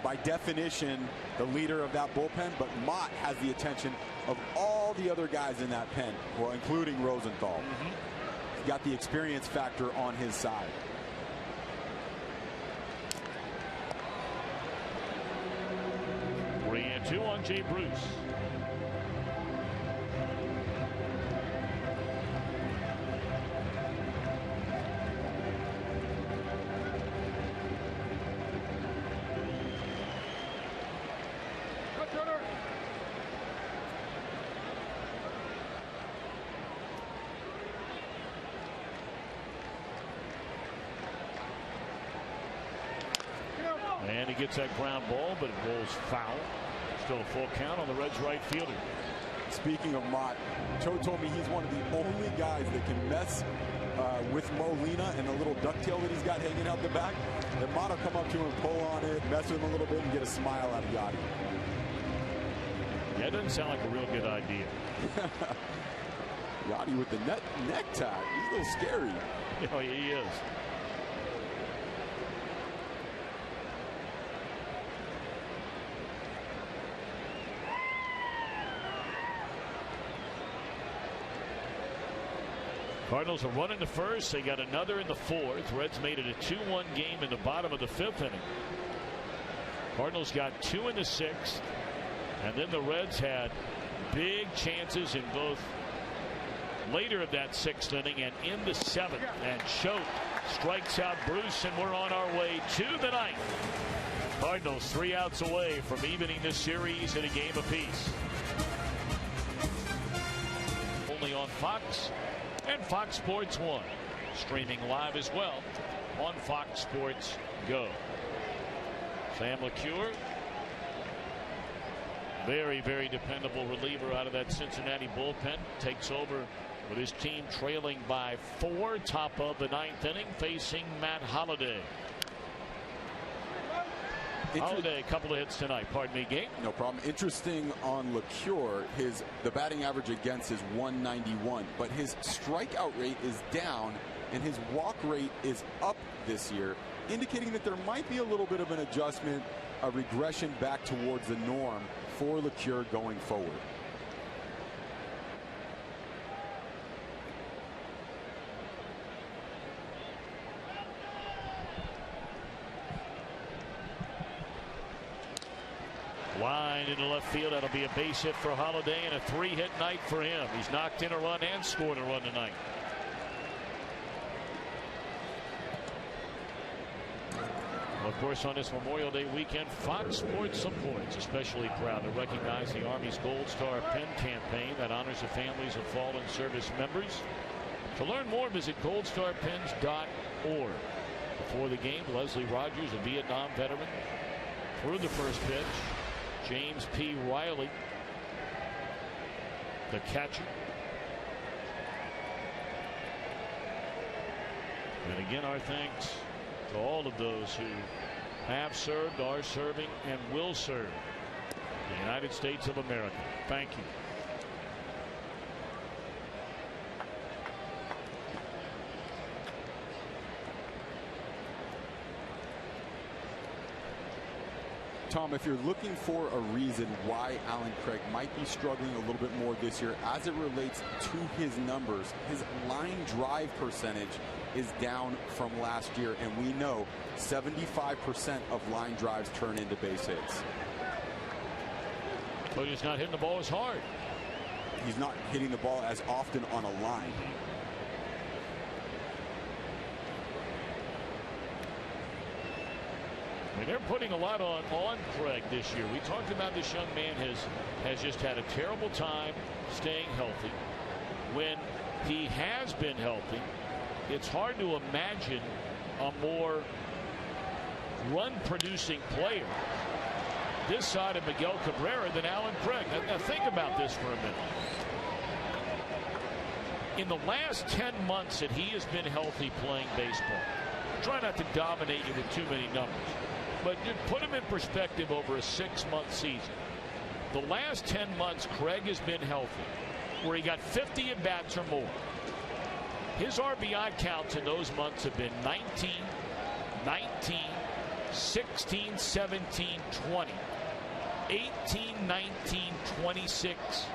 by definition, the leader of that bullpen, but Mott has the attention of all the other guys in that pen, well, including Rosenthal. He's got the experience factor on his side. Three and 2 on Jay Bruce. And he gets that ground ball, but it rolls foul. Still a full count on the Reds right fielder. Speaking of Mott, Choate told me he's one of the only guys that can mess with Molina and the little ducktail that he's got hanging out the back. That Mott will come up to him, pull on it, mess with him a little bit, and get a smile out of Yachty. Yeah, it doesn't sound like a real good idea. Yachty with the neck tie. He's a little scary. Oh, he is. Cardinals are running to first. They got another in the 4th. Reds made it a 2-1 game in the bottom of the 5th inning. Cardinals got 2 in the 6th. And then the Reds had big chances in both later of that 6th inning and in the 7th. And Choate strikes out Bruce, and we're on our way to the 9th. Cardinals 3 outs away from evening this series at a game apiece. Only on Fox and Fox Sports 1. Streaming live as well on Fox Sports Go. Sam LeCure, very, very dependable reliever out of that Cincinnati bullpen, takes over with his team trailing by 4, top of the 9th inning, facing Matt Holliday. Holliday, a couple of hits tonight. Pardon me, Gabe. No problem. Interesting on LeCure, the batting average against is 191, but his strikeout rate is down and his walk rate is up this year, indicating that there might be a little bit of an adjustment, a regression back towards the norm for LeCure going forward. Line into left field. That'll be a base hit for Holiday and a 3-hit night for him. He's knocked in a run and scored a run tonight. Of course, on this Memorial Day weekend, Fox Sports supports especially proud to recognize the Army's Gold Star Pen campaign that honors the families of fallen service members. To learn more, visit goldstarpens.org. Before the game, Leslie Rogers, a Vietnam veteran, threw the first pitch. James P. Riley, the catcher. And again, our thanks to all of those who have served, are serving, and will serve the United States of America. Thank you. Tom, if you're looking for a reason why Allen Craig might be struggling a little bit more this year as it relates to his numbers, his line drive percentage is down from last year, and we know 75% of line drives turn into base hits. But he's not hitting the ball as hard. He's not hitting the ball as often on a line. I mean, they're putting a lot on Craig this year. We talked about this young man has just had a terrible time staying healthy. When he has been healthy, it's hard to imagine a more run-producing player this side of Miguel Cabrera than Allen Craig. Now think about this for a minute. In the last 10 months that he has been healthy playing baseball, try not to dominate you with too many numbers, but you put him in perspective over a 6-month season. The last 10 months Craig has been healthy, where he got 50 at-bats or more. His RBI counts in those months have been 19, 19, 16, 17, 20, 18, 19, 26,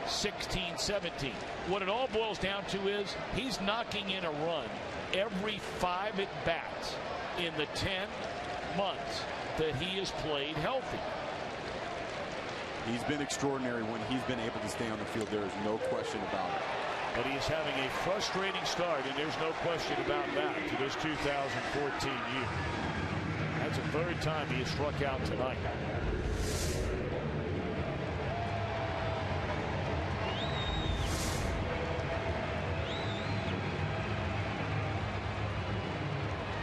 16, 17. What it all boils down to is he's knocking in a run every 5 at-bats in the 10 months that he has played healthy. He's been extraordinary when he's been able to stay on the field. There is no question about it. But he is having a frustrating start, and there's no question about that, to this 2014 year. That's the third time he has struck out tonight.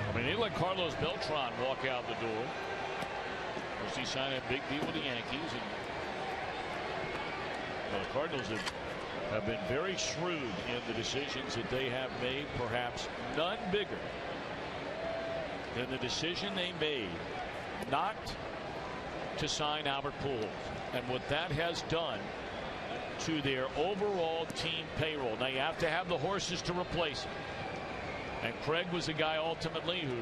I mean, they let Carlos Beltran walk out the door. Of course, he signed a big deal with the Yankees. And the Cardinals have been very shrewd in the decisions that they have made, perhaps none bigger than the decision they made not to sign Albert Pujols and what that has done to their overall team payroll. Now you have to have the horses to replace him, and Craig was the guy ultimately who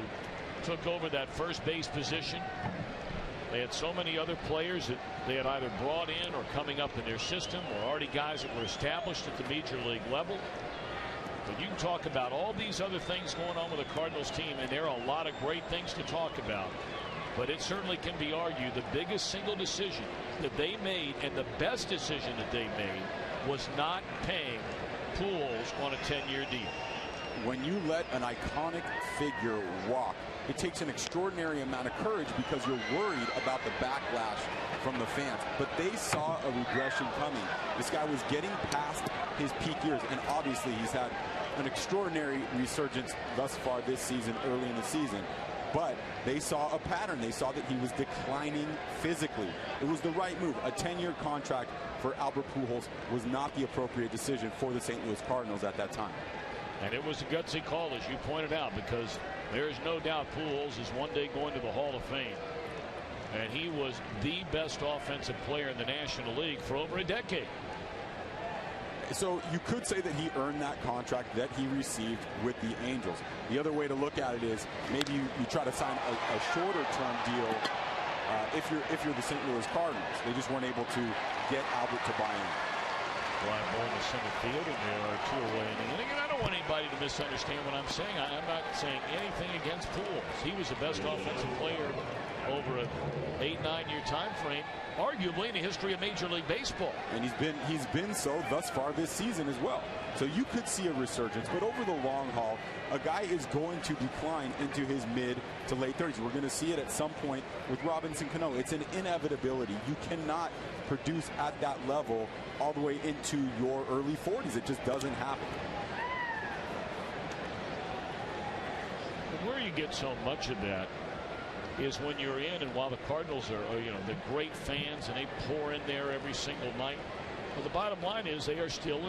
took over that first base position. They had so many other players that they had either brought in or coming up in their system, or already guys that were established at the major league level. But you can talk about all these other things going on with the Cardinals team, and there are a lot of great things to talk about. But it certainly can be argued the biggest single decision that they made, and the best decision that they made, was not paying Pujols on a 10-year deal. When you let an iconic figure walk, it takes an extraordinary amount of courage because you're worried about the backlash from the fans. But they saw a regression coming. This guy was getting past his peak years, and obviously he's had an extraordinary resurgence thus far this season, early in the season. But they saw a pattern. They saw that he was declining physically. It was the right move. A 10-year contract for Albert Pujols was not the appropriate decision for the St. Louis Cardinals at that time. And it was a gutsy call, as you pointed out, because there is no doubt Pujols is one day going to the Hall of Fame. And he was the best offensive player in the National League for over a decade. So you could say that he earned that contract that he received with the Angels. The other way to look at it is maybe you try to sign a shorter term deal if you're the St. Louis Cardinals. They just weren't able to get Albert to buy in. Fly ball to center field, and there are 2 away in the inning. And I don't want anybody to misunderstand what I'm saying. I'm not saying anything against Pujols. He was the best offensive player over an 8-9 year time frame, arguably in the history of Major League Baseball. And he's been so thus far this season as well. So you could see a resurgence, but over the long haul, a guy is going to decline into his mid to late 30s. We're going to see it at some point with Robinson Cano. It's an inevitability. You cannot produce at that level all the way into your early 40s. It just doesn't happen. And where you get so much of that is when you're in, and while the Cardinals are the great fans and they pour in there every single night, well, the bottom line is they are still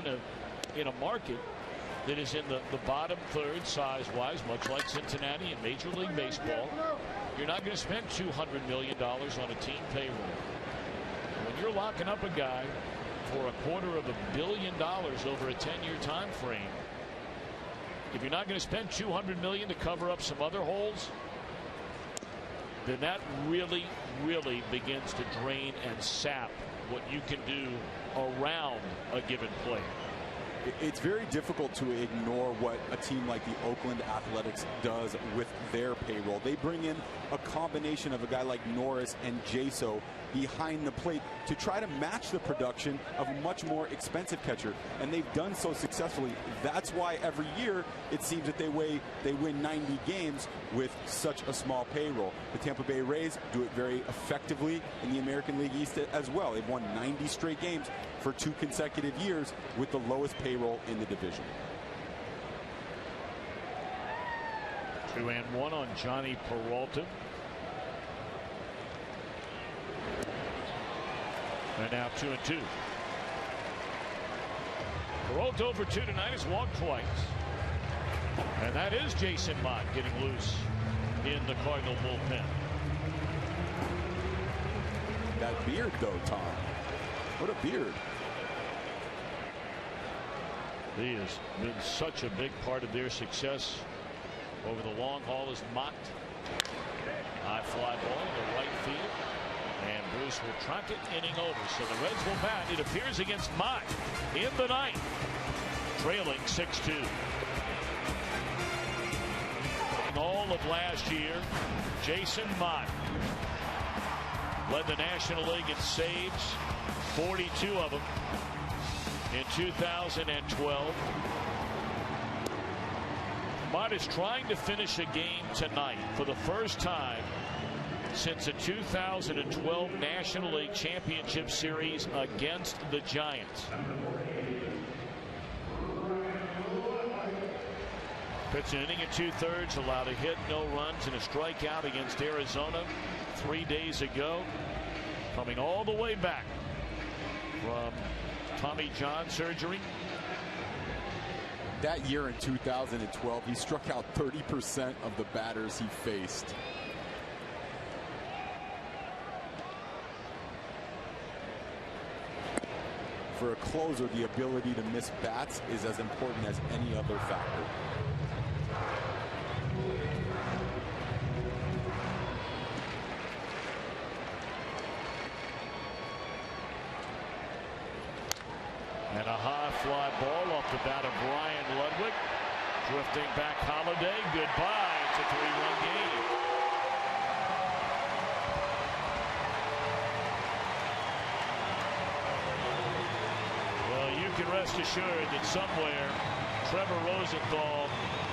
in a market that is in the bottom third size-wise, much like Cincinnati in Major League Baseball. You're not going to spend $200 million on a team payroll. When you're locking up a guy for $250 million over a 10-year time frame, if you're not going to spend $200 million to cover up some other holes, then that really, really begins to drain and sap what you can do around a given player. It's very difficult to ignore what a team like the Oakland Athletics does with their payroll. They bring in a combination of a guy like Norris and Jaso behind the plate to try to match the production of a much more expensive catcher, and they've done so successfully. That's why every year it seems that they win 90 games with such a small payroll. The Tampa Bay Rays do it very effectively in the American League East as well. They've won 90 straight games for 2 consecutive years with the lowest payroll in the division. 2-1 on Johnny Peralta. And now 2-2. Peralta over 2 tonight, has walked twice. And that is Jason Mott getting loose in the Cardinal bullpen. That beard though, Tom. What a beard. He has been such a big part of their success over the long haul as Mott. High fly ball to right field. And Bruce will track it, inning over. So the Reds will bat, it appears, against Mott in the ninth, trailing 6-2. All of last year, Jason Mott led the National League in saves, 42 of them in 2012. Mott is trying to finish a game tonight for the first time since the 2012 National League Championship Series against the Giants. Pitched an inning and 2/3, allowed a hit, no runs, and a strikeout against Arizona 3 days ago. Coming all the way back from Tommy John surgery. That year in 2012, he struck out 30% of the batters he faced. For a closer, the ability to miss bats is as important as any other factor. And a high fly ball off the bat of Brian Ludwig. Drifting back Holiday. Goodbye. It's a 3-run game. Well, you can rest assured that somewhere Trevor Rosenthal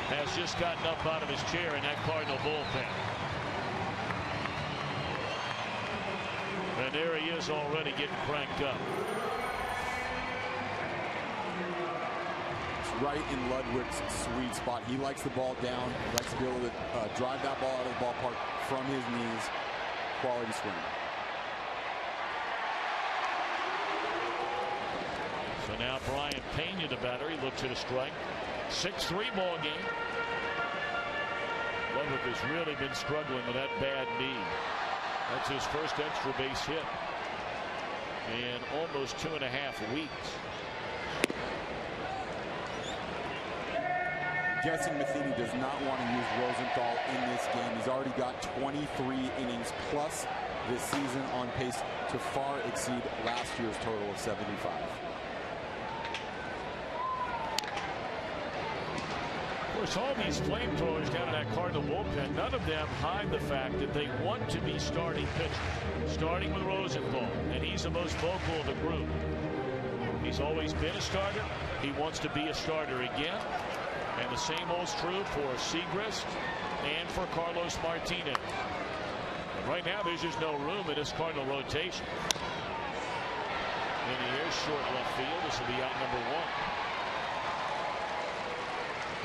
has just gotten up out of his chair in that Cardinal bullpen. And there he is already getting cranked up. Right in Ludwig's sweet spot. He likes the ball down. He likes to be able to drive that ball out of the ballpark from his knees. Quality swing. So now Brian Pena, the batter, he looks at a strike. 6-3 ball game. Ludwig has really been struggling with that bad knee. That's his first extra base hit in almost 2.5 weeks. guessing Matheny does not want to use Rosenthal in this game. He's already got 23 innings plus this season, on pace to far exceed last year's total of 75. Of course, all these flamethrowers down in that Cardinal bullpen, none of them hide the fact that they want to be starting pitchers, starting with Rosenthal, and he's the most vocal of the group. He's always been a starter. He wants to be a starter again. And the same holds true for Segrist and for Carlos Martinez. And right now, there's just no room in this Cardinal rotation. In the air, short left field. This will be out number 1.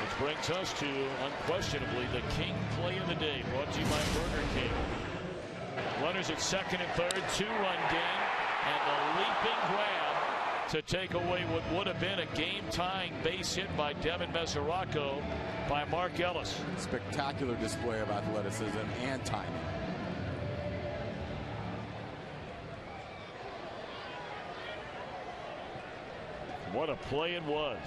Which brings us to, unquestionably, the king play of the day, brought to you by Burger King. Runners at second and third, 2-run game, and the leaping grab to take away what would have been a game-tying base hit by Devin Mesoraco by Mark Ellis. Spectacular display of athleticism and timing. What a play it was.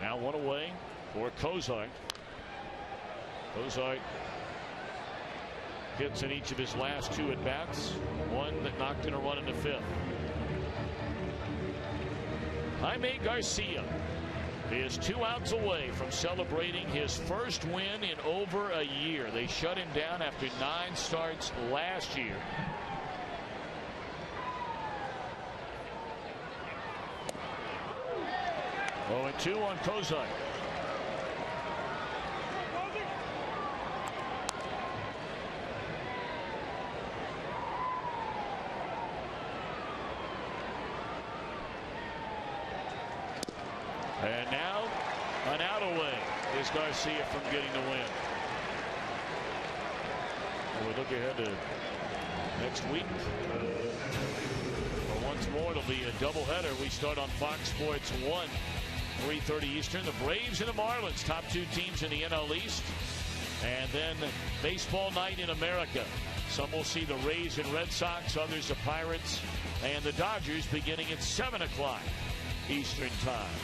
Now one away for Cozart. Cozart hits in each of his last 2 at-bats. One that knocked in a run in the 5th. Jaime Garcia is 2 outs away from celebrating his first win in over a year. They shut him down after 9 starts last year. Oh, 2 on Cozart. And now an out away is Garcia from getting the win. And we look ahead to next week. Once more, it'll be a doubleheader. We start on Fox Sports 1, 3:30 Eastern. The Braves and the Marlins, top 2 teams in the NL East. And then baseball night in America. Some will see the Rays and Red Sox, others the Pirates and the Dodgers, beginning at 7 o'clock Eastern time.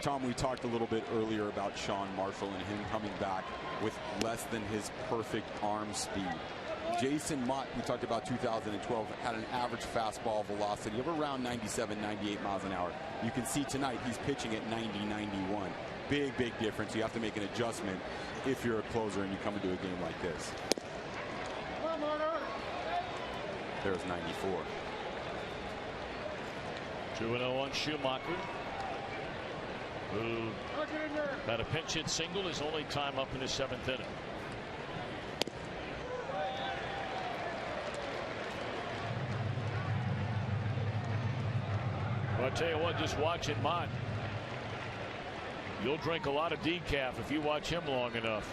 Tom, we talked a little bit earlier about Sean Marshall and him coming back with less than his perfect arm speed. Jason Mott, we talked about 2012, had an average fastball velocity of around 97, 98 miles an hour. You can see tonight he's pitching at 90, 91. Big, big difference. You have to make an adjustment if you're a closer and you come into a game like this. There's 94. 2-0 on Schumacher, who had a pinch hit single his only time up in his 7th inning. Well, I tell you what, just watching Mott, you'll drink a lot of decaf if you watch him long enough.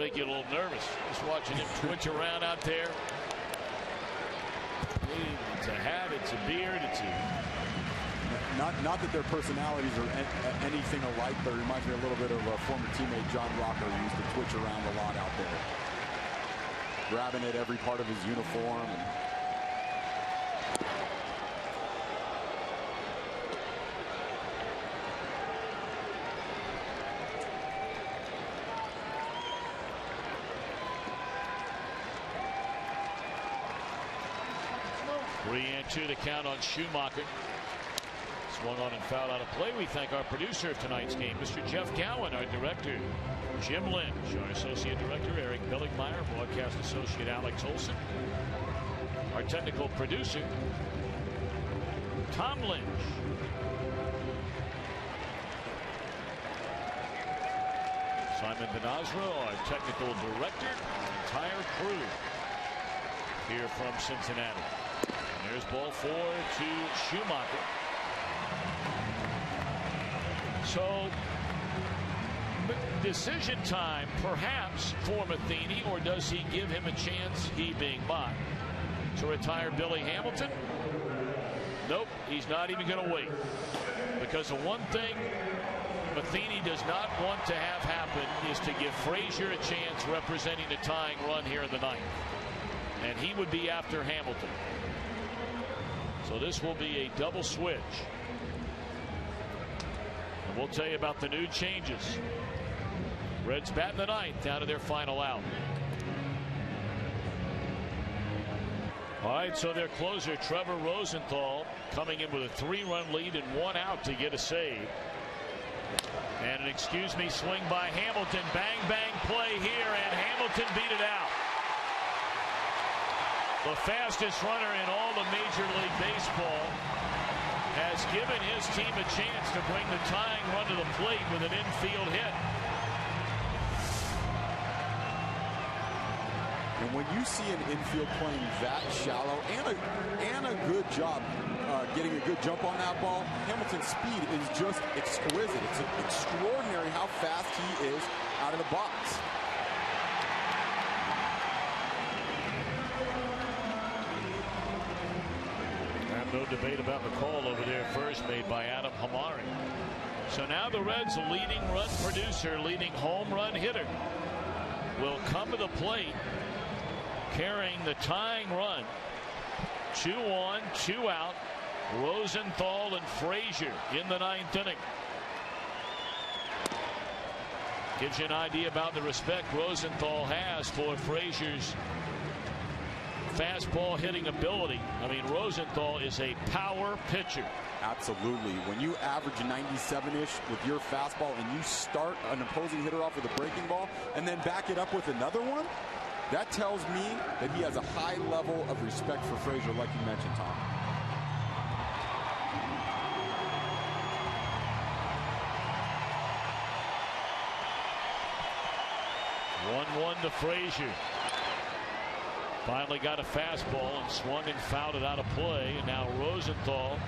Make you a little nervous just watching him twitch around out there. It's a hat, it's a beard, it's a... Not that their personalities are anything alike, but it reminds me a little bit of a former teammate, John Rocker, who used to twitch around a lot out there, grabbing at every part of his uniform. And 3-2 to count on Schumacher. Swung on and fouled out of play. We thank our producer of tonight's game, Mr. Jeff Gowen, our director, Jim Lynch, our associate director, Eric Billigmeyer, broadcast associate, Alex Olson, our technical producer, Tom Lynch. Simon Benazra, our technical director, our entire crew here from Cincinnati. And there's ball 4 to Schumacher. So decision time perhaps for Matheny, or does he give him a chance, he being Mott, to retire Billy Hamilton? Nope, he's not even going to wait, because the one thing Matheny does not want to have happen is to give Frazier a chance representing the tying run here in the ninth. and he would be after Hamilton. So this will be a double switch. And we'll tell you about the new changes. Reds bat in the ninth, down to their final out. All right, so their closer, Trevor Rosenthal, coming in with a 3-run lead and 1 out to get a save. And an excuse me swing by Hamilton. Bang, bang play here, and Hamilton beat it out. The fastest runner in all of Major League Baseball has given his team a chance to bring the tying run to the plate with an infield hit. And when you see an infield playing that shallow and a good job getting a good jump on that ball, Hamilton's speed is just exquisite. It's extraordinary how fast he is out of the box. No debate about the call over there first, made by Adam Hamari. So now the Reds' leading run producer, leading home run hitter, will come to the plate carrying the tying run. 2 on, 2 out. Rosenthal and Frazier in the 9th inning. Gives you an idea about the respect Rosenthal has for Frazier's fastball hitting ability. I mean, Rosenthal is a power pitcher. Absolutely. When you average 97-ish with your fastball and you start an opposing hitter off with a breaking ball and then back it up with another one, that tells me that he has a high level of respect for Frazier, like you mentioned, Tom. One to Frazier. Finally got a fastball and swung and fouled it out of play. And now Rosenthal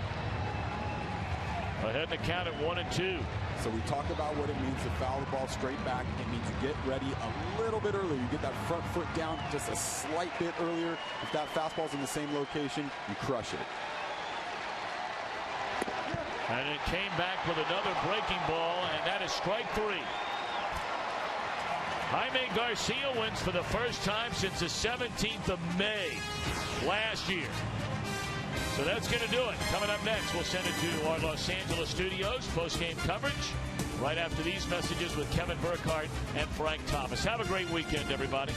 ahead in the count at 1-2. So we talked about what it means to foul the ball straight back. It means you get ready a little bit earlier. You get that front foot down just a slight bit earlier. If that fastball's in the same location, you crush it. And it came back with another breaking ball, and that is strike 3. Jaime Garcia wins for the first time since the 17th of May last year. So that's going to do it. Coming up next, we'll send it to our Los Angeles studios. Post-game coverage right after these messages with Kevin Burkhardt and Frank Thomas. Have a great weekend, everybody.